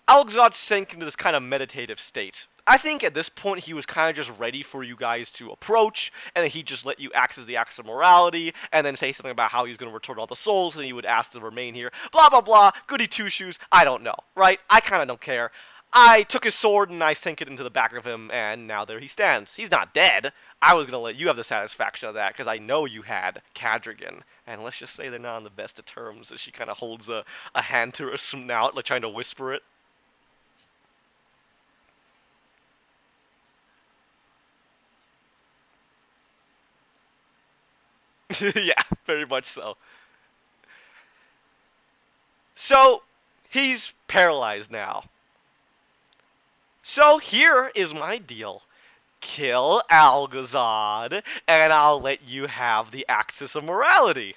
Algazad sank into this kind of meditative state. I think at this point he was kind of just ready for you guys to approach, and then he'd just let you access the Axis of Morality, and then say something about how he's going to return all the souls, and he would ask to remain here. Blah, blah, blah. Goody two-shoes. I don't know, right? I kind of don't care. I took his sword, and I sank it into the back of him, and now there he stands. He's not dead. I was going to let you have the satisfaction of that, because I know you had Cadrigan. And let's just say they're not on the best of terms, as she kind of holds a hand to her snout, like trying to whisper it. Yeah, very much so. So, he's paralyzed now. So, here is my deal. Kill Algazad, and I'll let you have the Axis of Morality.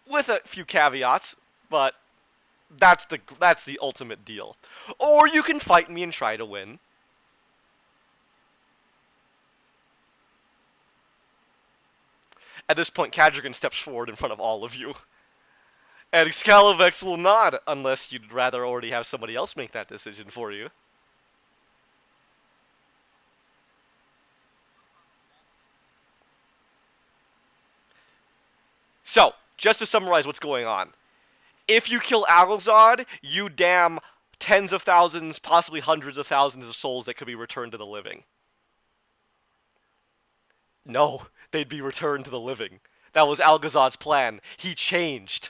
With a few caveats, but that's the ultimate deal. Or you can fight me and try to win. At this point, Cadrigan steps forward in front of all of you. And Scalavex will nod, unless you'd rather already have somebody else make that decision for you. So, just to summarize what's going on. If you kill Algazad, you damn tens of thousands, possibly hundreds of thousands of souls that could be returned to the living. No, they'd be returned to the living. That was Algazad's plan. He changed.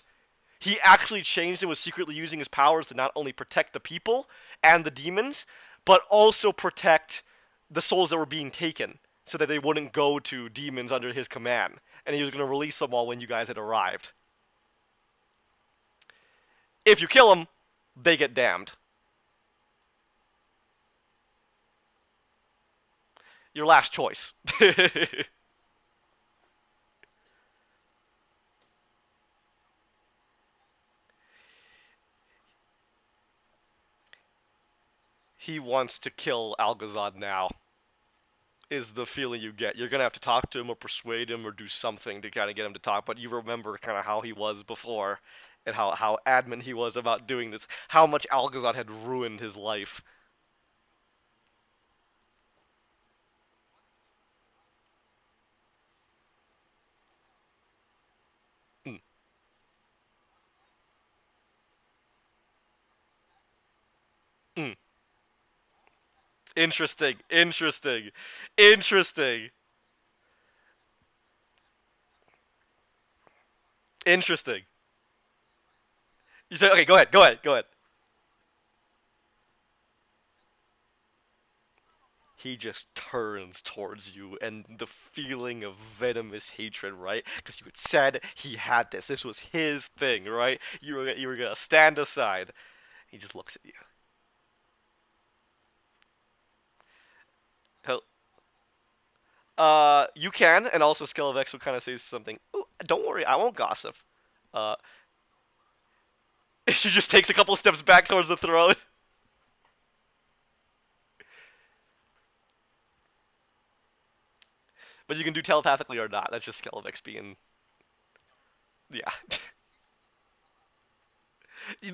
He actually changed and was secretly using his powers to not only protect the people and the demons, but also protect the souls that were being taken, so that they wouldn't go to demons under his command. And he was going to release them all when you guys had arrived. If you kill them, they get damned. Your last choice. He wants to kill Algazad now, is the feeling you get. You're going to have to talk to him or persuade him or do something to kind of get him to talk, but you remember kind of how he was before and how adamant he was about doing this, how much Algazad had ruined his life. Mm. Mm. Interesting, interesting, interesting, interesting. You said, okay, go ahead, go ahead, go ahead. He just turns towards you, and the feeling of venomous hatred, right? Because you had said he had this. This was his thing, right? You were gonna stand aside. He just looks at you. He'll, you can, and also Skelevex will kind of say something. Ooh, don't worry, I won't gossip. Uh, she just takes a couple steps back towards the throne. But you can do telepathically or not. That's just Skelevex being, yeah.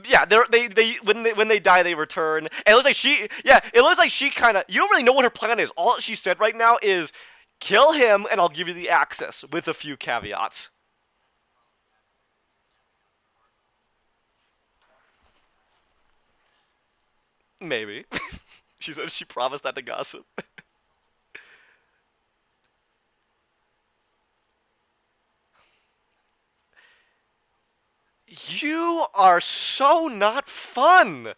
Yeah, they when they die they return. And it looks like it looks like she kind of, you don't really know what her plan is. All she said right now is kill him and I'll give you the access with a few caveats. Maybe. She said she promised not to gossip. You are so not fun.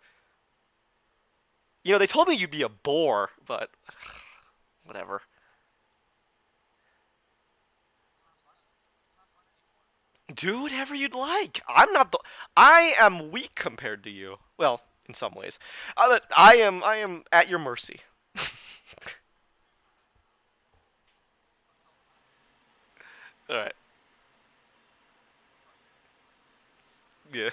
You know, they told me you'd be a bore, but whatever. Do whatever you'd like. I am weak compared to you. Well, in some ways. I am at your mercy. Alright. Yeah.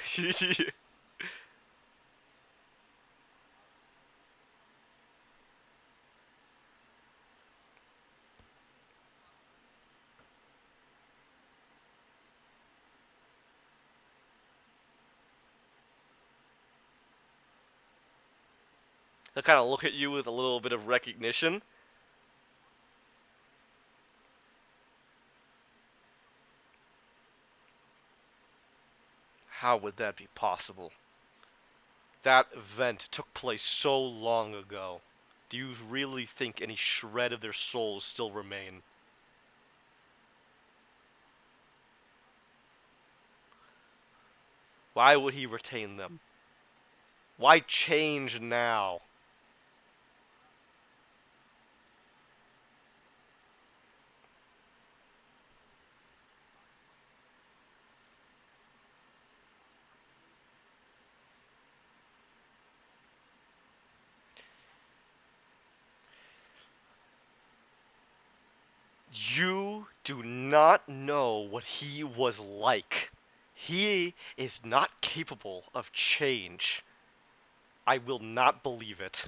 He'll kind of look at you with a little bit of recognition. How would that be possible? That event took place so long ago. Do you really think any shred of their souls still remain? Why would he retain them? Why change now? You do not know what he was like. He is not capable of change. I will not believe it.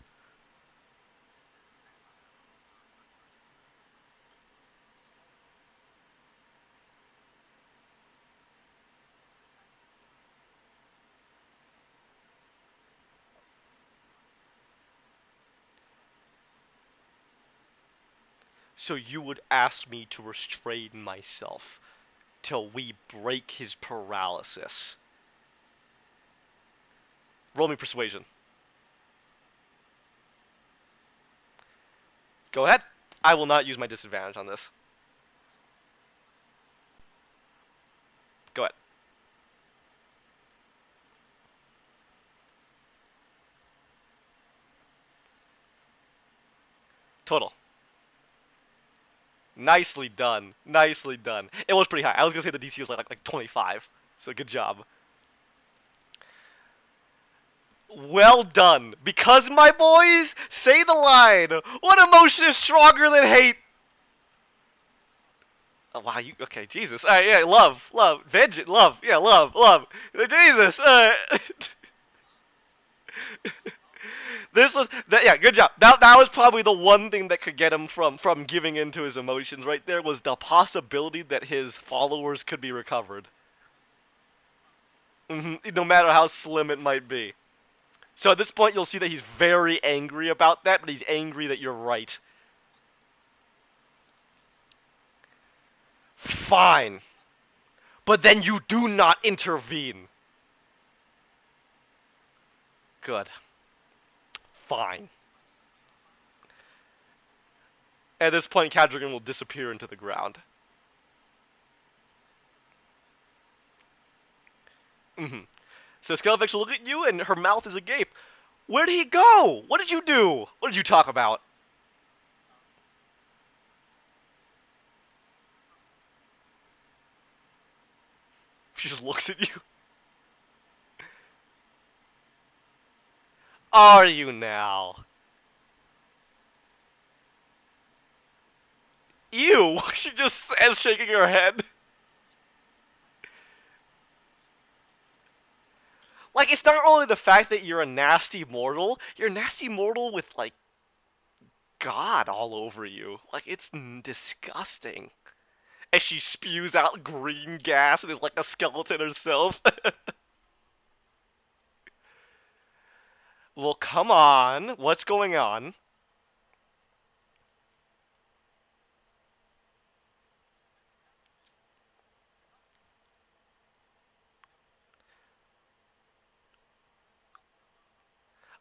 So you would ask me to restrain myself till we break his paralysis. Roll me persuasion. Go ahead. I will not use my disadvantage on this. Go ahead. Total. Nicely done. Nicely done. It was pretty high. I was gonna say the DC was like 25. So good job. Well done. Because my boys say the line. What emotion is stronger than hate? Oh, wow, you okay? Jesus. All right, yeah, love, vengeance, love, yeah, love. Jesus. This was that. Yeah, good job. That was probably the one thing that could get him from giving in to his emotions. Right there was the possibility that his followers could be recovered. No matter how slim it might be. So at this point, you'll see that he's very angry about that, but he's angry that you're right. Fine. But then you do not intervene. Good. Fine. At this point, Cadrigan will disappear into the ground. So Skelevex will look at you, and her mouth is agape. Where did he go? What did you do? What did you talk about? She just looks at you. Are you now? Ew, she just says, shaking her head. Like, it's not only the fact that you're a nasty mortal, you're a nasty mortal with, like, God all over you. Like, it's disgusting. As she spews out green gas and is like a skeleton herself. Well, come on. What's going on?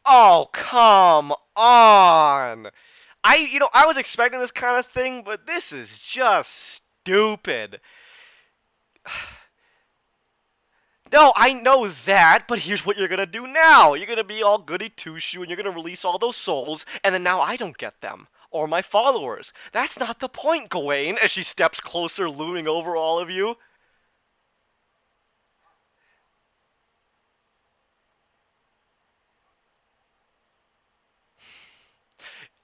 Oh, come on. I was expecting this kind of thing, but this is just stupid. No, I know that, but here's what you're gonna do now. You're gonna be all goody two-shoe, and you're gonna release all those souls, and then now I don't get them. Or my followers. That's not the point, Gawain, as she steps closer, looming over all of you.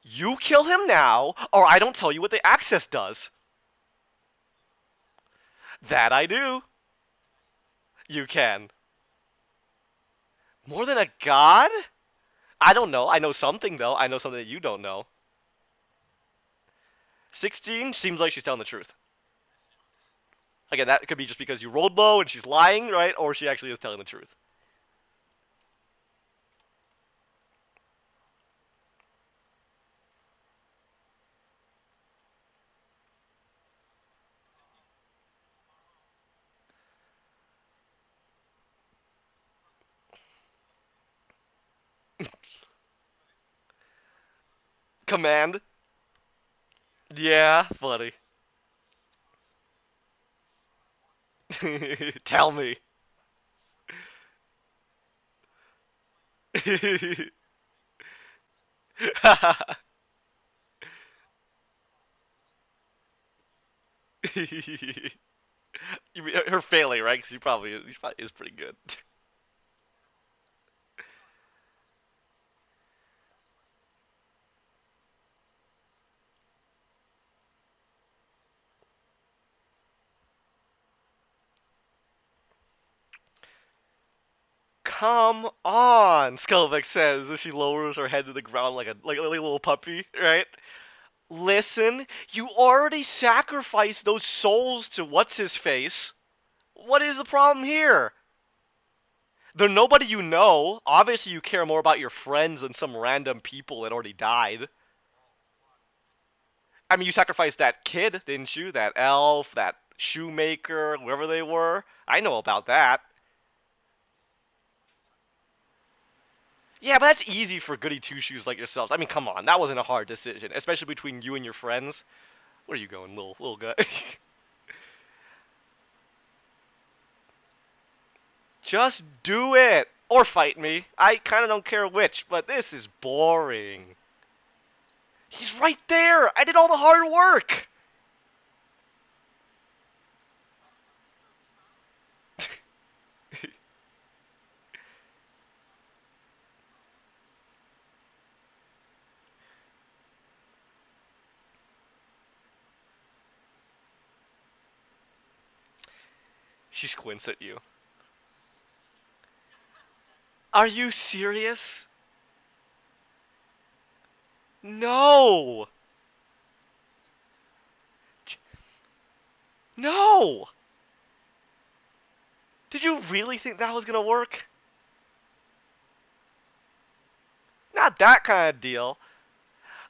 You kill him now, or I don't tell you what the access does. That I do. You can. More than a god? I don't know. I know something, though. I know something that you don't know. 16 seems like she's telling the truth. Again, that could be just because you rolled low and she's lying, right? Or she actually is telling the truth. Command? Yeah, funny. Tell me. You mean her failing, right? 'Cause she probably is pretty good. Come on, Skelvik says as she lowers her head to the ground like a little puppy, right? Listen, you already sacrificed those souls to what's his face. What is the problem here? They're nobody you know. Obviously, you care more about your friends than some random people that already died. I mean, you sacrificed that kid, didn't you? That elf, that shoemaker, whoever they were. I know about that. Yeah, but that's easy for goody two shoes like yourselves. I mean, come on, that wasn't a hard decision, especially between you and your friends. Where are you going, little guy? Just do it, or fight me. I kind of don't care which, but this is boring. He's right there. I did all the hard work. She squints at you. Are you serious? No. No. Did you really think that was gonna work? Not that kind of deal.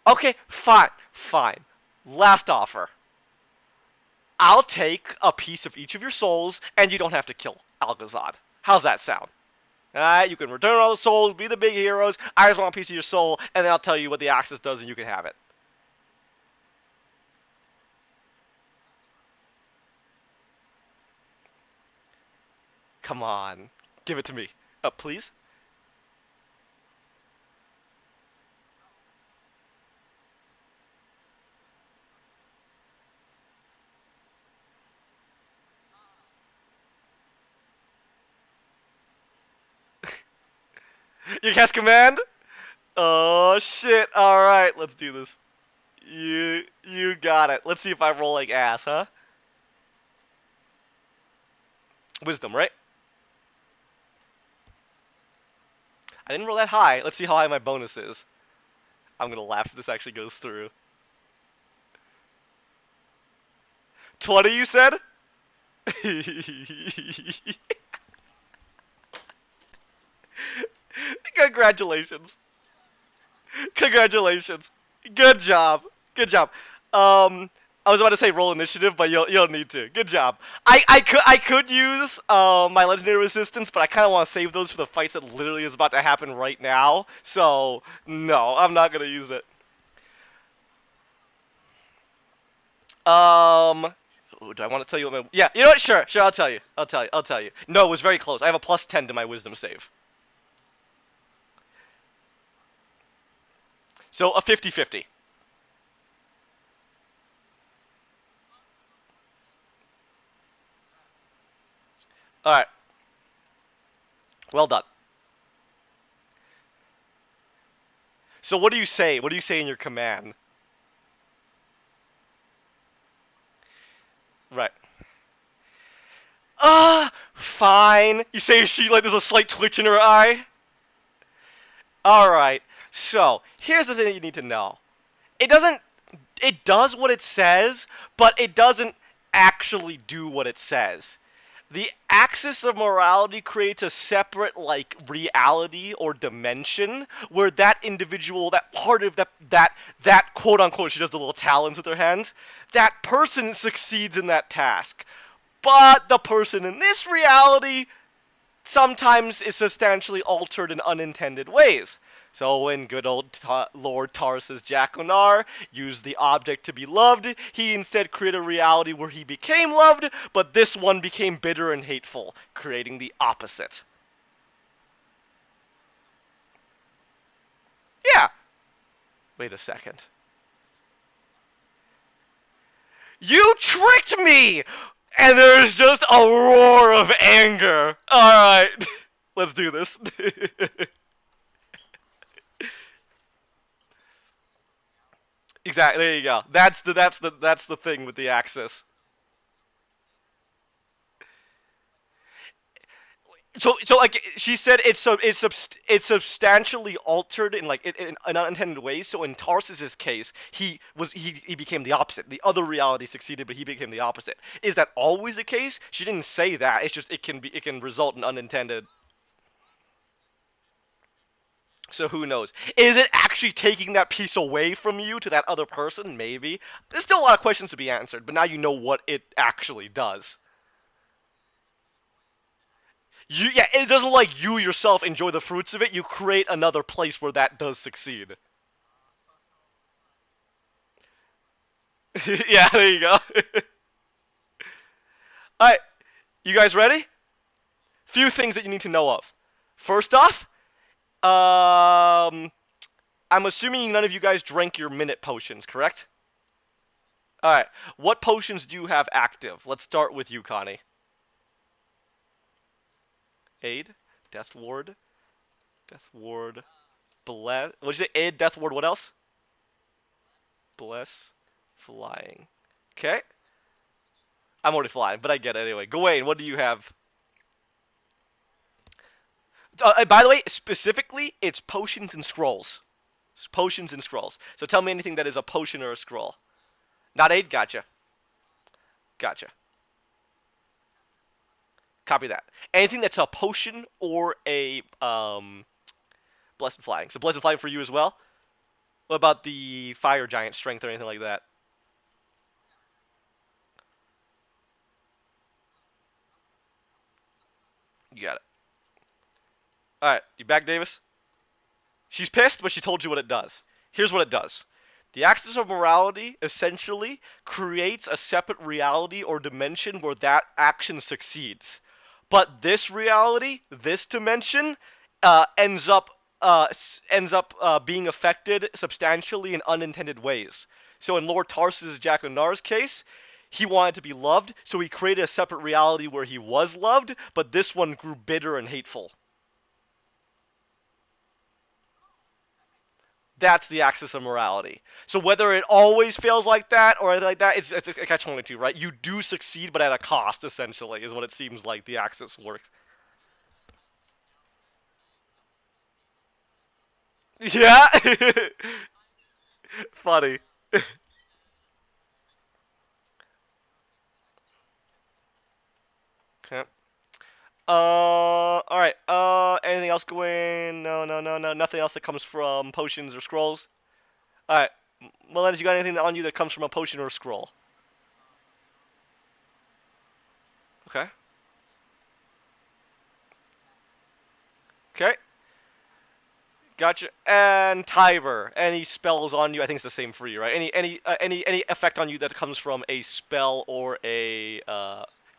Okay, fine, fine. Last offer. I'll take a piece of each of your souls, and you don't have to kill Algazad. How's that sound? Alright, you can return all the souls, be the big heroes. I just want a piece of your soul, and then I'll tell you what the Axis does, and you can have it. Come on. Give it to me. Please? You cast command? Oh, shit. Alright, let's do this. You got it. Let's see if I roll like ass, huh? Wisdom, right? I didn't roll that high. Let's see how high my bonus is. I'm gonna laugh if this actually goes through. 20, you said? Congratulations. Congratulations. Good job. Good job. I was about to say roll initiative, but you don't need to. Good job. I could use my legendary resistance, but I kind of want to save those for the fights that literally is about to happen right now. So no, I'm not gonna use it. Ooh, do I want to tell you what my? Yeah, you know what? Sure, I'll tell you. I'll tell you. No, it was very close. I have a plus 10 to my wisdom save. So a 50-50. All right. Well done. So what do you say? What do you say in your command? Right. fine. You say she like there's a slight twitch in her eye. All right. So here's the thing that you need to know. It doesn't. It does what it says, but it doesn't actually do what it says. The axis of morality creates a separate like reality or dimension where that individual, that part of that quote unquote, she does the little talons with her hands, that person succeeds in that task. But the person in this reality sometimes is substantially altered in unintended ways. So when good old Lord Tarsus Jaconar used the object to be loved, he instead created a reality where he became loved, but this one became bitter and hateful, creating the opposite. Yeah. Wait a second. You tricked me! And there's just a roar of anger. Alright. Let's do this. Exactly. There you go. That's the thing with the axis. So like she said, it's substantially altered in like in unintended ways. So in Tarsus's case, he became the opposite. The other reality succeeded, but he became the opposite. Is that always the case? She didn't say that. It's just it can result in unintended. So who knows? Is it actually taking that piece away from you to that other person? Maybe. There's still a lot of questions to be answered, but now you know what it actually does. Yeah, it doesn't like you yourself enjoy the fruits of it. You create another place where that does succeed. Yeah, there you go. Alright, you guys ready? Few things that you need to know of. First off, I'm assuming none of you guys drank your minute potions, correct? Alright, what potions do you have active? Let's start with you, Connie. Aid, Death Ward, Bless. What'd you say? Aid, Death Ward, what else? Bless, Flying. Okay. I'm already flying, but I get it anyway. Gawain, what do you have? By the way, specifically, it's potions and scrolls. It's potions and scrolls. So tell me anything that is a potion or a scroll. Not aid? Gotcha. Gotcha. Copy that. Anything that's a potion or a blessed flying. So blessed flying for you as well. What about the fire giant strength or anything like that? You got it. All right, you back, Davis? She's pissed, but she told you what it does. Here's what it does. The axis of morality essentially creates a separate reality or dimension where that action succeeds. But this reality, this dimension, ends up being affected substantially in unintended ways. So in Lord Tarsus Jaconar's case, he wanted to be loved, so he created a separate reality where he was loved, but this one grew bitter and hateful. That's the axis of morality. So whether it always fails like that or like that, it's a catch-22, right? You do succeed, but at a cost, essentially, is what it seems like the axis works. Yeah? Funny. Okay. Alright. Anything else going? No, no, no, no. Nothing else that comes from potions or scrolls? Alright. Melendez, you got anything on you that comes from a potion or a scroll? Okay. Okay. Gotcha. And Tiber, any spells on you? I think it's the same for you, right? Any effect on you that comes from a spell or a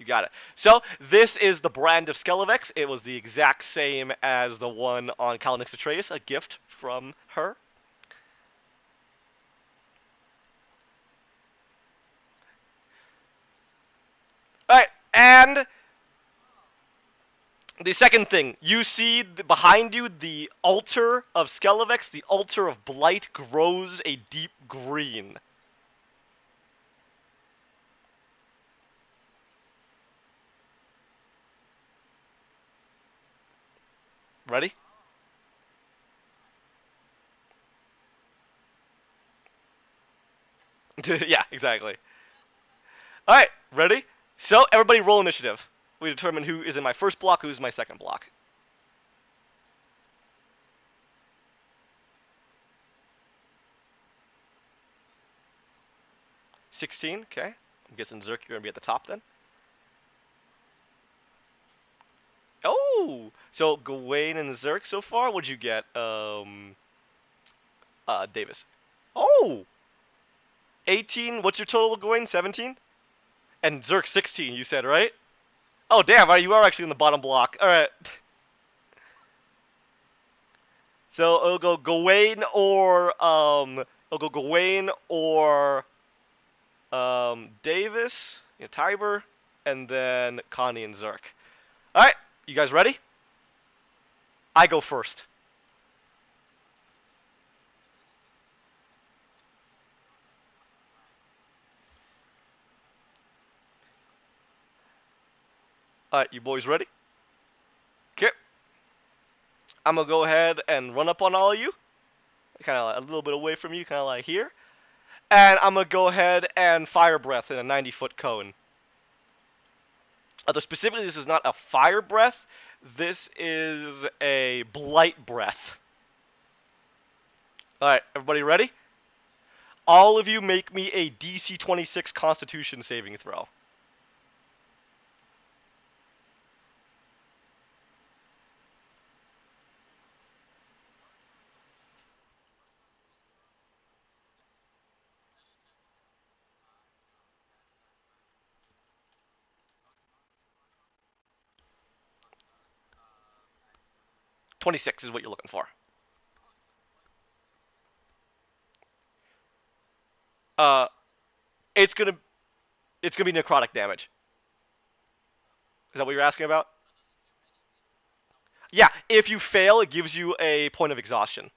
you got it. So this is the brand of Skelevex. It was the exact same as the one on Kalinix Atreus, a gift from her. All right, and the second thing, you see behind you the altar of Skelevex, the altar of Blight grows a deep green. Ready? Yeah, exactly. All right, ready? So everybody roll initiative. We determine who is in my first block, who's in my second block. 16. Okay. I'm guessing Zerk, you're gonna be at the top then. Oh, so Gawain and Zerk so far. What'd you get? Davis. Oh, 18. What's your total, Gawain? 17. And Zerk 16. You said right? Oh damn! You are actually in the bottom block. All right. So it'll go Gawain or Davis, Tiber, and then Connie and Zerk. All right, you guys ready? I go first. All right, you boys ready? Okay. I'm gonna go ahead and run up on all of you, kind of like a little bit away from you, kind of like here, and I'm gonna go ahead and fire breath in a 90-foot cone. Although specifically, this is not a fire breath. This is a blight breath. All right, everybody ready? All of you make me a DC 26 Constitution saving throw. .26 is what you're looking for. Uh, it's gonna be necrotic damage. Is that what you're asking about? Yeah. If you fail, it gives you a point of exhaustion.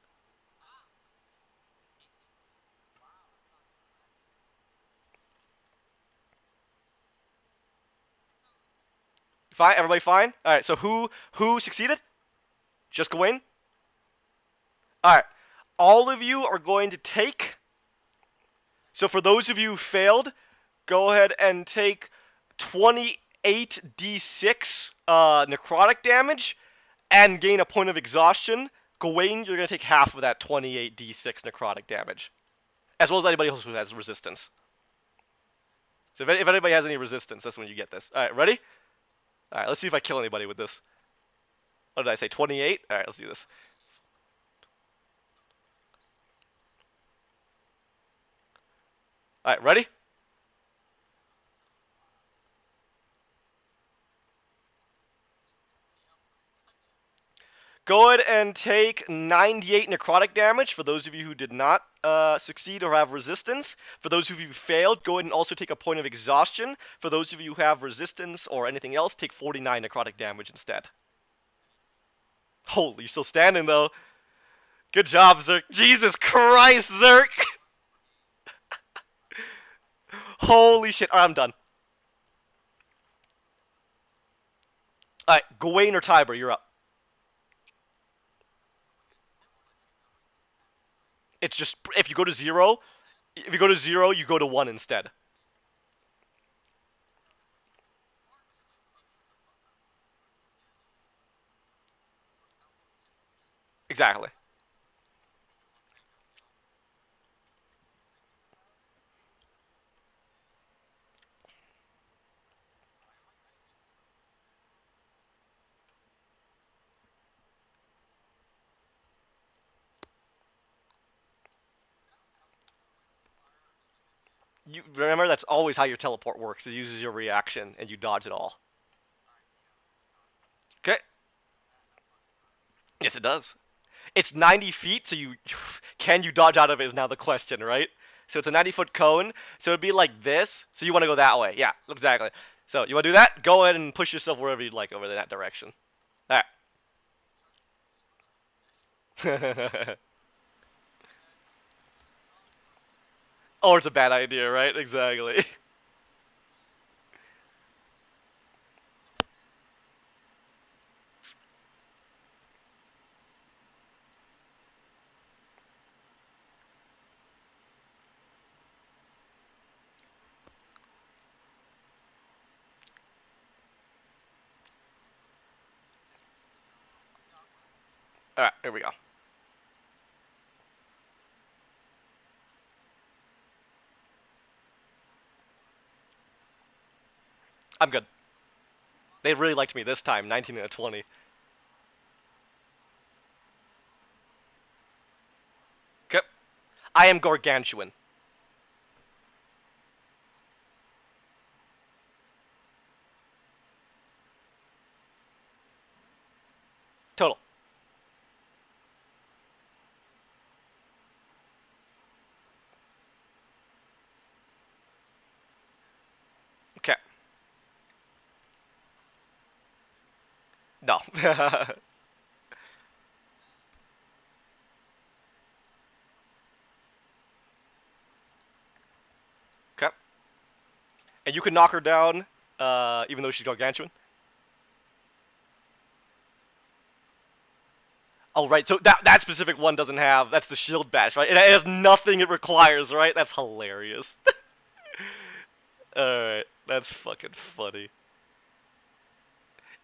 Fine. Everybody fine? All right. So who succeeded? Just Gawain? All right. All of you are going to take. So for those of you who failed, go ahead and take 28d6 necrotic damage and gain a point of exhaustion. Gawain, you're going to take half of that 28d6 necrotic damage, as well as anybody else who has resistance. So if anybody has any resistance, that's when you get this. All right, ready? All right, let's see if I kill anybody with this. What did I say, 28? All right, let's do this. All right, ready? Go ahead and take 98 necrotic damage for those of you who did not succeed or have resistance. For those of you who failed, go ahead and also take a point of exhaustion. For those of you who have resistance or anything else, take 49 necrotic damage instead. Holy, you're still standing though. Good job, Zerk. Jesus Christ, Zerk! Holy shit. Alright, I'm done. Alright, Gawain or Tiber, you're up. It's just, if you go to 0, you go to 1 instead. Exactly. You remember, that's always how your teleport works. It uses your reaction and you dodge it all. Okay. Yes, it does. It's 90 feet, so can you dodge out of it is now the question, right? So it's a 90-foot cone, so it'd be like this. So you want to go that way. Yeah, exactly. So you want to do that? Go ahead and push yourself wherever you'd like over that direction. All right. Or it's a bad idea, right? Exactly. Alright, here we go. I'm good. They really liked me this time, 19 and a 20. Okay. I am gargantuan. Total. Okay. No. Okay. And you can knock her down, even though she's gargantuan. Oh, right. So that specific one doesn't have. That's the shield bash, right? It has nothing it requires, right? That's hilarious. All right. That's fucking funny.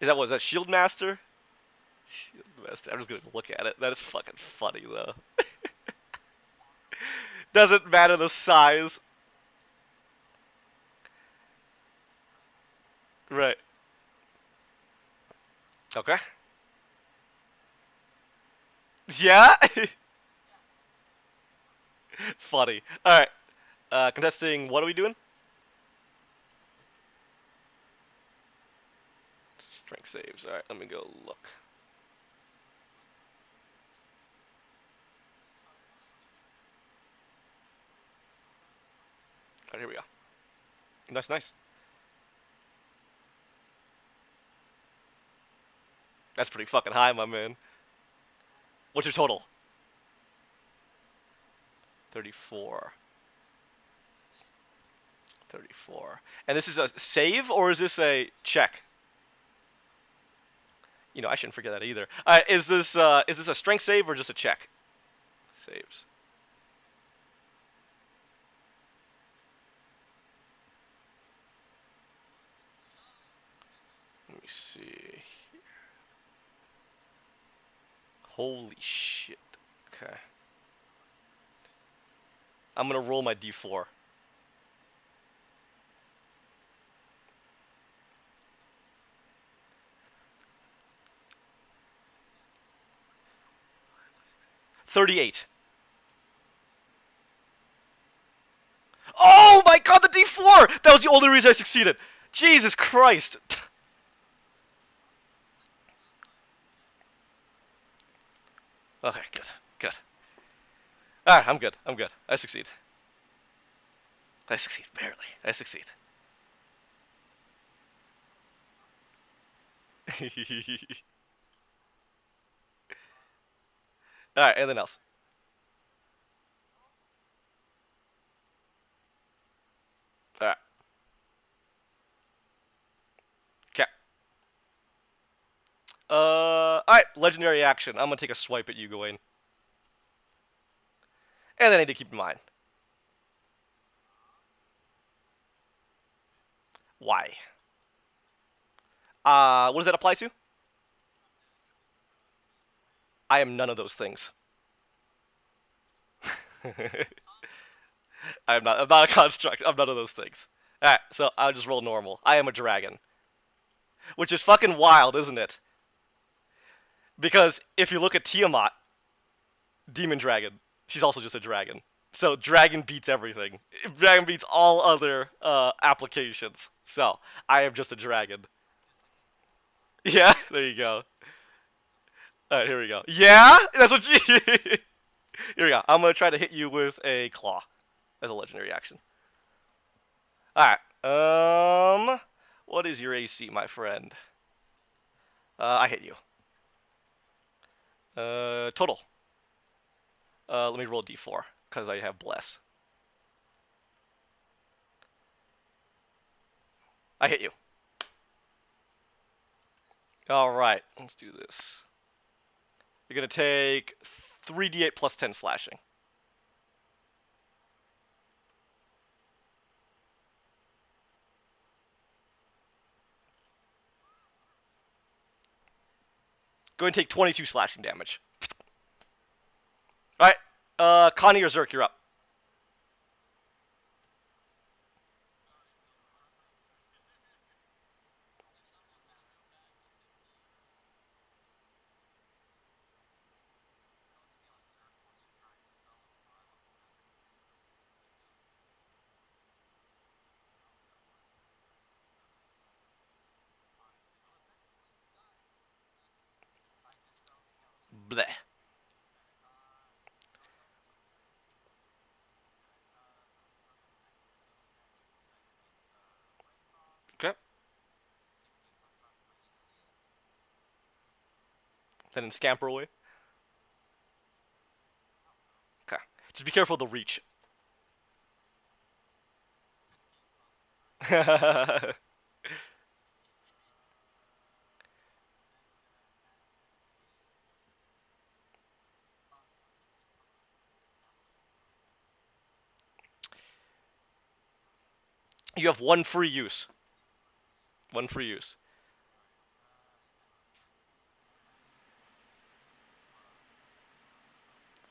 Is that Shield Master? Shield Master. I'm just gonna look at it. That is fucking funny though. Doesn't matter the size. Right. Okay. Yeah. Funny. All right. Contesting. What are we doing? Strength saves. All right. Let me go look. All right. Here we go. Nice. Nice. That's pretty fucking high, my man. What's your total? 34. 34. And this is a save or is this a check? You know, I shouldn't forget that either. Is this a strength save or just a check? Saves. Let me see. Holy shit. Okay. I'm gonna roll my d4. $38. Oh my god, the d4! That was the only reason I succeeded. Jesus Christ. Okay, good. Good. Alright, I'm good. I'm good. I succeed. I succeed, barely. I succeed. Alright, anything else? Alright. Okay. Alright, legendary action. I'm gonna take a swipe at you, Gawain. And then I need to keep in mind. Why? What does that apply to? I am none of those things. I'm not a construct. I'm none of those things. Alright, so I'll just roll normal. I am a dragon. Which is fucking wild, isn't it? Because if you look at Tiamat, demon dragon, she's also just a dragon. So dragon beats everything. Dragon beats all other applications. So I am just a dragon. Yeah, there you go. All right, here we go. Yeah, that's what you. Here we go. I'm gonna try to hit you with a claw as a legendary action. All right. What is your AC, my friend? I hit you. Total. Let me roll d4 because I have bless. I hit you. All right, let's do this. You're gonna take 3d8 plus 10 slashing. Go and take 22 slashing damage. Connie or Zerk, you're up. Bleh. Okay. Then scamper away. Okay. Just be careful of the reach. You have one free use. One free use.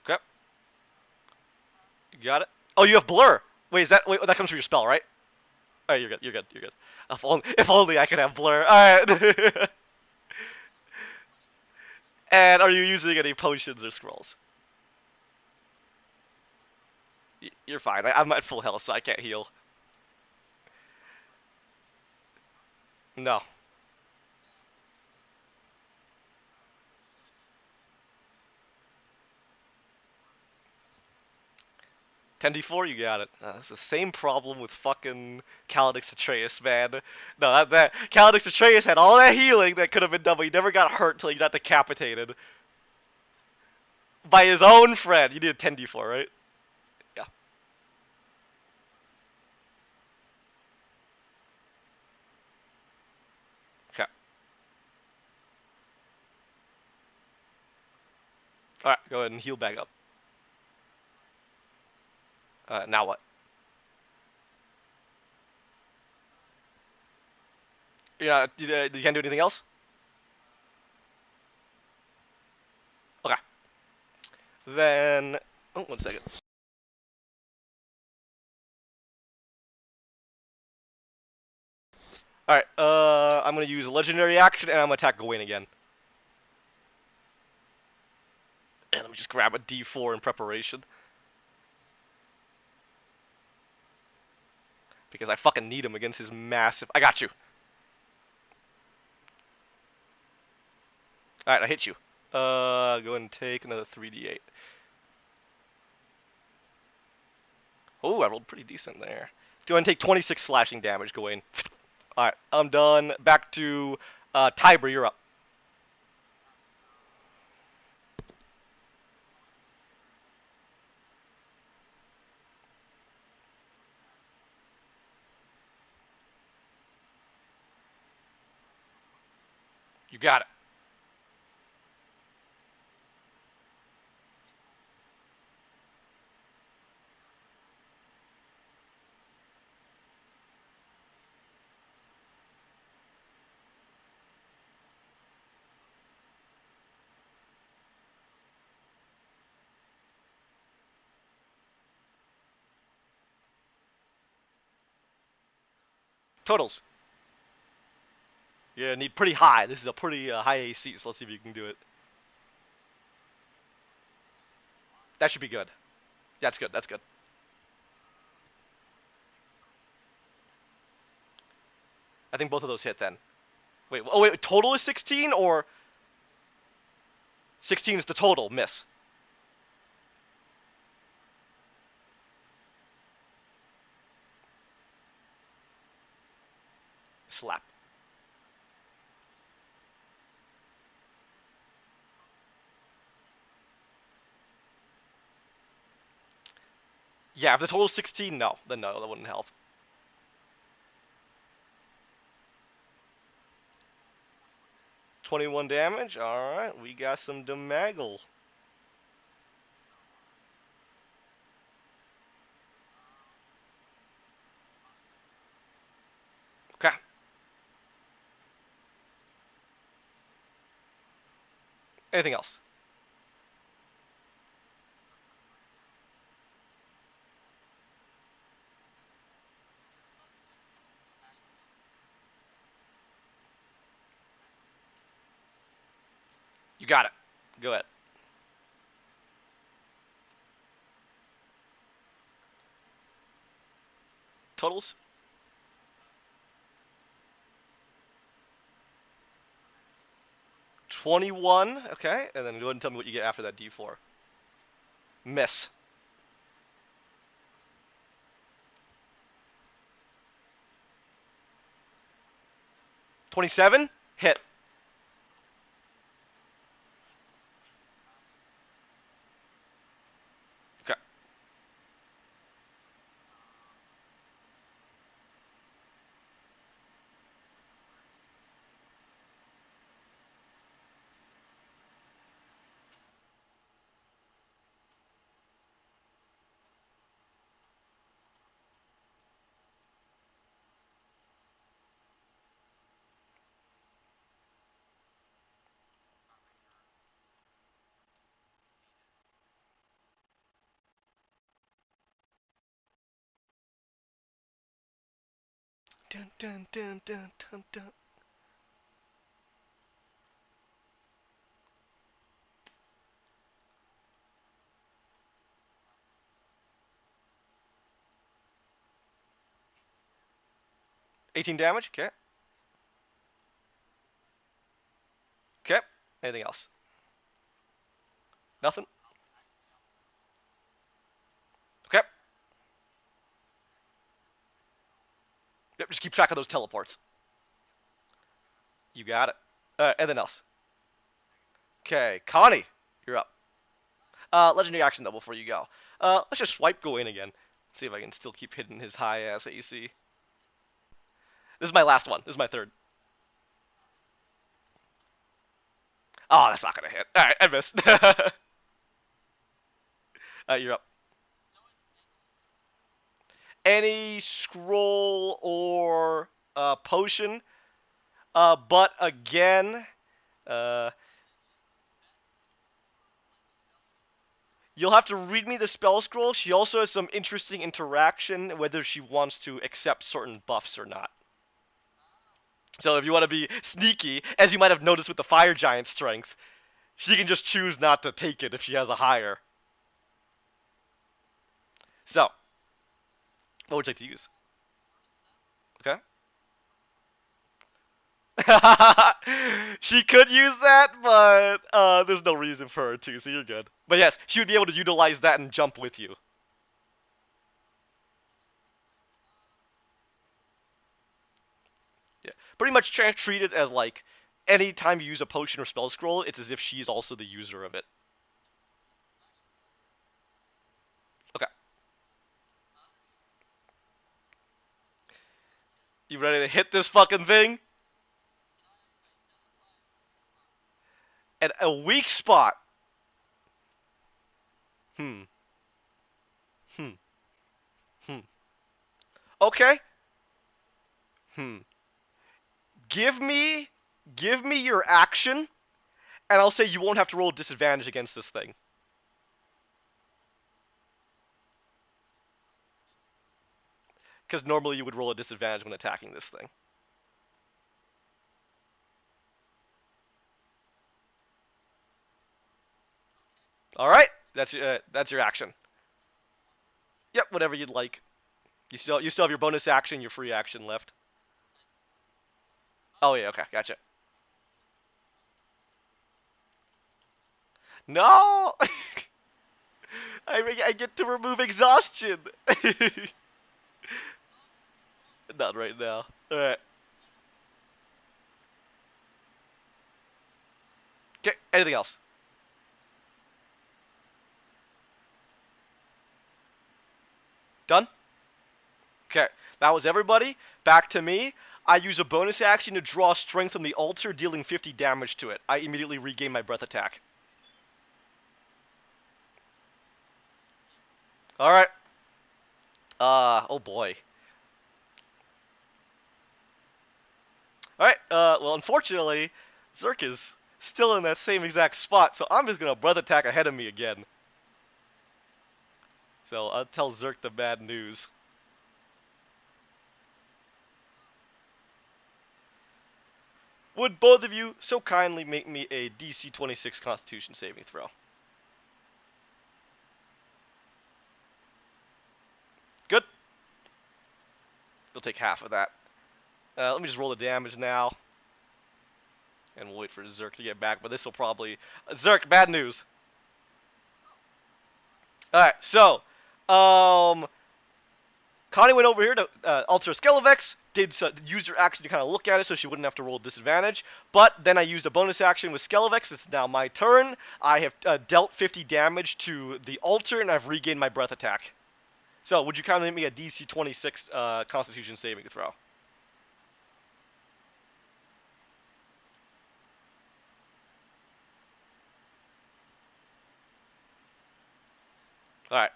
Okay. You got it. Oh, you have blur. Wait, is that wait? That comes from your spell, right? Oh, you're good. You're good. You're good. If only I could have blur. All right. And are you using any potions or scrolls? You're fine. I'm at full health, so I can't heal. No. 10d4, you got it. It's the same problem with fucking Kaladix Atreus, man. No, that Kaladix Atreus had all that healing that could have been done, but he never got hurt until he got decapitated by his own friend. You need a 10d4, right? Yeah. Okay. All right, go ahead and heal back up. Now what? You can't do anything else? Okay. Then, oh, 1 second. All right. I'm gonna use a legendary action, and I'm gonna attack Gawain again. And let me just grab a D4 in preparation. Because I fucking need him against his massive... I got you. Alright, I hit you. Go ahead and take another 3d8. Oh, I rolled pretty decent there. Go ahead and take 26 slashing damage, Gawain. Alright, I'm done. Back to Tiber, you're up. You got it. Totals. Yeah, need pretty high. This is a pretty high AC, so let's see if you can do it. That should be good. That's good, that's good. I think both of those hit then. Wait, oh wait, total is 16 or 16 is the total miss? Slap. Yeah, if the total is 16, no. Then no, that wouldn't help. 21 damage? Alright, we got some damaggle. Okay. Anything else? You got it. Go ahead. Totals? 21. Okay, and then go ahead and tell me what you get after that D4. Miss. 27. Hit. Okay. Dun, dun, dun, dun, dun, dun. 18 damage. Okay. Okay. Anything else? Nothing? Okay. Yep, just keep track of those teleports. You got it. Anything else? Okay, Connie, you're up. Legendary action though before you go. Let's just swipe go in again. See if I can still keep hitting his high ass AC. This is my last one. This is my third. Oh, that's not gonna hit. All right, I missed. You're up. Any scroll or potion, but again, uh, you'll have to read me the spell scroll. She also has some interesting interaction, whether she wants to accept certain buffs or not. So if you want to be sneaky, as you might have noticed with the fire giant strength, she can just choose not to take it if she has a higher. So, what would you like to use? Okay. She could use that, but there's no reason for her to, so you're good. But yes, she would be able to utilize that and jump with you. Yeah, pretty much treat it as like anytime you use a potion or spell scroll, it's as if she's also the user of it. Okay, you ready to hit this fucking thing? At a weak spot. Hmm. Hmm. Hmm. Okay. Hmm. Give me, give me your action, and I'll say you won't have to roll a disadvantage against this thing. Because normally you would roll a disadvantage when attacking this thing. All right, that's your action. Yep, whatever you'd like. You still have your bonus action, your free action left. Oh yeah, okay, gotcha. No, I get to remove exhaustion. Not right now. All right. Okay. Anything else? Done. Okay. That was everybody. Back to me. I use a bonus action to draw strength from the altar, dealing 50 damage to it. I immediately regain my breath attack. All right. Oh boy. All right. Well, unfortunately, Zerk is still in that same exact spot, so I'm just gonna breath attack ahead of me again. So I'll tell Zerk the bad news. Would both of you so kindly make me a DC 26 Constitution saving throw? Good. You'll take half of that. Let me just roll the damage now. And we'll wait for Zerk to get back, but this will probably... Zerk, bad news. Alright, so... Connie went over here to alter Skelevex, used her action to kind of look at it so she wouldn't have to roll disadvantage. But then I used a bonus action with Skelevex. It's now my turn. I have dealt 50 damage to the altar, and I've regained my breath attack. So, would you kindly make me a DC 26 Constitution saving throw? Alright.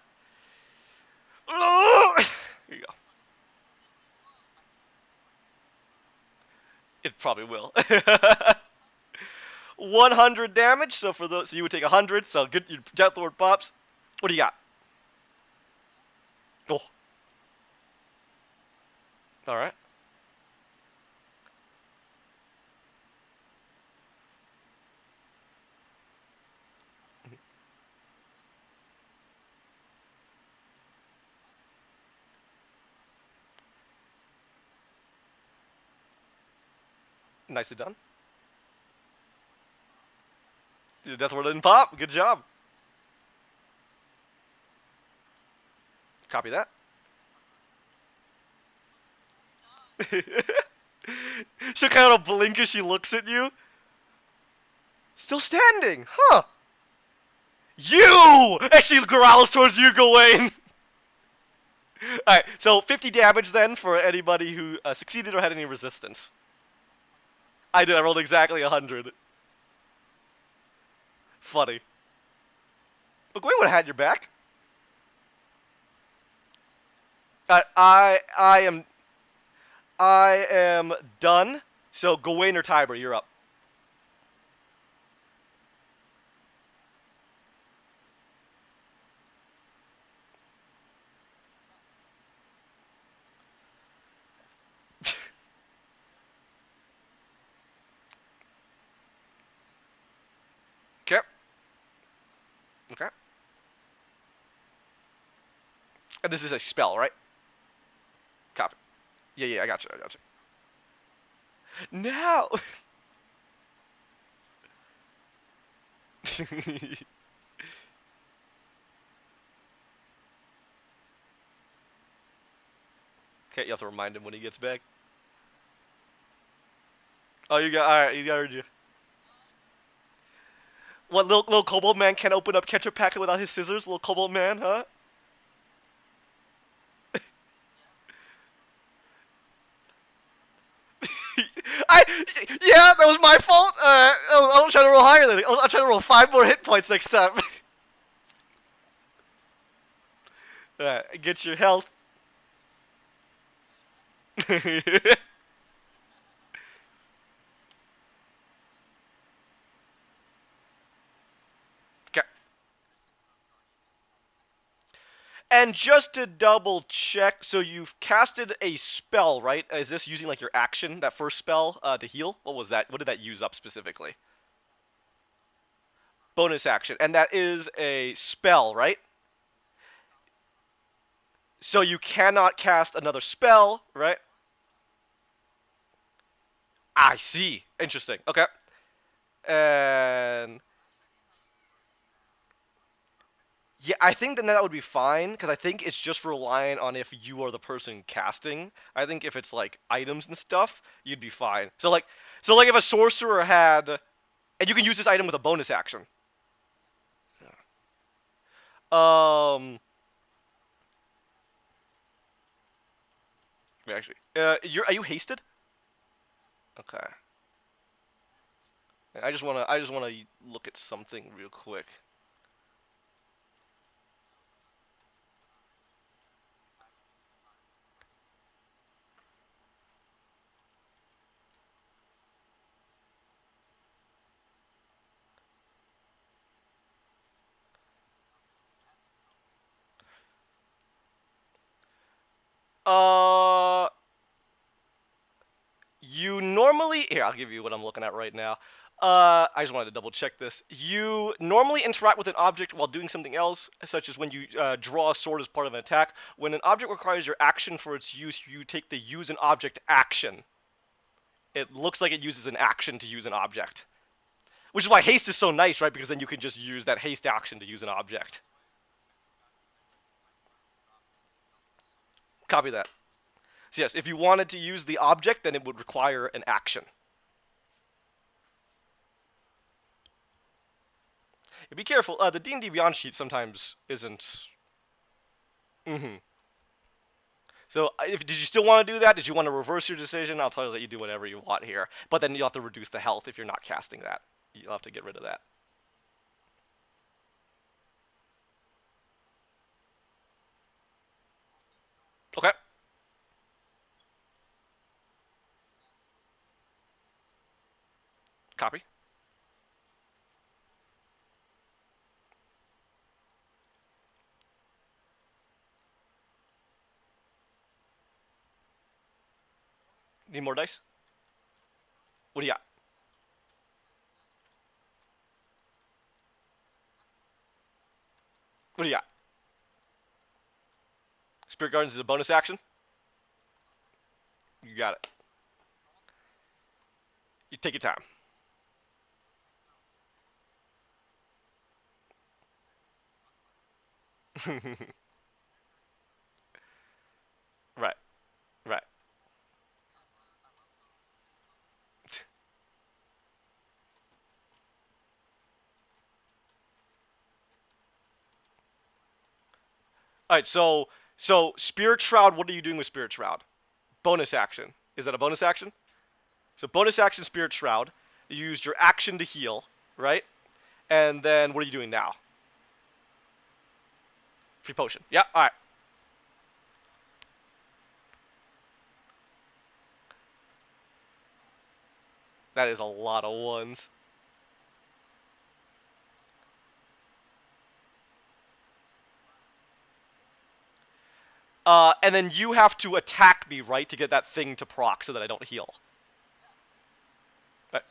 Here you go. It probably will. 100 damage, so for those, so you would take 100, so good, your Death Lord pops. What do you got? Oh. Alright. Nicely done. Your Death Lord didn't pop. Good job. Copy that. She'll kind of blink as she looks at you. Still standing, huh? You! As she growls towards you, Gawain. Alright, so 50 damage then for anybody who succeeded or had any resistance. I did, I rolled exactly 100. Funny. But Gawain would have had your back. I am done. So Gawain or Tiber, you're up. Okay. Okay. And this is a spell, right? Copy. Yeah, I got you. No! Okay, you have to remind him when he gets back. Oh, alright, you heard you. What, little kobold man can't open up ketchup packet without his scissors? Little kobold man, huh? Yeah, that was my fault. I'll try to roll higher than I'll try to roll 5 more hit points next time. Alright, get your health. Okay. And just to double check, so you've casted a spell, right? Is this using like your action, that first spell, to heal? What was that? What did that use up specifically? Bonus action. And that is a spell, right? So you cannot cast another spell, right? I see. Interesting. Okay. And yeah, I think then that would be fine, because I think it's just relying on if you are the person casting. I think if it's like items and stuff, you'd be fine. So like if a sorcerer had, and you can use this item with a bonus action. Wait, actually, are you hasted? Okay. I just wanna look at something real quick. Uh, You normally here. I'll give you what I'm looking at right now. I just wanted to double check this. You normally interact with an object while doing something else, such as when you draw a sword as part of an attack. When an object requires your action for its use, you take the use an object action. It looks like it uses an action to use an object. Which is why haste is so nice, right? Because then you can just use that haste action to use an object. Copy that. So yes, if you wanted to use the object, then it would require an action. And be careful. The D&D Beyond sheet sometimes isn't. So, did you still want to do that? Did you want to reverse your decision? I'll tell you that you do whatever you want here. But then you'll have to reduce the health if you're not casting that. You'll have to get rid of that. Okay. Copy. Need more dice? What do you got? What do you got? Spirit Gardens is a bonus action? You got it. You take your time. Right. Right. Alright, so Spirit Shroud, what are you doing with Spirit Shroud? Bonus action. Is that a bonus action? So bonus action Spirit Shroud. You used your action to heal, right? And then what are you doing now? Free potion. Yeah, alright. That is a lot of ones. And then you have to attack me, right, to get that thing to proc so that I don't heal. Right.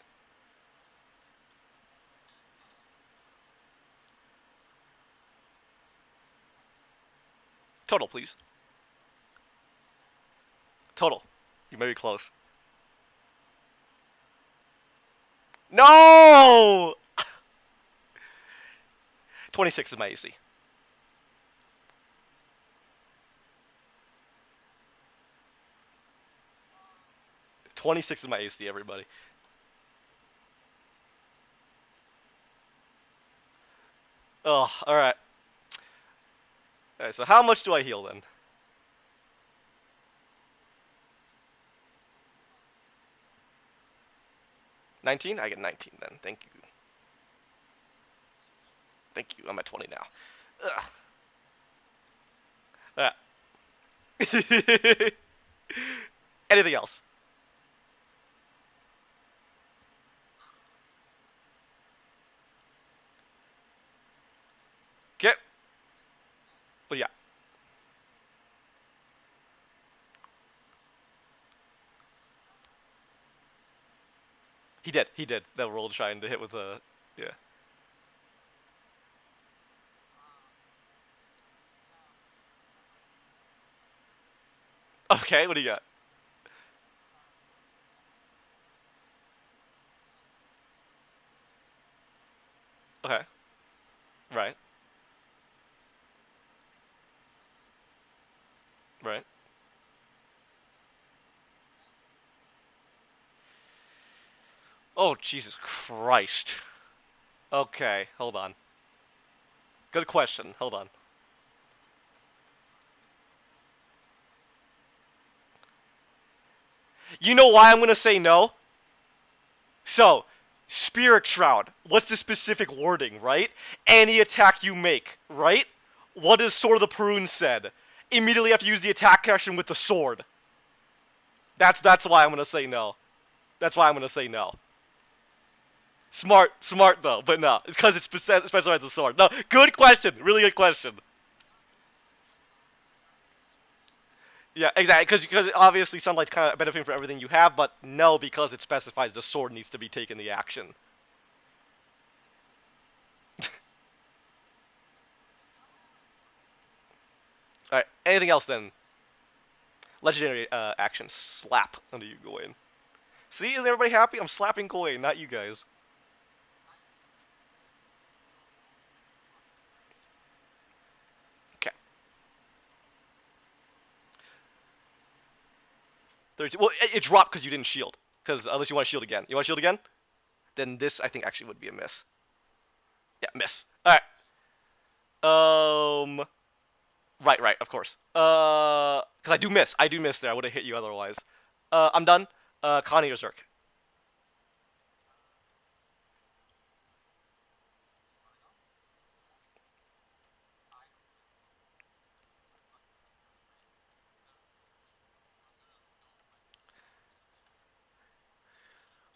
Total, please. Total. You may be close. No! 26 is my AC. 26 is my AC, everybody. Oh, alright. Alright, so how much do I heal then? 19? I get 19 then. Thank you. Thank you. I'm at 20 now. Ugh. Alright. Anything else? Okay. What do you got? He did. He did. That roll trying to hit with a... Yeah. Okay, what do you got? Okay. Right. Right. Oh, Jesus Christ. Okay, hold on. Good question. Hold on. You know why I'm going to say no? So, Spirit Shroud. What's the specific wording, right? Any attack you make, right? What is Sword of the Perun said? Immediately have to use the attack action with the sword. That's why I'm going to say no. That's why I'm going to say no. Smart though, but no. It's because it's specified the sword. No, good question. Really good question. Yeah, exactly. Because obviously sunlight's kind of benefiting from everything you have, but no, because it specifies the sword needs to be taken the action. All right. Anything else then? Legendary action. Slap under you, Gawain. See, is everybody happy? I'm slapping Gawain, not you guys. Okay. 32. Well, it dropped because you didn't shield. Because unless you want to shield again. You want to shield again? Then this, I think, actually would be a miss. Yeah, miss. All right. Right, of course. Because I do miss. I do miss there. I would have hit you otherwise. I'm done. Connie or Zerk?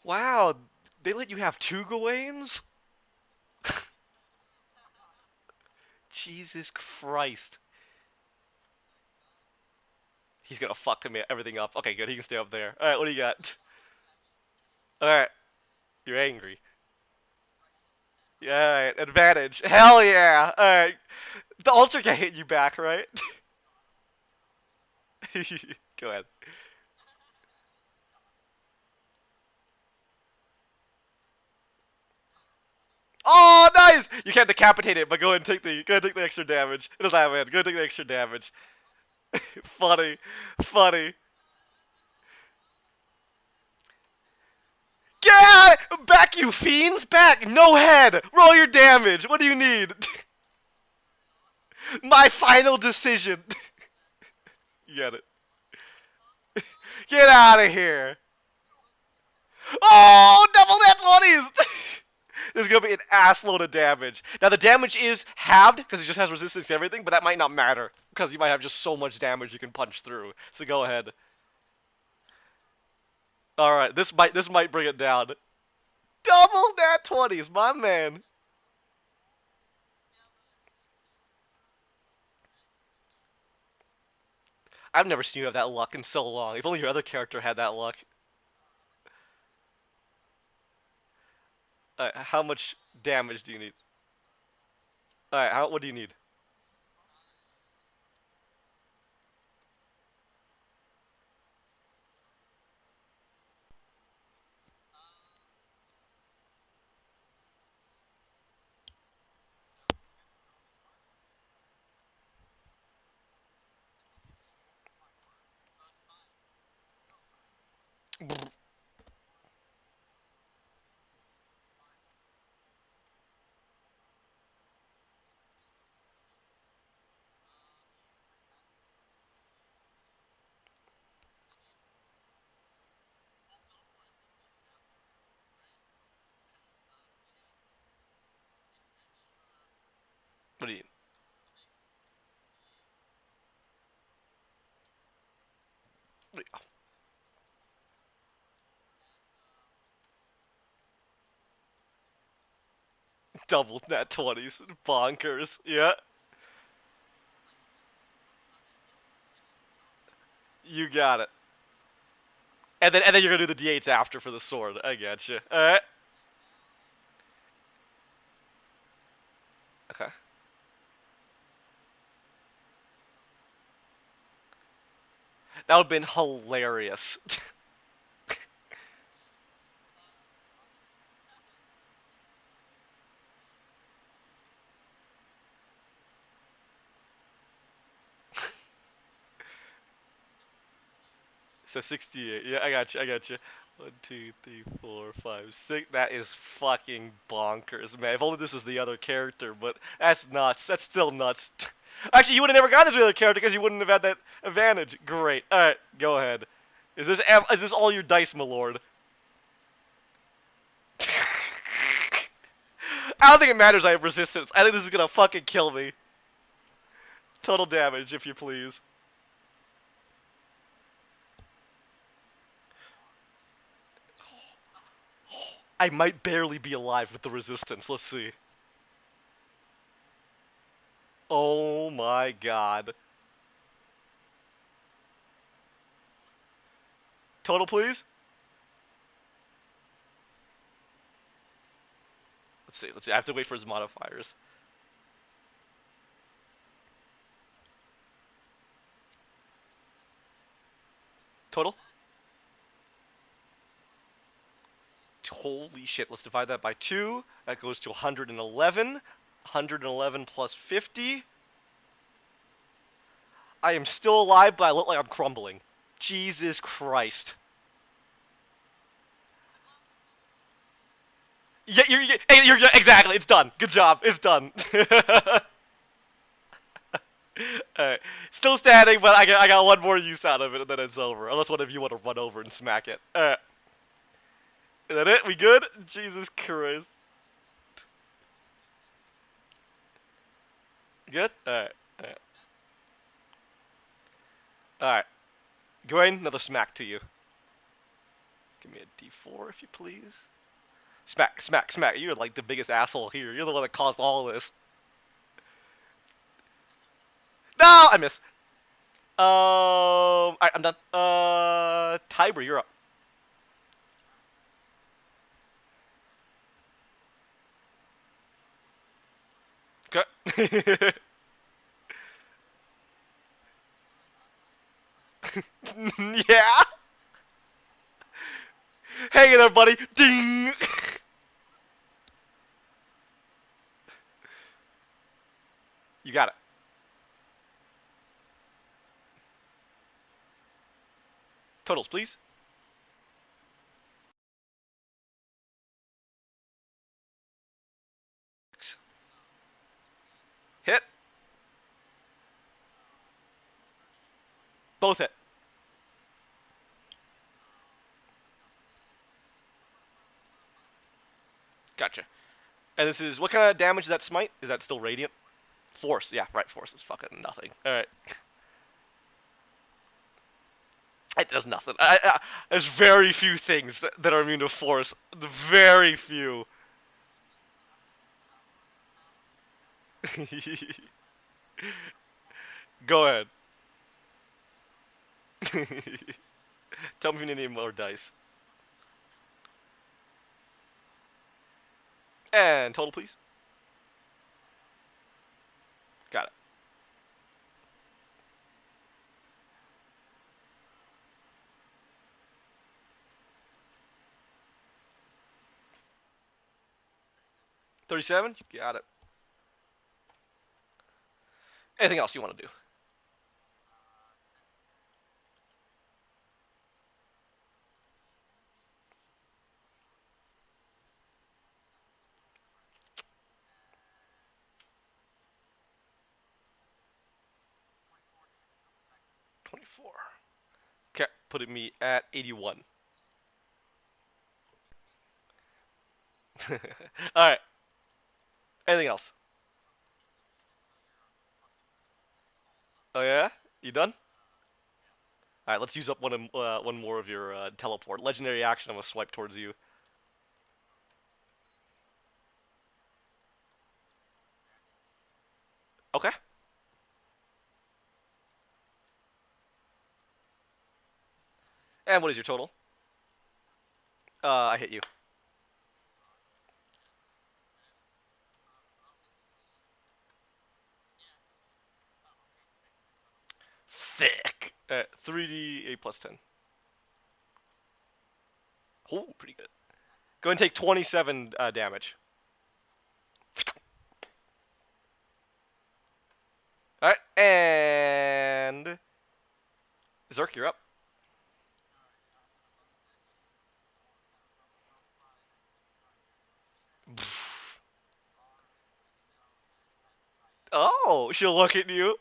Wow, they let you have two Gawains? Jesus Christ. He's gonna fuck him everything up. Okay, good. He can stay up there. All right, what do you got? All right, you're angry. Yeah, all right, advantage. Hell yeah. All right, the altar can hit you back, right? Go ahead. Oh, nice! You can't decapitate it, but go ahead and take the extra damage. It doesn't have man. Go ahead and take the extra damage. Funny, funny. Get back, you fiends! Back! No head! Roll your damage! What do you need? My final decision! You get it. Get out of here! Oh! Double net 20s! There's gonna be an ass load of damage. Now, the damage is halved, because it just has resistance to everything, but that might not matter. Because you might have just so much damage you can punch through. So go ahead. Alright, this might bring it down. Double nat 20s, my man! I've never seen you have that luck in so long. If only your other character had that luck. How much damage do you need? Alright, what do you need? What do you need? Double nat 20s. Bonkers. Yeah, you got it. And then you're gonna do the D8s after for the sword. I gotcha. Alright. Okay. That would've been hilarious. So 68. Yeah, I got you. 1, 2, 3, 4, 5, 6. That is fucking bonkers, man. If only this was the other character, but that's nuts. That's still nuts. Actually, you would have never gotten this with the other character because you wouldn't have had that advantage. Great. Alright, go ahead. Is this all your dice, my lord? I don't think it matters I have resistance. I think this is gonna fucking kill me. Total damage, if you please. I might barely be alive with the resistance. Let's see. Oh my god. Total, please. Let's see. Let's see. I have to wait for his modifiers. Total. Holy shit. Let's divide that by 2. That goes to 111. 111 plus 50. I am still alive, but I look like I'm crumbling. Jesus Christ. Yeah, you're exactly. It's done. Good job. It's done. Alright. Still standing, but I got one more use out of it, and then it's over. Unless one of you want to run over and smack it. Alright. Is that it? We good? Jesus Christ. Good? Alright. Alright. Alright. Go ahead, another smack to you. Give me a D4 if you please. Smack, smack, smack. You're like the biggest asshole here. You're the one that caused all this. No! I miss. Alright, I'm done. Tiber, you're up. Okay. Yeah? Hang in there, buddy. Ding! You got it. Totals, please. Hit. Both hit. Gotcha. And this is, what kind of damage is that smite? Is that still radiant? Force, yeah, right, force is fucking nothing. Alright. It does nothing. There's very few things that are immune to force. Very few. Go ahead. Tell me if you need any more dice. And total, please. Got it. $37? You got it. Anything else you want to do? $24. Okay, putting me at 81. Alright. Anything else? Oh yeah? You done? Alright, let's use up one more of your teleport. Legendary action, I'm gonna swipe towards you. Okay. And what is your total? I hit you. Thick. 3d8 plus 10. Oh, pretty good. Go ahead and take 27 damage. Alright, and... Zerk, you're up. Oh, she'll look at you.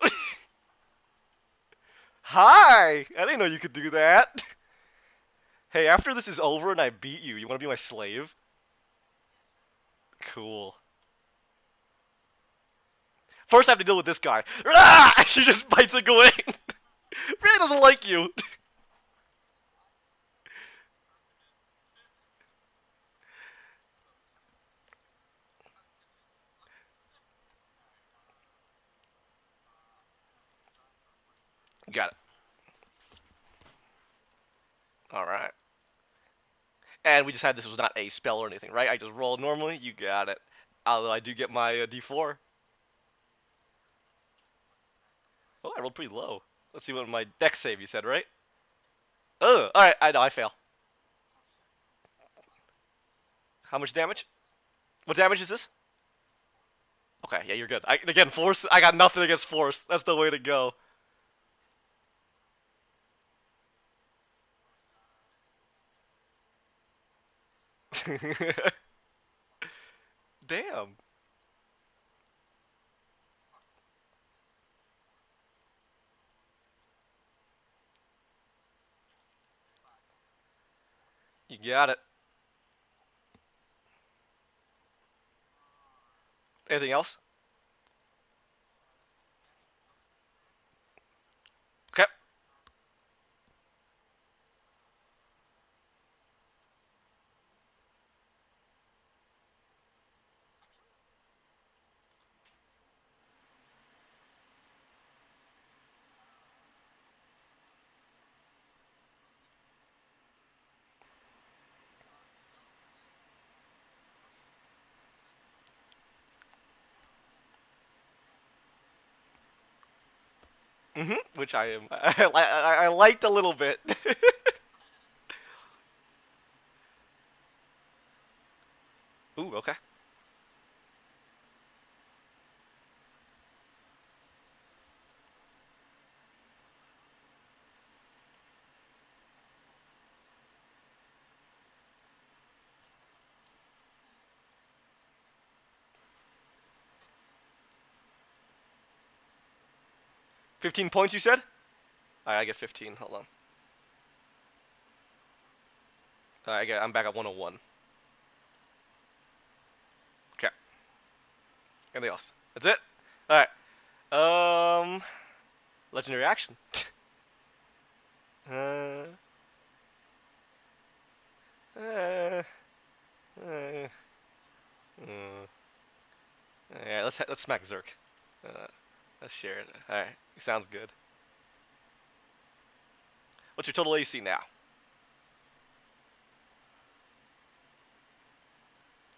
Hi! I didn't know you could do that. Hey, after this is over and I beat you, you want to be my slave? Cool. First I have to deal with this guy. Ah! She just bites a away. Really doesn't like you. Got it. All right. And we just had this was not a spell or anything, right? I just rolled normally. You got it. Although I do get my D4. Oh, I rolled pretty low. Let's see what my dex save you said, right? Oh, all right. I know I fail. How much damage? What damage is this? Okay, yeah, you're good. Again, force. I got nothing against force. That's the way to go. Damn. You got it. Anything else? Okay. 'Which I am. I liked a little bit. 'Ooh, okay. 15 points, you said? Alright, I get 15. Hold on. I'm back at 101. Okay. Anything else? That's it? Alright. Um. Legendary action. uh. Uh. Uh. uh. Yeah, let's smack Zerk. Uh, let's share it. Alright. Sounds good. What's your total AC now?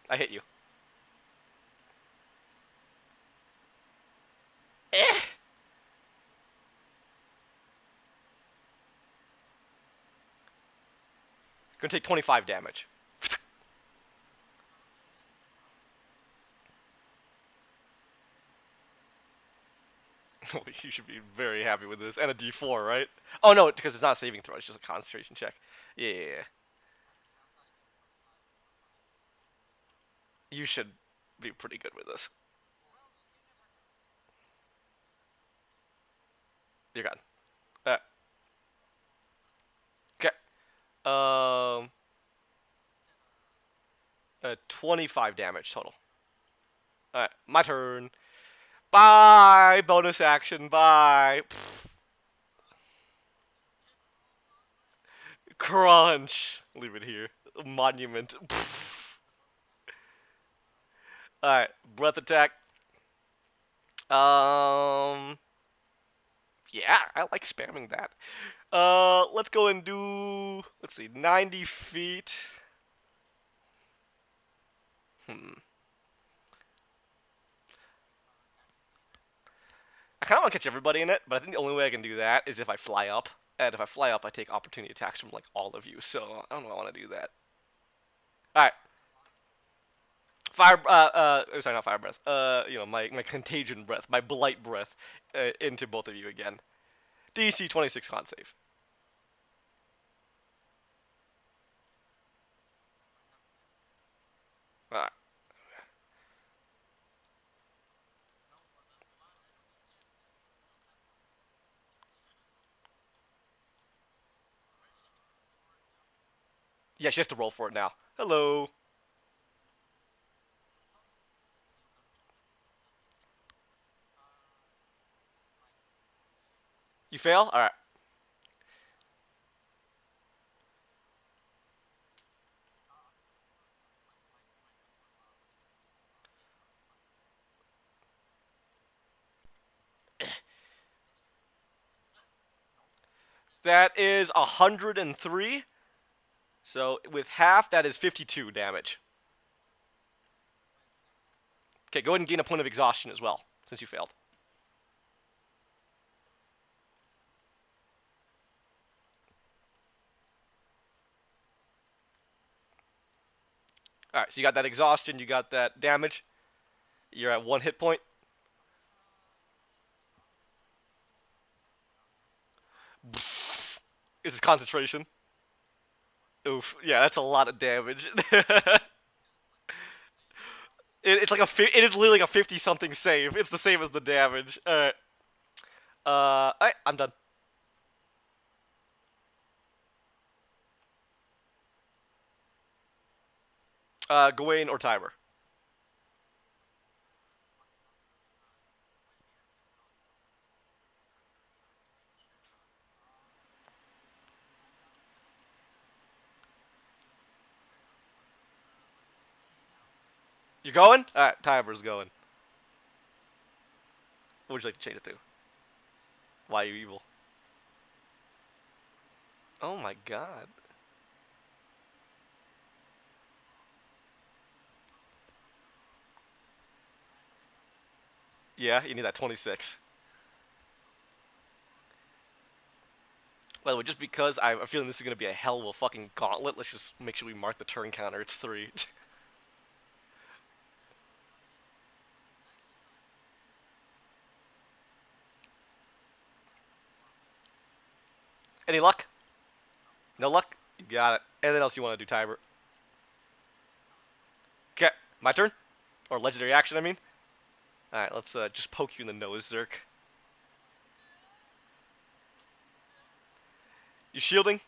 I hit you. Eh. Gonna take 25 damage. You should be very happy with this. And a D4, right? Oh no, because it's not a saving throw. It's just a concentration check. Yeah. You should be pretty good with this. You're gone. Okay. Um. 25 damage total. Alright, my turn. Bye! Bonus action, bye! Pfft. Crunch! Leave it here. Monument. Alright, breath attack. Um. Yeah, I like spamming that. Let's go and do. Let's see, 90 feet. I kind of want to catch everybody in it, but I think the only way I can do that is if I fly up. And if I fly up, I take opportunity attacks from like all of you. So I don't know if I want to do that. All right, sorry, not fire breath. My contagion breath, my blight breath, into both of you again. DC 26 con save. All right. Yeah, she has to roll for it now. Hello. You fail. All right. That is 103. So with half, that is 52 damage. Okay, go ahead and gain a point of exhaustion as well, since you failed. Alright, so you got that exhaustion, you got that damage. You're at 1 hit point. This is concentration. Oof. Yeah, that's a lot of damage. It's like it is literally like a 50 something save. It's the same as the damage. Alright. Alright, I'm done. Gawain or Tiber. You going? Alright, Tiber's going. What would you like to change it to? Why are you evil? Oh my god. Yeah, you need that 26. By the way, just because I'm feeling this is gonna be a hell of a fucking gauntlet, let's just make sure we mark the turn counter. It's 3. Any luck? No luck? You got it. Anything else you want to do, Tiber? Okay, my turn? Or legendary action, I mean? Alright, let's just poke you in the nose, Zerk. You shielding?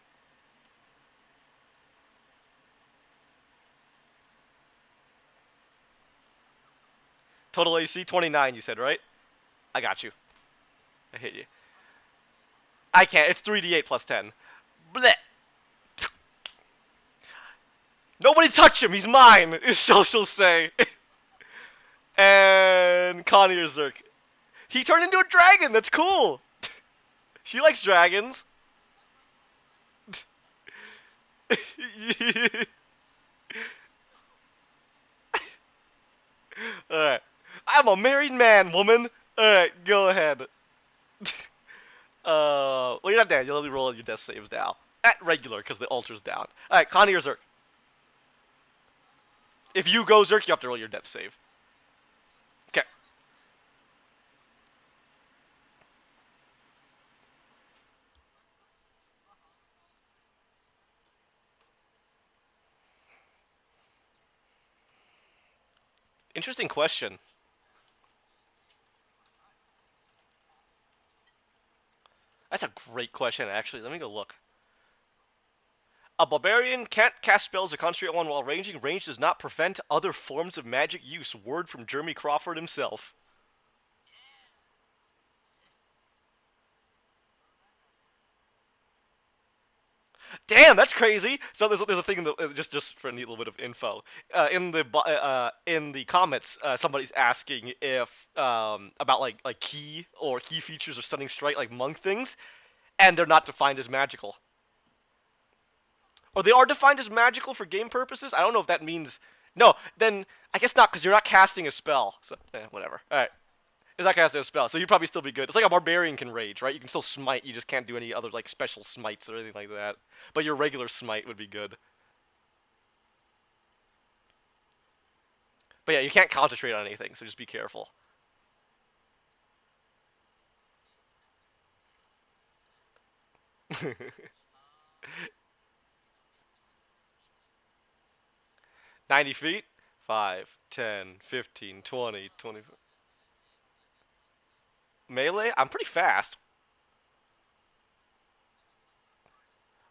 Total AC 29, you said, right? I got you. I hit you. I can't. It's 3d8 plus 10. Blech. Nobody touch him. He's mine. So she'll say. And Connie or Zerk. He turned into a dragon. That's cool. She likes dragons. Alright. I'm a married man, woman. Alright, go ahead. Well, you're not dead. You'll only roll your death saves now. At regular, because the altar's down. Alright, Connie or Zerk. If you go Zerk, you have to roll your death save. Okay. Interesting question. That's a great question, actually. Let me go look. A barbarian can't cast spells or concentrate on while ranging. Range does not prevent other forms of magic use. Word from Jeremy Crawford himself. Damn, that's crazy. So there's a thing in the, just for a neat little bit of info. In the comments, somebody's asking if about like key features or stunning strike like monk things, and they're not defined as magical. Or they are defined as magical for game purposes. I don't know if that means no. Then I guess not because you're not casting a spell. So whatever. All right. It's not casting a spell, so you'd probably still be good. It's like a barbarian can rage, right? You can still smite, you just can't do any other like special smites or anything like that. But your regular smite would be good. But yeah, you can't concentrate on anything, so just be careful. '90 feet? 5, 10, 15, 20, 20. Melee? I'm pretty fast.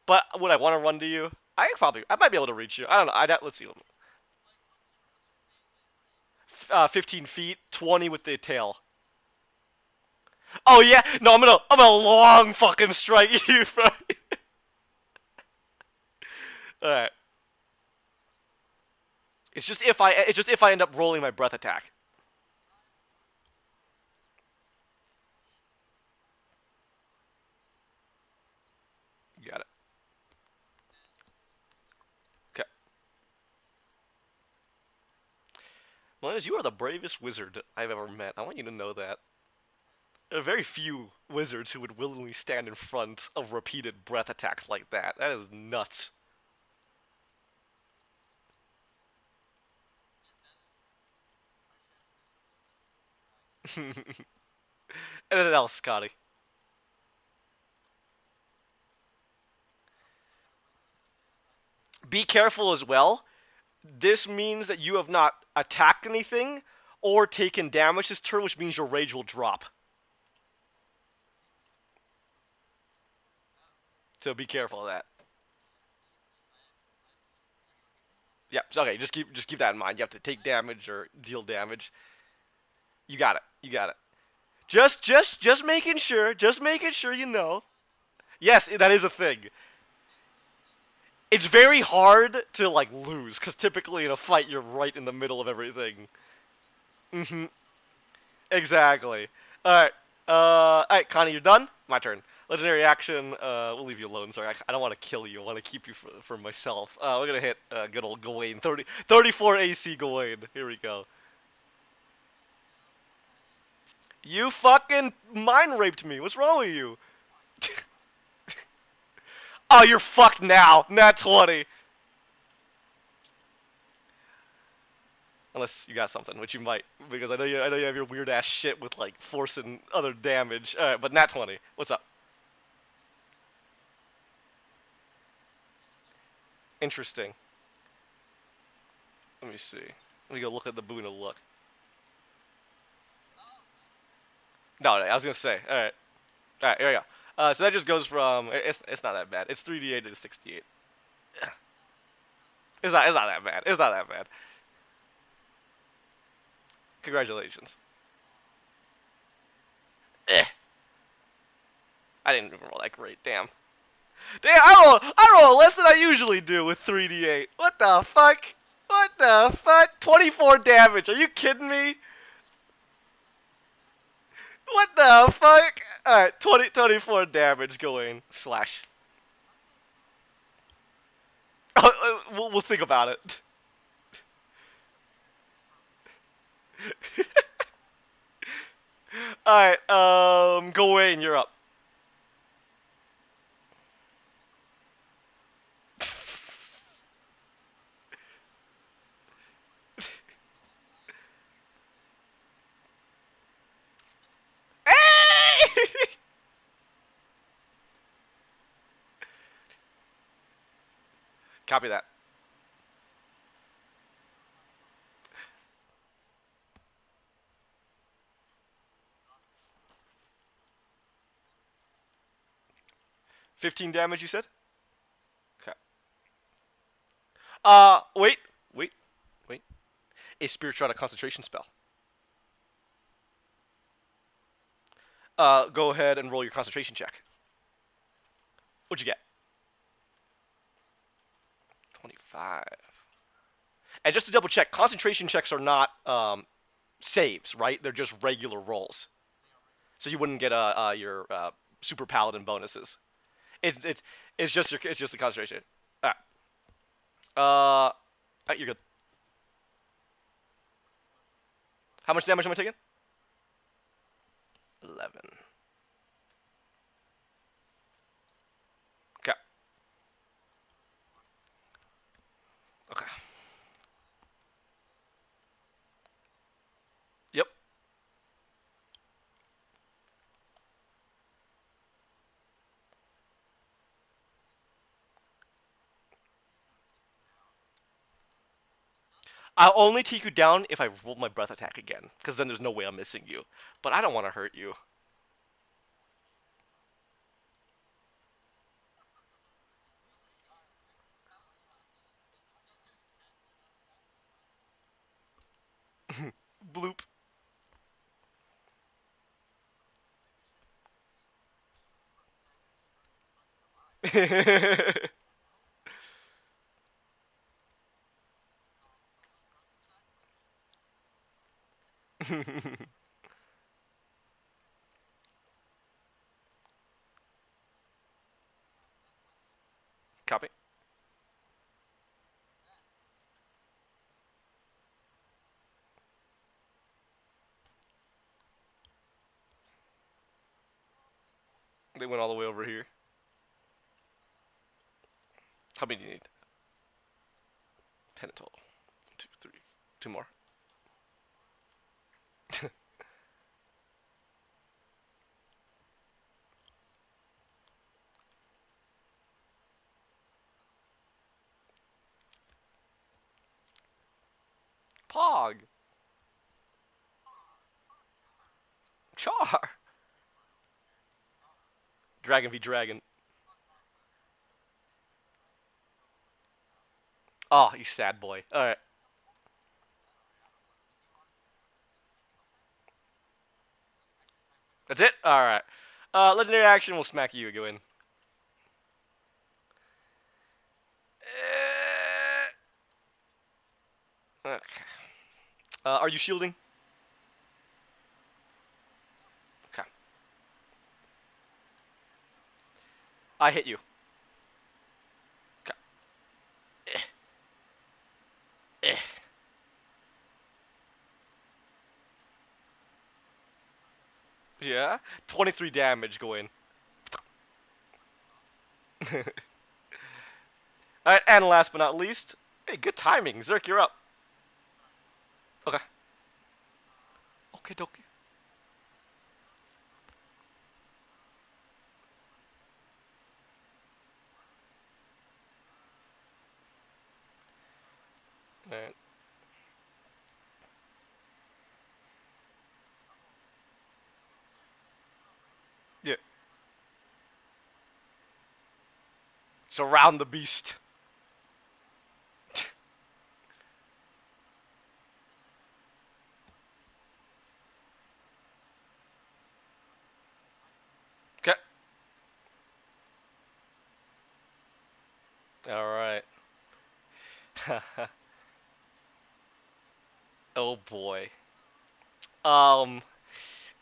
But would I want to run to you? I might be able to reach you. I don't know. Let's see. 15 feet, 20 with the tail. Oh yeah, no, I'm gonna long fucking strike you, bro. All right. It's just if I end up rolling my breath attack. You got it. Linus, you are the bravest wizard I've ever met. I want you to know that. There are very few wizards who would willingly stand in front of repeated breath attacks like that. That is nuts. Anything else, Scotty? Be careful as well. This means that you have not attacked anything or taken damage this turn, which means your rage will drop. So be careful of that. Yeah, okay, just keep that in mind. You have to take damage or deal damage. You got it. You got it. Just making sure. Just making sure you know. Yes, that is a thing. It's very hard to like lose because typically in a fight you're right in the middle of everything. Mhm. Exactly. All right. All right, Connie, you're done. My turn. Legendary action. We'll leave you alone. Sorry, I don't want to kill you. I want to keep you for myself. We're gonna hit good old Gawain. 34 AC Gawain. Here we go. You fucking mind raped me. What's wrong with you? Oh, you're fucked now. Nat 20. Unless you got something, which you might, because I know you have your weird ass shit with like force and other damage. All right, but Nat 20. What's up? Interesting. Let me see. Let me go look at the Boona look. No, I was gonna say. All right, here we go. So that just goes from it's not that bad. It's 3d8 to 68. It's not that bad. It's not that bad. Congratulations. Eh, I didn't even roll that great. Damn. Damn, I roll less than I usually do with 3d8. What the fuck? What the fuck? 24 damage. Are you kidding me? What the fuck? Alright, 24 damage going. Slash. We'll think about it. Alright, Gawain, you're up. Copy that. 15 damage, you said? Okay. Wait, wait, wait. A spiritual concentration spell. Go ahead and roll your concentration check. What'd you get? 25. And just to double check, concentration checks are not saves, right? They're just regular rolls. So you wouldn't get your super paladin bonuses. It's just the concentration. All right. All right, you're good. How much damage am I taking? 11. Okay. Okay. Yep. I'll only take you down if I roll my breath attack again, because then there's no way I'm missing you. But I don't want to hurt you. Bloop. Copy. They went all the way over here. How many do you need? 10 in total. 1, 2, 3. 2 more. Pog. Char. Dragon v Dragon. Oh, you sad boy. Alright. That's it? Alright. Legendary action will smack you. Go in. Okay. Are you shielding? Okay. I hit you. Okay. Eh. Yeah? 23 damage. Go in. Alright, and last but not least, hey, good timing. Zerk, you're up. Okay. Okay, dokie. Alright. Yeah. Surround the beast. Okay. Alright. Oh boy. Um.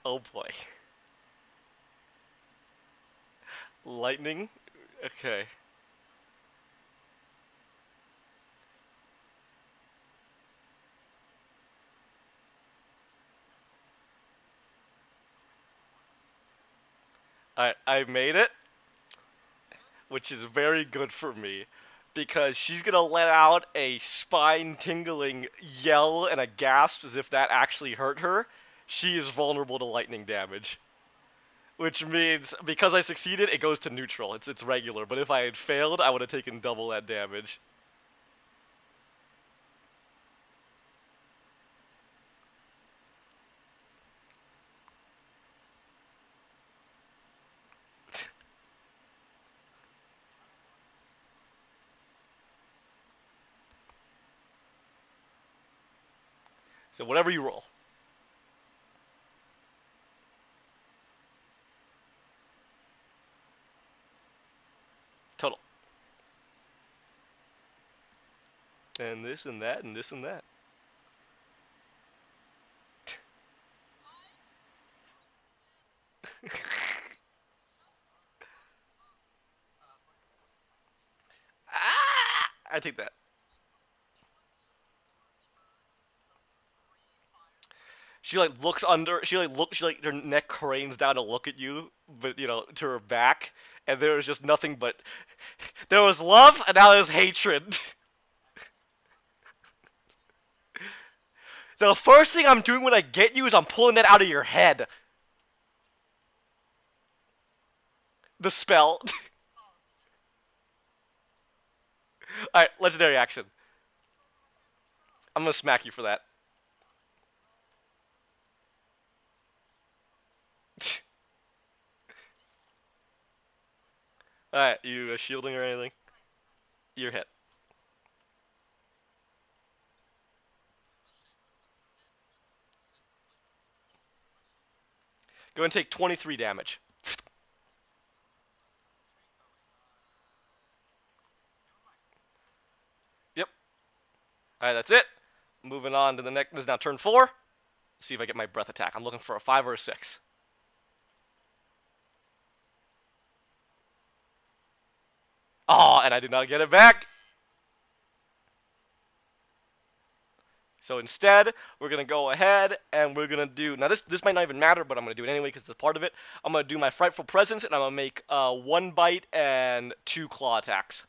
Oh boy. Lightning? Okay. I made it, which is very good for me, because she's gonna let out a spine-tingling yell and a gasp as if that actually hurt her. She is vulnerable to lightning damage. Which means, because I succeeded, it goes to neutral. It's regular, but if I had failed, I would have taken double that damage. So whatever you roll. Total. And this and that and this and that. Ah! I take that. She like looks under. She like looks. She like her neck cranes down to look at you, but you know to her back, and there was just nothing but there was love, and now there's hatred. The first thing I'm doing when I get you is I'm pulling that out of your head. The spell. All right, legendary action. I'm gonna smack you for that. All right, you shielding or anything? You're hit. Go and take 23 damage. Yep. All right, that's it. Moving on to the next. This is now turn 4. Let's see if I get my breath attack. I'm looking for a 5 or a 6. Oh, and I did not get it back. So instead, we're gonna go ahead and we're gonna do, now this might not even matter, but I'm gonna do it anyway because it's a part of it. I'm gonna do my Frightful Presence, and I'm gonna make 1 bite and 2 claw attacks.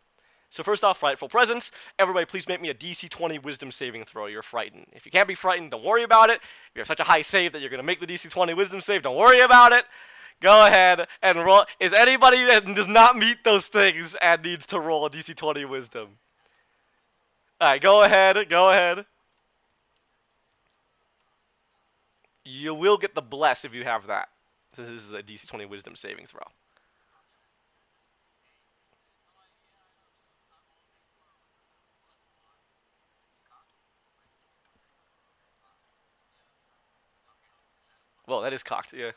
So first off, Frightful Presence. Everybody please make me a DC 20 Wisdom saving throw. You're frightened. If you can't be frightened, don't worry about it. If you have such a high save that you're gonna make the DC 20 Wisdom save, don't worry about it. Go ahead and roll. Is anybody that does not meet those things and needs to roll a DC 20 Wisdom? Alright, go ahead, go ahead. You will get the bless if you have that. This is a DC 20 Wisdom saving throw. Well, that is cocked, yeah.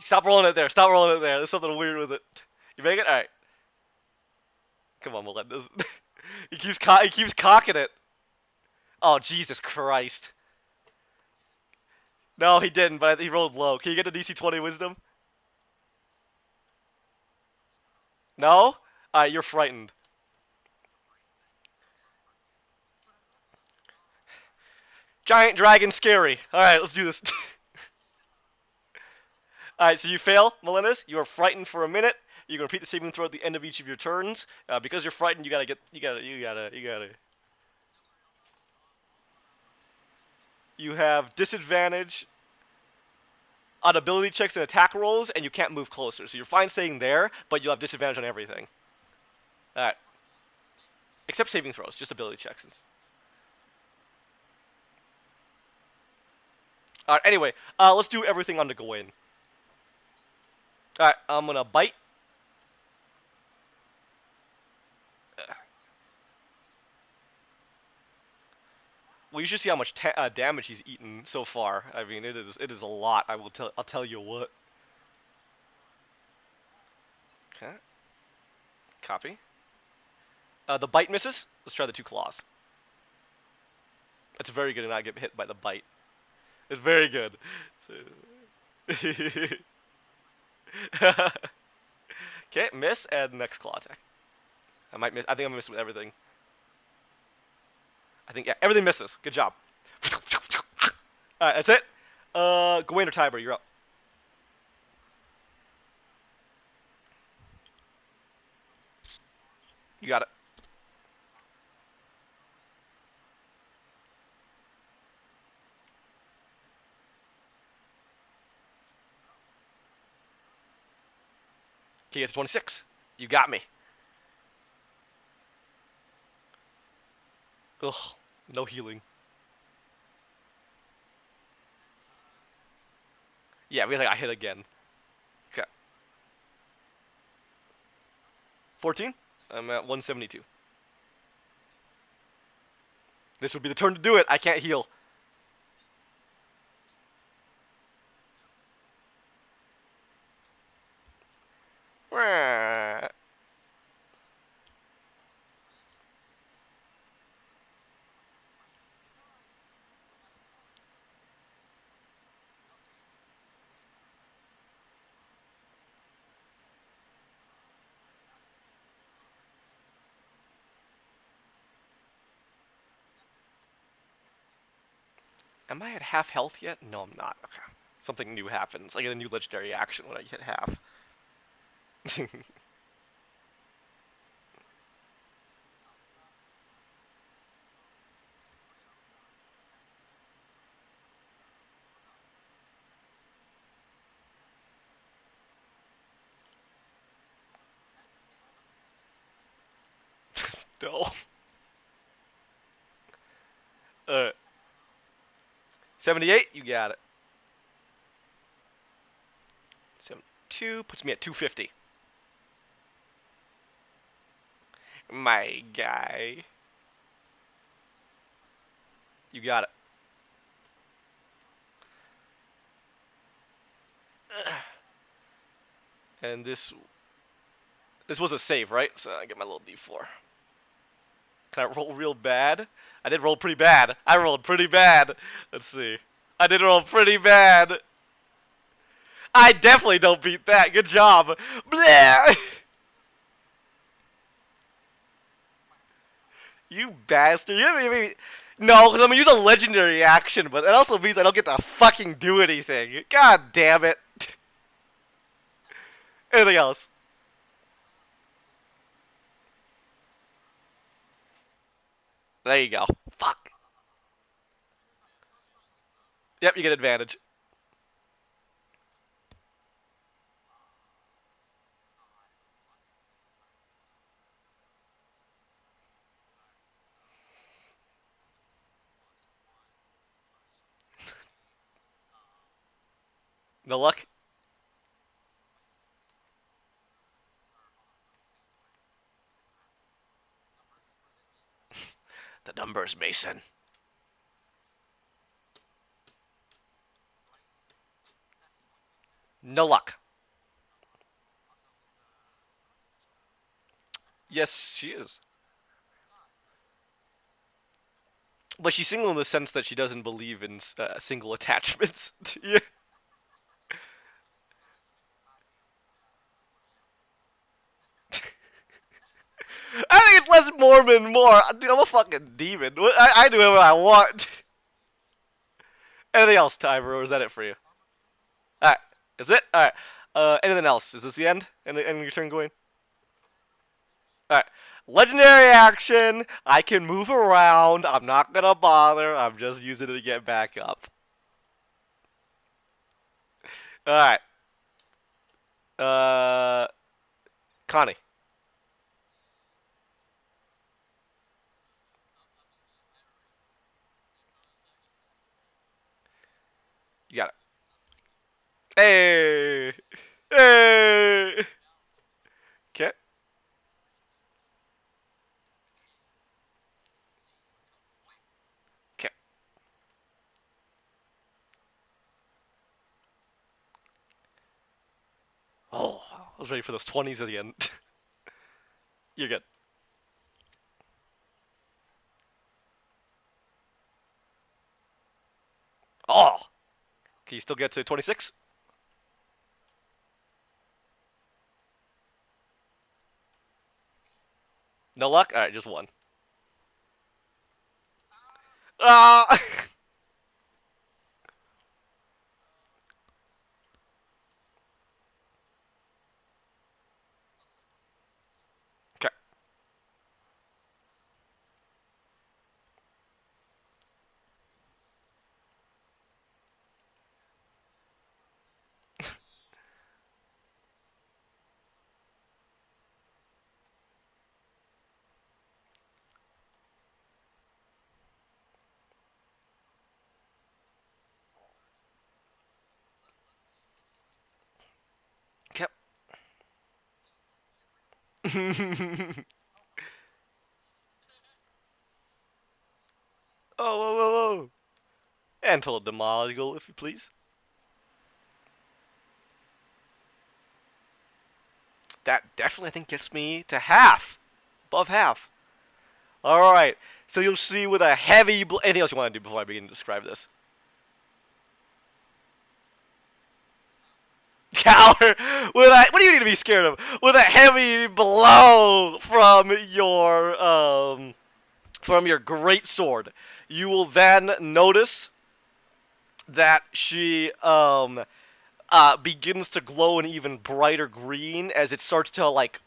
Stop rolling it there. Stop rolling it there. There's something weird with it. You make it? Alright. Come on, Melendez. he keeps cocking it. Oh, Jesus Christ. No, he didn't, but he rolled low. Can you get the DC 20 Wisdom? No? Alright, you're frightened. Giant dragon scary. Alright, let's do this. Alright, so you fail, Melendez. You are frightened for a minute. You can repeat the saving throw at the end of each of your turns. Because you're frightened, you gotta. You have disadvantage on ability checks and attack rolls, and you can't move closer. So you're fine staying there, but you'll have disadvantage on everything. Alright. Except saving throws, just ability checks. Alright, anyway, let's do everything on to Gawain. Alright, I'm gonna bite. Well, you should see how much damage he's eaten so far. I mean, it is a lot. I'll tell you what. Okay. Copy. The bite misses. Let's try the 2 claws. That's very good to not get hit by the bite. It's very good. Okay, miss and next claw attack. I might miss. I think I'm missing with everything. I think, yeah, everything misses. Good job. Alright, that's it. Gawain or Tiber, you're up. You got it. Okay, it's 26. You got me. Ugh, no healing. Yeah, we I hit again. Okay. 14? I'm at 172. This would be the turn to do it. I can't heal. Am I at half health yet? No, I'm not. Okay. Something new happens. I get a new legendary action when I hit half. No. 78, you got it. 72 puts me at 250. My guy. You got it. And this was a save, right? So I get my little D4. Can I roll real bad? I did roll pretty bad. I rolled pretty bad. Let's see. I did roll pretty bad. I definitely don't beat that. Good job. Blah! You bastard. No, because I'm gonna use a legendary action, but that also means I don't get to fucking do anything. God damn it. Anything else? There you go. Fuck. Yep, you get advantage. No luck? The numbers, Mason. No luck. Yes, she is. But she's single in the sense that she doesn't believe in single attachments. Yeah. I think it's less Mormon, more. Dude, I'm a fucking demon. I do whatever I want. Anything else, Timer, or is that it for you? Alright. Is it? Alright. Anything else? Is this the end? End your turn going? Alright. Legendary action. I can move around. I'm not gonna bother. I'm just using it to get back up. Alright. Uh, Connie. You got it. Hey! Hey! Okay. Okay. Oh, I was ready for those 20s at the end. You're good. Oh! Can you still get to 26? No luck? Alright, just one. Ah! Okay. Okay. Oh, whoa, whoa, whoa. And total demolical, if you please. That definitely, I think, gets me to half. Above half. Alright. So you'll see with a heavy... Anything else you want to do before I begin to describe this? Coward! What do you need to be scared of? With a heavy blow from your great sword, you will then notice that she begins to glow an even brighter green as it starts to like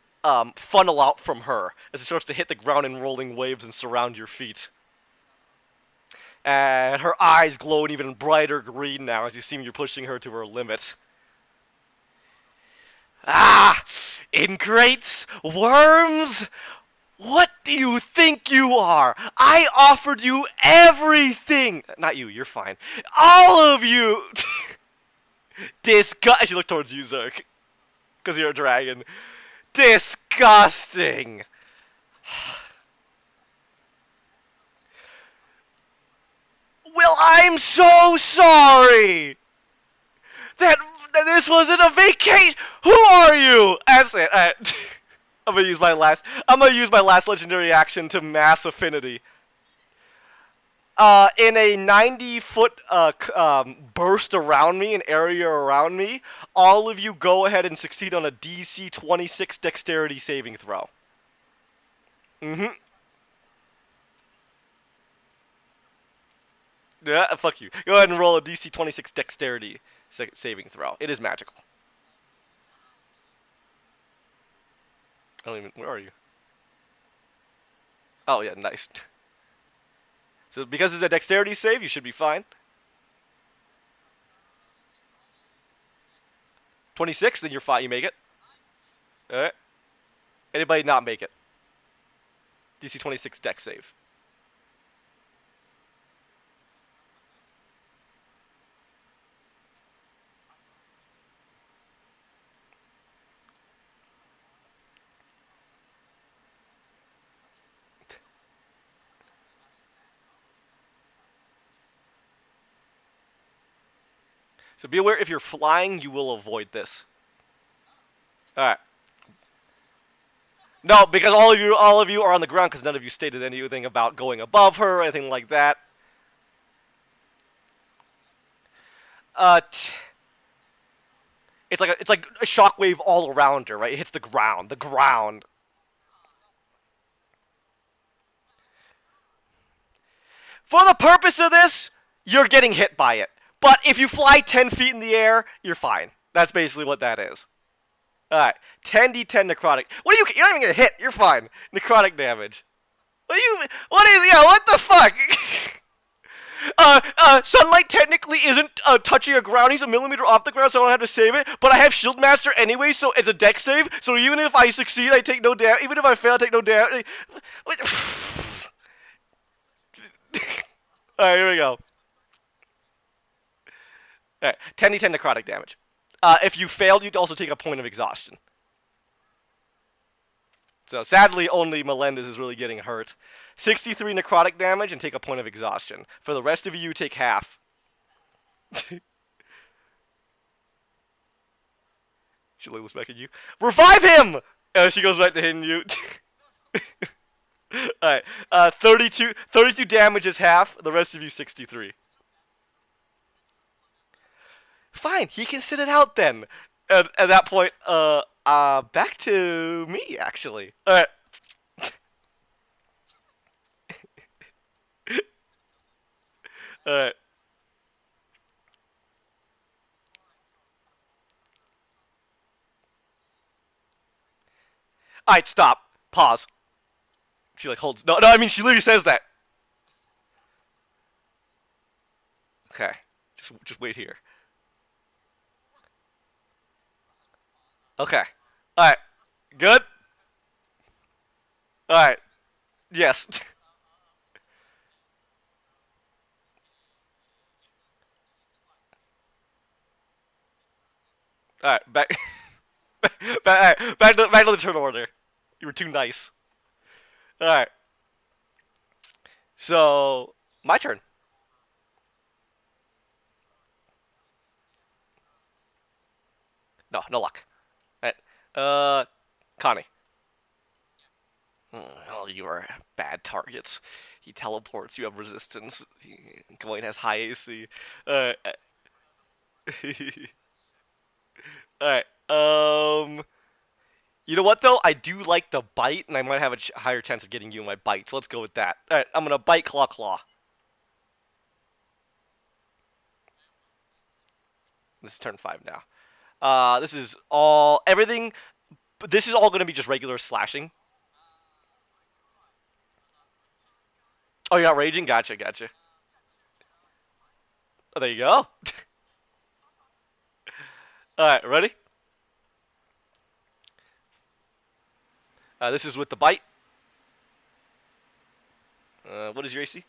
funnel out from her as it starts to hit the ground in rolling waves and surround your feet. And her eyes glow an even brighter green now as you seem you're pushing her to her limit. Ah! Ingrates! Worms! What do you think you are? I offered you everything! Not you, you're fine. All of you! Disgust. She looked towards you, Zerk. Because you're a dragon. Disgusting! Well, I'm so sorry! That this wasn't a vacation! Who are you? That's it. I'm gonna use my last legendary action to mass affinity. In a 90-foot burst around me, an area around me, all of you go ahead and succeed on a DC 26 dexterity saving throw. Mm-hmm. Yeah, fuck you. Go ahead and roll a DC 26 Dexterity saving throw. It is magical. I don't even. Where are you? Oh yeah, nice. So because it's a Dexterity save, you should be fine. 26, then you're fine. You make it. All right. Anybody not make it? DC 26 Dex save. So be aware if you're flying, you will avoid this. All right. No, because all of you are on the ground because none of you stated anything about going above her or anything like that. Uh, it's like a shockwave all around her, right? It hits the ground. The ground. For the purpose of this, you're getting hit by it. But if you fly 10 feet in the air, you're fine. That's basically what that is. Alright, 10d10 necrotic. What are you? You're not even gonna hit. You're fine. Necrotic damage. What the fuck? Sunlight technically isn't touching a ground. He's a millimeter off the ground, so I don't have to save it. But I have Shield Master anyway, so it's a dex save. So even if I succeed, I take no damage. Even if I fail, I take no damage. Alright, here we go. Alright, 10d10 necrotic damage. If you failed, you'd also take a point of exhaustion. So sadly, only Melendez is really getting hurt. 63 necrotic damage and take a point of exhaustion. For the rest of you, take half. She looks back at you. Revive him! She goes back to hitting you. Alright, 32 damage is half. The rest of you, 63. Fine, he can sit it out then. And at that point, back to me, actually. Alright. Alright. Alright, stop. Pause. She like holds. No, I mean she literally says that. Okay. Just wait here. Okay. Alright. Good? Alright. Yes. Alright, back back to the turn order. You were too nice. Alright. So my turn. No luck. Alright. Connie. Oh, you are bad targets. He teleports, you have resistance. Gawain has high AC. Alright. Alright. You know what though? I do like the bite, and I might have a higher chance of getting you in my bite. So let's go with that. All right, I'm gonna bite, claw. This is turn 5 now. This is all everything. This is all gonna be just regular slashing. Oh, you're not raging? Gotcha. Oh, there you go. All right, ready? This is with the bite. What is your AC?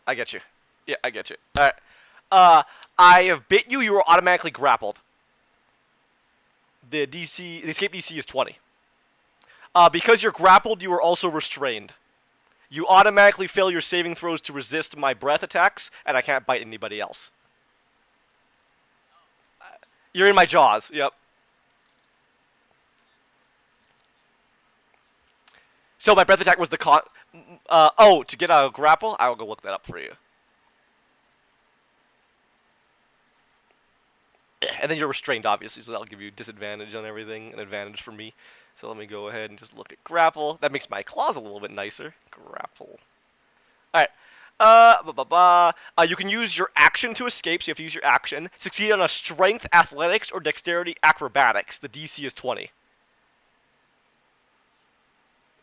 I get you. Yeah, I get you. All right. I have bit you. You are automatically grappled. The escape DC is 20. Because you're grappled, you are also restrained. You automatically fail your saving throws to resist my breath attacks, and I can't bite anybody else. You're in my jaws. Yep. So my breath attack was the con. To get a grapple, I will go look that up for you. And then you're restrained, obviously, so that'll give you disadvantage on everything, an advantage for me. So let me go ahead and just look at grapple. That makes my claws a little bit nicer. Grapple. Alright. You can use your action to escape, so you have to use your action. Succeed on a strength, athletics, or dexterity acrobatics. The DC is 20.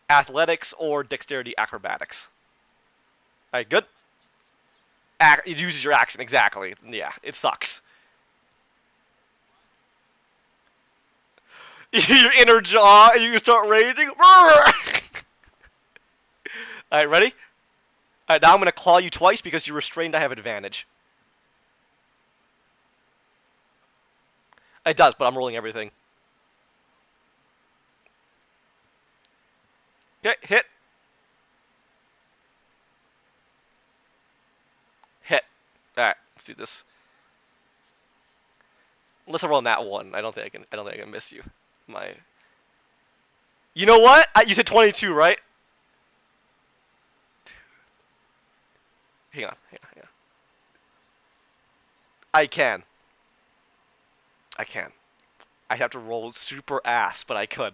Athletics or dexterity acrobatics. Alright, good. It uses your action, exactly. Yeah, it sucks. Your inner jaw, and you can start raging. Alright, ready? Alright, now I'm gonna claw you twice because you're restrained. I have advantage. It does, but I'm rolling everything. Okay, hit. Hit. Alright, let's do this. Unless I roll that one, I don't think I can miss you. My. You know what? You said 22, right? Hang on. I can. I can. I have to roll super ass, but I could.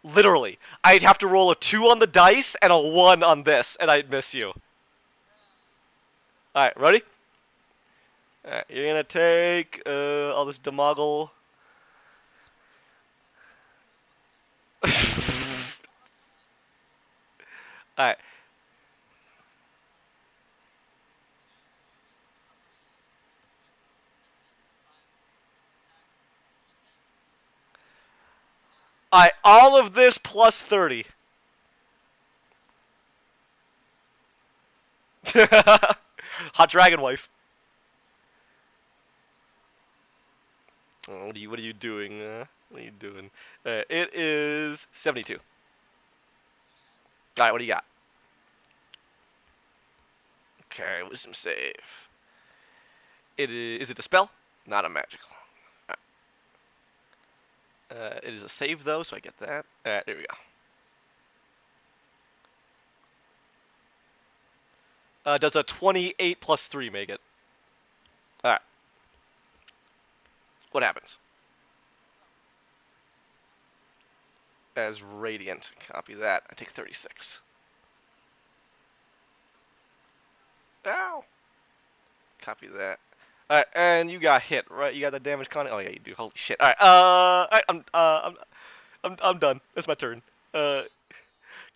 Literally, I'd have to roll a 2 on the dice and a 1 on this, and I'd miss you. Alright, ready? Alright, you're gonna take all this demoggle. Alright. Alright, all of this plus 30. Hot dragon wife. Oh, what are you doing? What are you doing? It is 72. Alright, what do you got? Okay, wisdom save. Is it a spell? Not a magical. It is a save though, so I get that. There we go. Does a 28 plus 3 make it? Alright. What happens? As radiant. Copy that. I take 36. Ow! Copy that. Alright, and you got hit, right? You got the damage con. Oh yeah, you do. Holy shit! Alright, I'm done. That's my turn. Uh,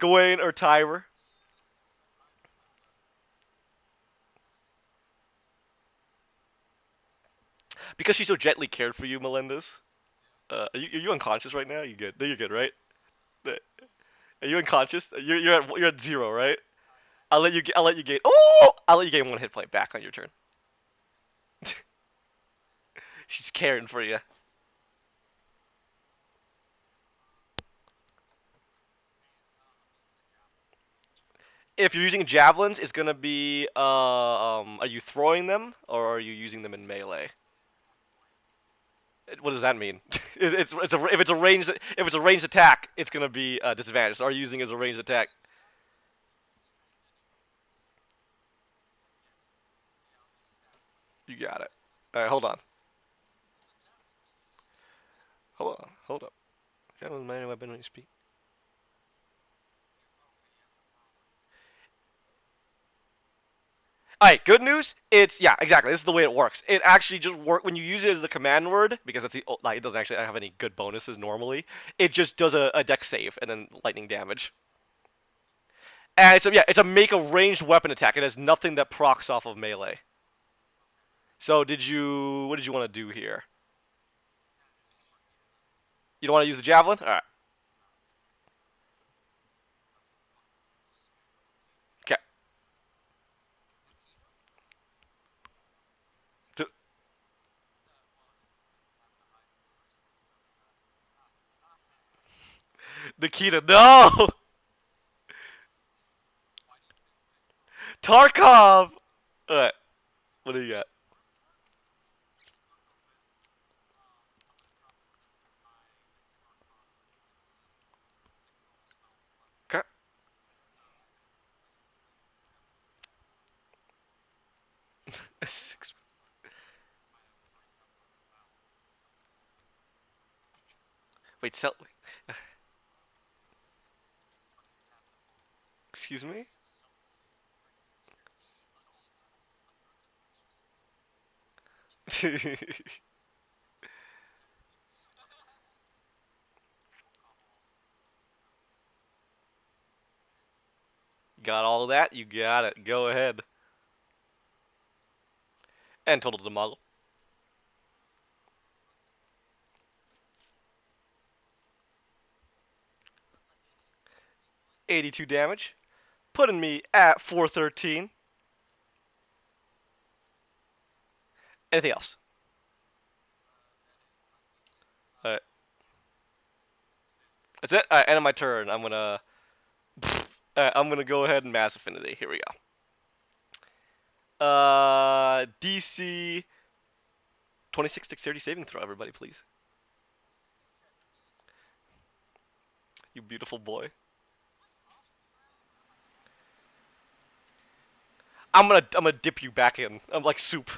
Gawain or Tyra? Because she's so gently cared for you, Melendez. Are you unconscious right now? You good? No, you're good, right? Are you unconscious? You're at 0, right? I'll let you gain. Oh! I'll let you gain 1 hit point back on your turn. She's caring for you. If you're using javelins, it's gonna be are you throwing them or are you using them in melee? What does that mean? If it's a ranged attack, it's gonna be disadvantage. So are you using it as a ranged attack? You got it. All right, hold on. Hold up. Javelin's melee weapon when you speak. Alright, good news. It's yeah, exactly. This is the way it works. It actually just work when you use it as the command word because that's the like it doesn't actually have any good bonuses normally. It just does a dex save and then lightning damage. And so yeah, it's a make a ranged weapon attack. It has nothing that procs off of melee. So what did you want to do here? You don't want to use the javelin? All right. Okay. Nikita, no! Tarkov! Alright, what do you got? Okay. Six. Wait, excuse me? Got all that? You got it. Go ahead. And total demoggle. 82 damage, putting me at 413. Anything else? Alright. That's it? Alright, end of my turn. I'm gonna go ahead and Mass Affinity. Here we go. DC 26 Dexterity saving throw, everybody, please. You beautiful boy. I'm gonna dip you back in. I'm like soup.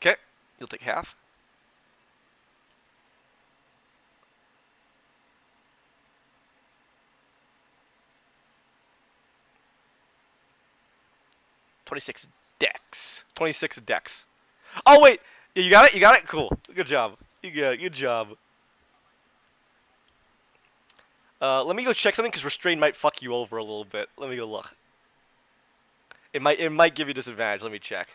Okay, you'll take half. $26 Dex. 26 Dex. Oh wait, yeah, you got it. You got it. Cool. Good job. You got it. Good job. Let me go check something because restrain might fuck you over a little bit. Let me go look. It might give you disadvantage. Let me check.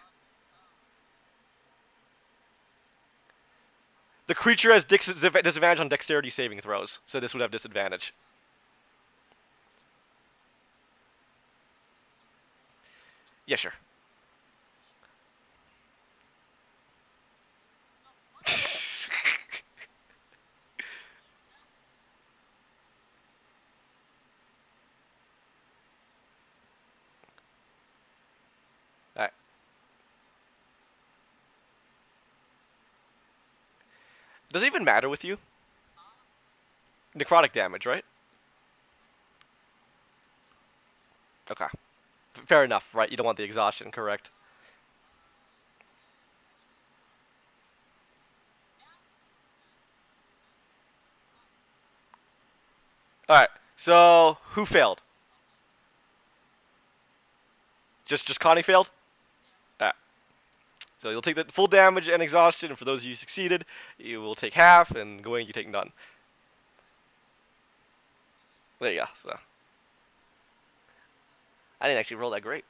The creature has disadvantage on dexterity saving throws, so this would have disadvantage. Yeah, sure. Alright. Does it even matter with you? Necrotic damage, right? Okay. Fair enough, right? You don't want the exhaustion, correct? Alright, so who failed? Just Connie failed? Alright. So you'll take the full damage and exhaustion, and for those of you who succeeded, you will take half, and going you take none. There you go, so. I didn't actually roll that great.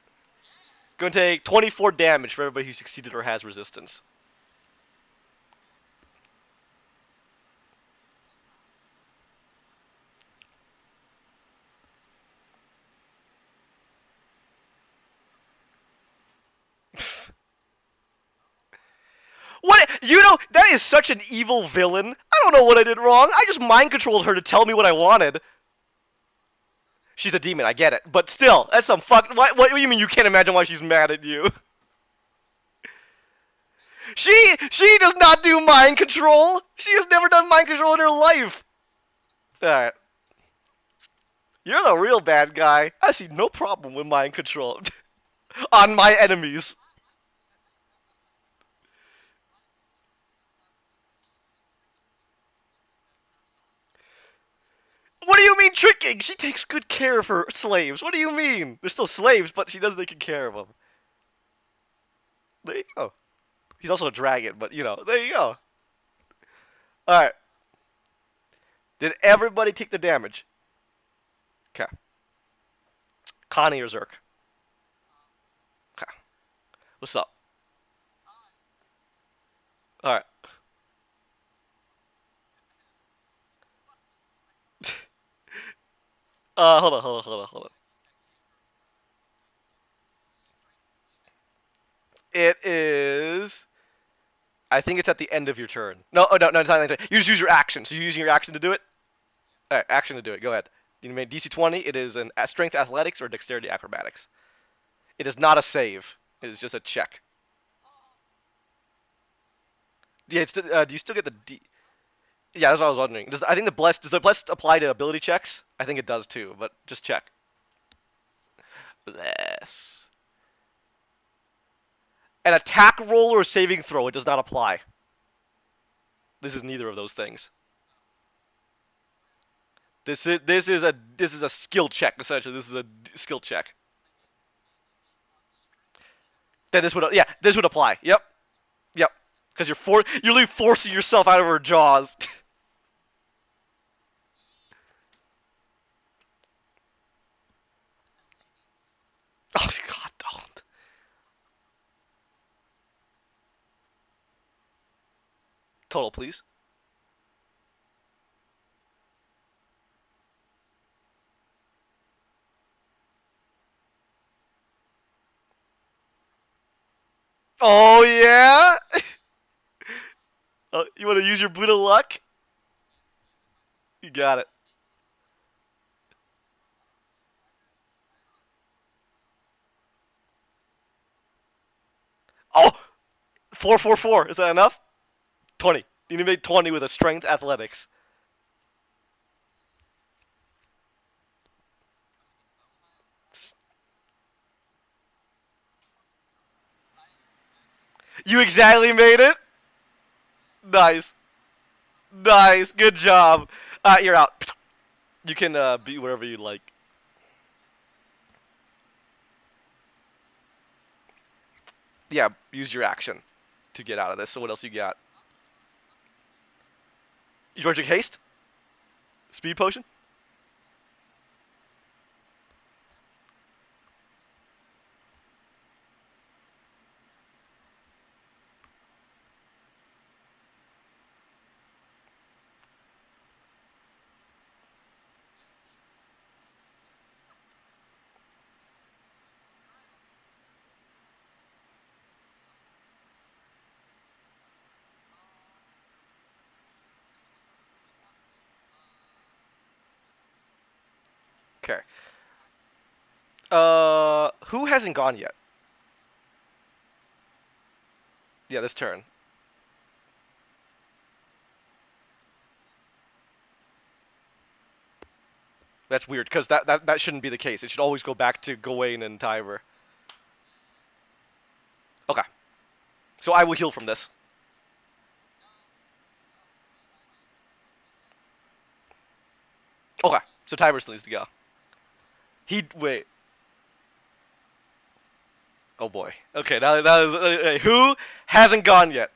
Going to take 24 damage for everybody who succeeded or has resistance. What? You know, that is such an evil villain. I don't know what I did wrong. I just mind controlled her to tell me what I wanted. She's a demon, I get it. But still, that's some fuck. What do you mean you can't imagine why she's mad at you? She does not do mind control. She has never done mind control in her life. Alright. You're the real bad guy. I see no problem with mind control. On my enemies. What do you mean tricking? She takes good care of her slaves. What do you mean? They're still slaves, but she does take good care of them. There you go. He's also a dragon, but you know, there you go. Alright. Did everybody take the damage? Okay. Connie or Zerk? Okay. What's up? Alright. Hold on. It is... I think it's at the end of your turn. No, it's not at the end of your turn. You just use your action. So you're using your action to do it? Alright, action to do it. Go ahead. You made DC 20. It is an strength athletics or dexterity acrobatics. It is not a save. It is just a check. Yeah, it's, do you still get the D... Yeah, that's what I was wondering. Does the blessed apply to ability checks? I think it does too, but just check. Bless. An attack roll or saving throw, it does not apply. This is neither of those things. This is a skill check essentially. This is a skill check. Then this would, yeah, this would apply. Yep, yep. Because you're really forcing yourself out of her jaws. Oh God, don't. Total, please. Oh yeah. You want to use your boot of luck? You got it. Oh, 444. Is that enough? 20. You need to make 20 with a strength athletics. You exactly made it. Nice. Nice. Good job. You're out. You can be wherever you like. Yeah, use your action to get out of this. So what else you got? You want to drink haste? Speed potion? Okay. Who hasn't gone yet? Yeah, this turn. That's weird, because that shouldn't be the case. It should always go back to Gawain and Tiber. Okay. So I will heal from this. Okay. So Tiber still needs to go. Wait. Oh boy. Okay, now that is who hasn't gone yet?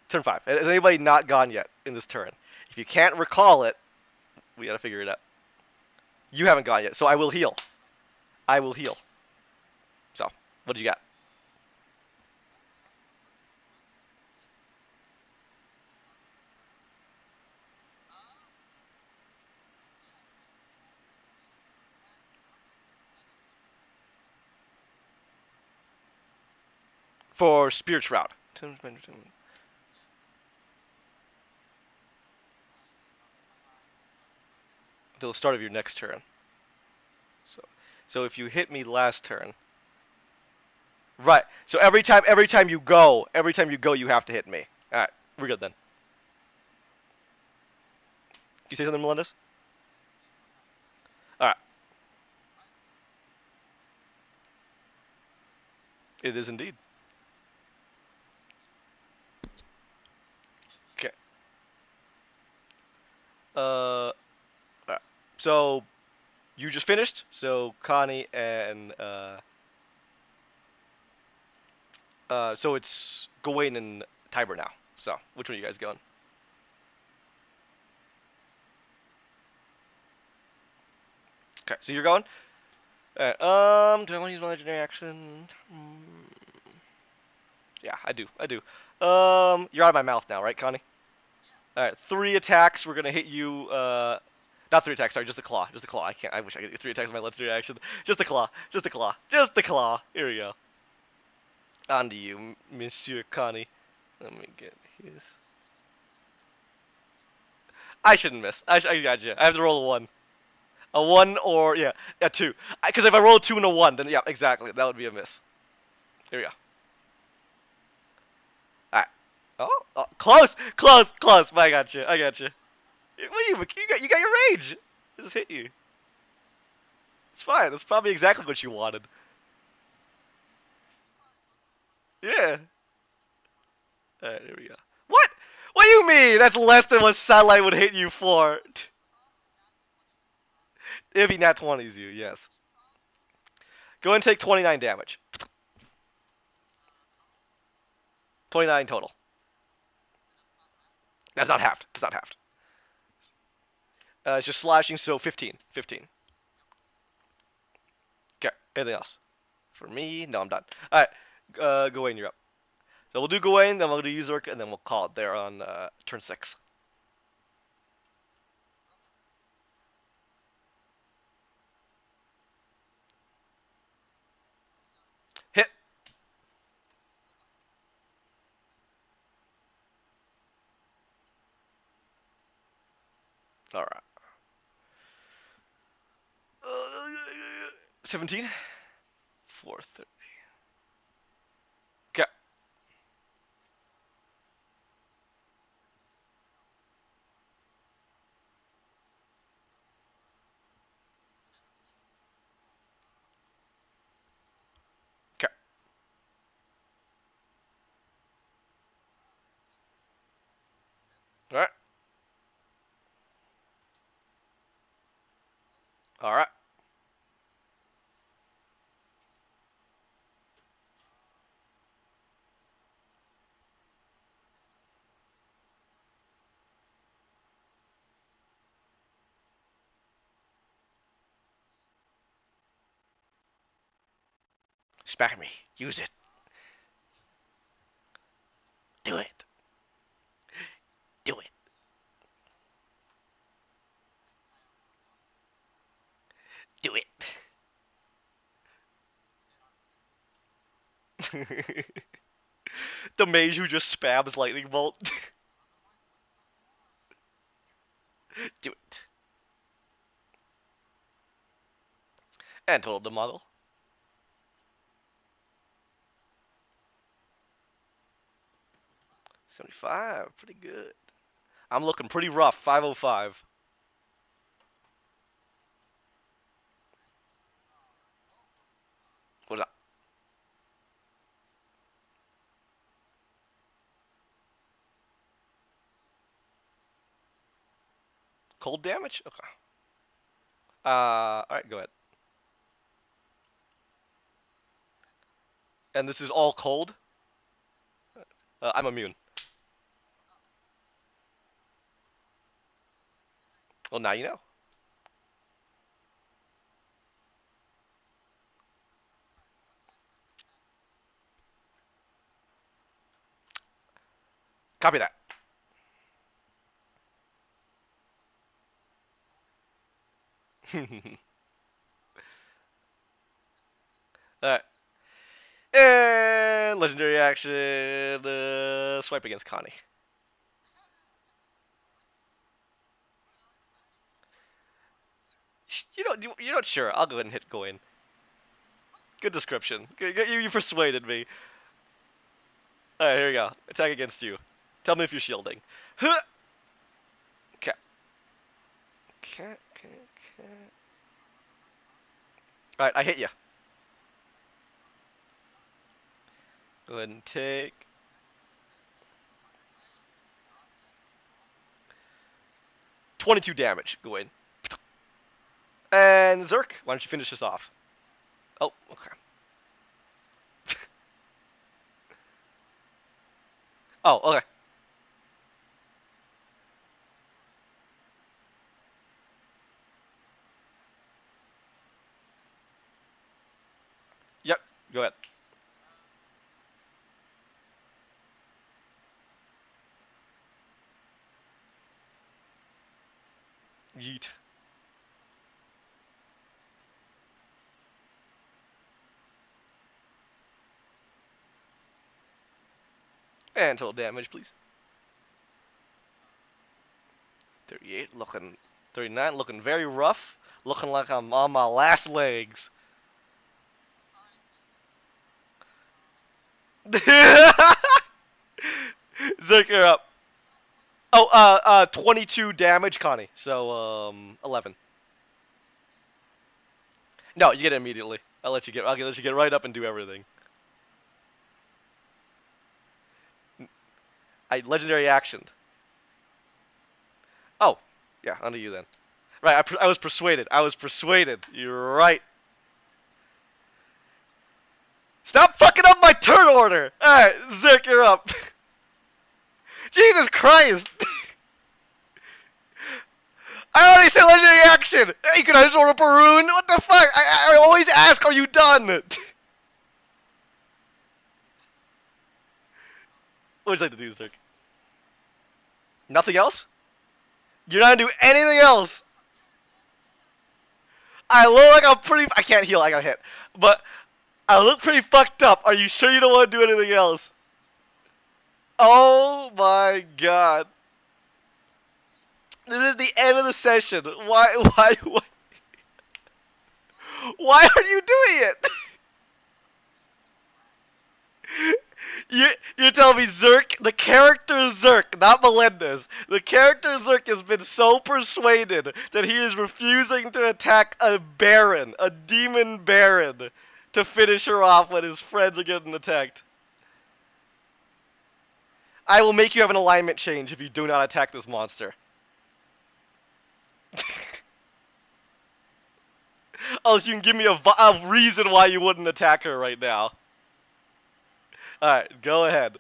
Turn 5. Has anybody not gone yet in this turn? If you can't recall it, we gotta figure it out. You haven't gone yet, so I will heal. I will heal. So, what do you got? For Spirit Shroud. Until the start of your next turn. So if you hit me last turn. Right. So every time you go, you have to hit me. Alright, we're good then. You say something, Melendez? Alright. It is indeed. Okay. Alright. So you just finished. So Connie and so it's Gawain and Tiber now. So which one are you guys going? Okay, so you're going. Alright. Do I want to use my legendary action? Yeah, I do. You're out of my mouth now, right, Connie? Alright, 3 attacks. We're gonna hit you. Not 3 attacks. Sorry, just the claw. Just the claw. I can't. I wish I could get 3 attacks with my legendary action. Just the claw. Just the claw. Just the claw. Here we go. On to you, Monsieur Connie. Let me get his. I shouldn't miss. I got you. I have to roll a 1. A 1 or yeah, a 2. Because if I roll a 2 and a 1, then yeah, exactly. That would be a miss. Here we go. Alright. Oh, close, close, close. But I got you. I got you. You got your rage. It just hit you. It's fine. That's probably exactly what you wanted. Yeah. Alright, here we go. What? What do you mean? That's less than what satellite would hit you for. If he nat 20s you, yes. Go ahead and take 29 damage. 29 total. That's not halved. That's not halved. It's just slashing, so 15. 15. Okay. Anything else? For me? No, I'm done. Alright. Gawain, you're up. So we'll do Gawain, then we'll do Uzurk, and then we'll call it there on turn 6. Hit. Alright. 17? 430. Okay. Okay. Alright. Alright. Smack me. Use it. Do it. Do it. Do it. The mage who just spams lightning bolt. Do it. And total the model. 75. Pretty good. I'm looking pretty rough. 505. What's up? Cold damage? Okay. Alright, go ahead. And this is all cold? I'm immune. Well, now you know. Copy that. Alright. And legendary action. Swipe against Connie. You're not sure. I'll go ahead and hit go in. Good description. You persuaded me. Alright, here we go. Attack against you. Tell me if you're shielding. Okay. Okay. Alright, I hit you. Go ahead and take 22 damage. Go in. And Zerk, why don't you finish this off? Oh, okay. Oh, okay. Yep, go ahead. Yeet. And total damage, please. 38, looking 39, looking very rough. Looking like I'm on my last legs. Zerk, you're up. Oh, 22 damage, Connie. So, 11. No, you get it immediately. I'll let you get right up and do everything. I legendary actioned. Oh, yeah, onto you then. Right, I was persuaded. You're right. Stop fucking up my turn order! Alright, Zerk, you're up. Jesus Christ! I already said legendary action! Hey, can I just order up a rune? What the fuck? I always ask, are you done? What would you like to do, Zerk? Nothing else? You're not gonna do anything else! I look like I'm pretty... I can't heal, I got hit. But I look pretty fucked up. Are you sure you don't want to do anything else? Oh my god. This is the end of the session. Why are you doing it? You're telling me Zerk, the character Zerk, not Melendez, the character Zerk has been so persuaded that he is refusing to attack a Baron, a demon Baron, to finish her off when his friends are getting attacked. I will make you have an alignment change if you do not attack this monster. Unless you can give me a reason why you wouldn't attack her right now. Alright, go ahead.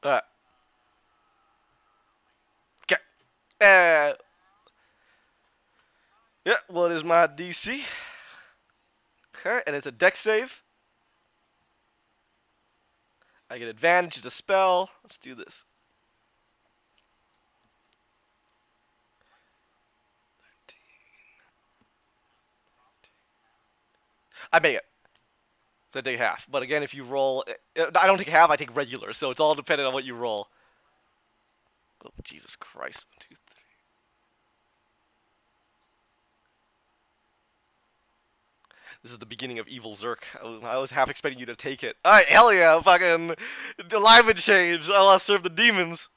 Alright. Okay. Yeah, what is my DC? Okay, and it's a dex save. I get advantage, it's a spell. Let's do this. I make it. So I take half. But again, if you roll... I don't take half, I take regular. So it's all dependent on what you roll. Oh, Jesus Christ. 1, 2, 3. This is the beginning of Evil Zerk. I was half expecting you to take it. Alright, hell yeah, fucking alignment change. I want to serve the demons.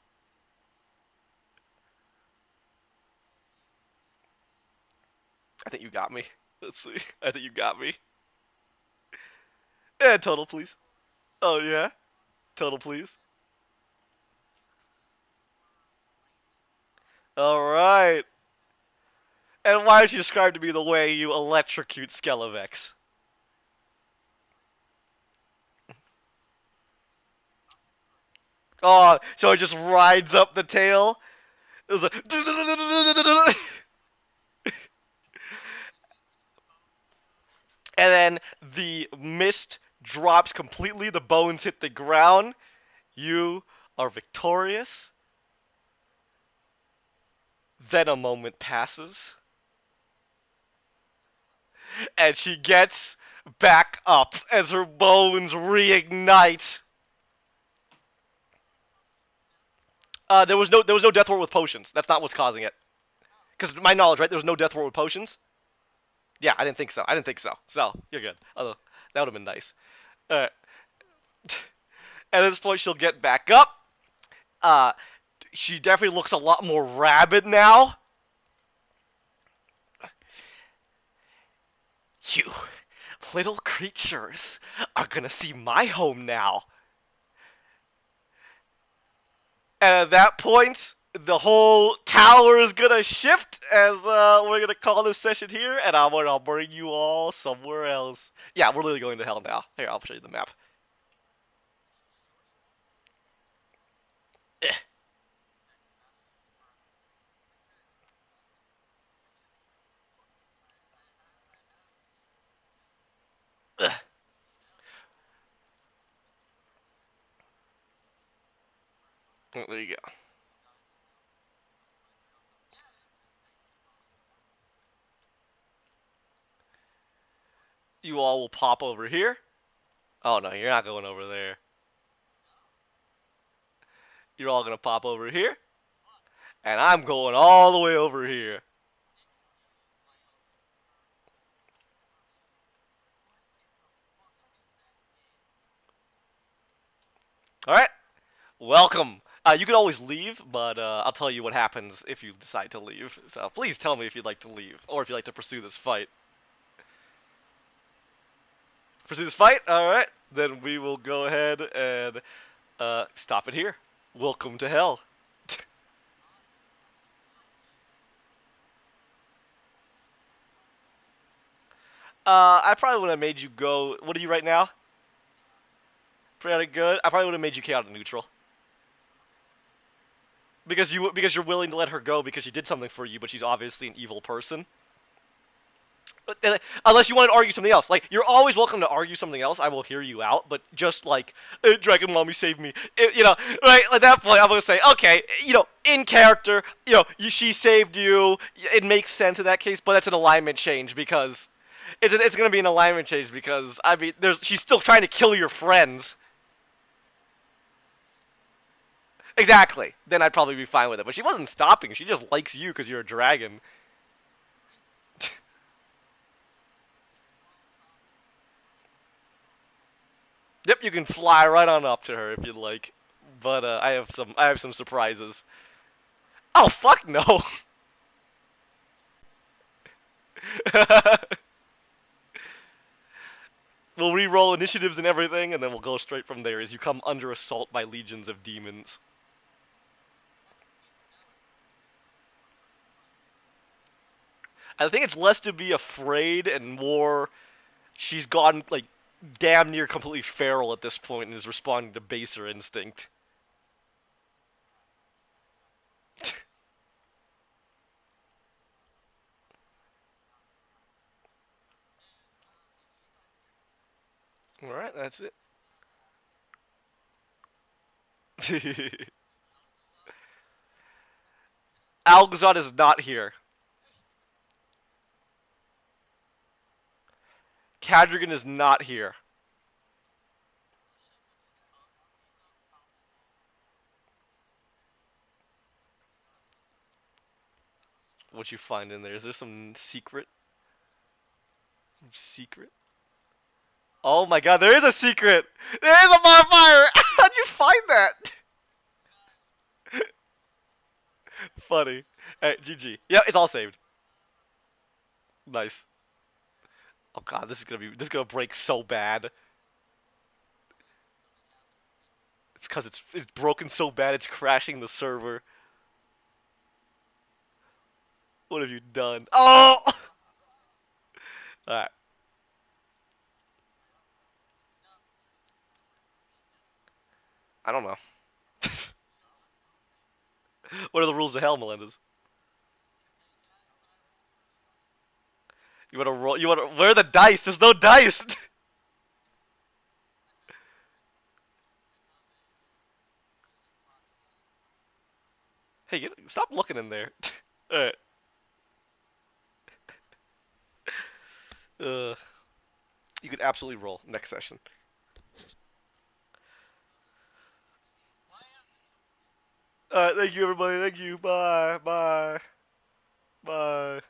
I think you got me. Let's see. I think you got me. Yeah, total, please. Oh, yeah? Total, please. Alright. And why don't you describe to me the way you electrocute Skelevex? Oh, so it just rides up the tail? It was like... And then the mist drops completely, the bones hit the ground. You are victorious. Then a moment passes. And she gets back up as her bones reignite. There was no death ward with potions. That's not what's causing it. Because to my knowledge, right, there was no death ward with potions. Yeah, I didn't think so. So, you're good. Although, that would have been nice. Alright. At this point, she'll get back up. She definitely looks a lot more rabid now. You little creatures are gonna see my home now. And at that point, the whole tower is gonna shift as we're gonna call this session here, and I'm gonna bring you all somewhere else. Yeah, we're literally going to hell now. Here, I'll show you the map. Oh, there you go. You all will pop over here. Oh no, you're not going over there. You're all gonna pop over here. And I'm going all the way over here. Alright. Welcome. You can always leave, but I'll tell you what happens if you decide to leave. So please tell me if you'd like to leave, or if you'd like to pursue this fight. Pursue this fight? Alright. Then we will go ahead and Stop it here. Welcome to hell. I probably would have made you go. What are you right now? Pretty good. I probably would have made you chaotic neutral because you're willing to let her go because she did something for you, but she's obviously an evil person. Unless you want to argue something else. Like, you're always welcome to argue something else. I will hear you out, but just like, Dragon Mommy saved me. Right? At that point, I'm going to say, okay, in character, she saved you. It makes sense in that case, but that's an alignment change because it's going to be an alignment change because, I mean, she's still trying to kill your friends. Exactly. Then I'd probably be fine with it. But she wasn't stopping. She just likes you because you're a dragon. Yep, you can fly right on up to her if you'd like. But I have some surprises. Oh fuck no. We'll re-roll initiatives and everything, and then we'll go straight from there as you come under assault by legions of demons. I think it's less to be afraid and more she's gone like damn near completely feral at this point and is responding to baser instinct. Alright, that's it. Algazon is not here. Cadrigan is not here. What you find in there? Is there some secret? Secret? Oh my god, there is a secret! There is a bonfire! How'd you find that? Funny. Alright, GG. Yeah, it's all saved. Nice. Oh god, this is gonna break so bad. It's cause it's broken so bad it's crashing the server. What have you done? Oh! Alright, I don't know. What are the rules of hell, Melendez? You wanna roll? You wanna? Where are the dice? There's no dice. Hey, stop looking in there. Alright. Uh, you could absolutely roll next session. Alright, thank you everybody. Thank you. Bye. Bye. Bye.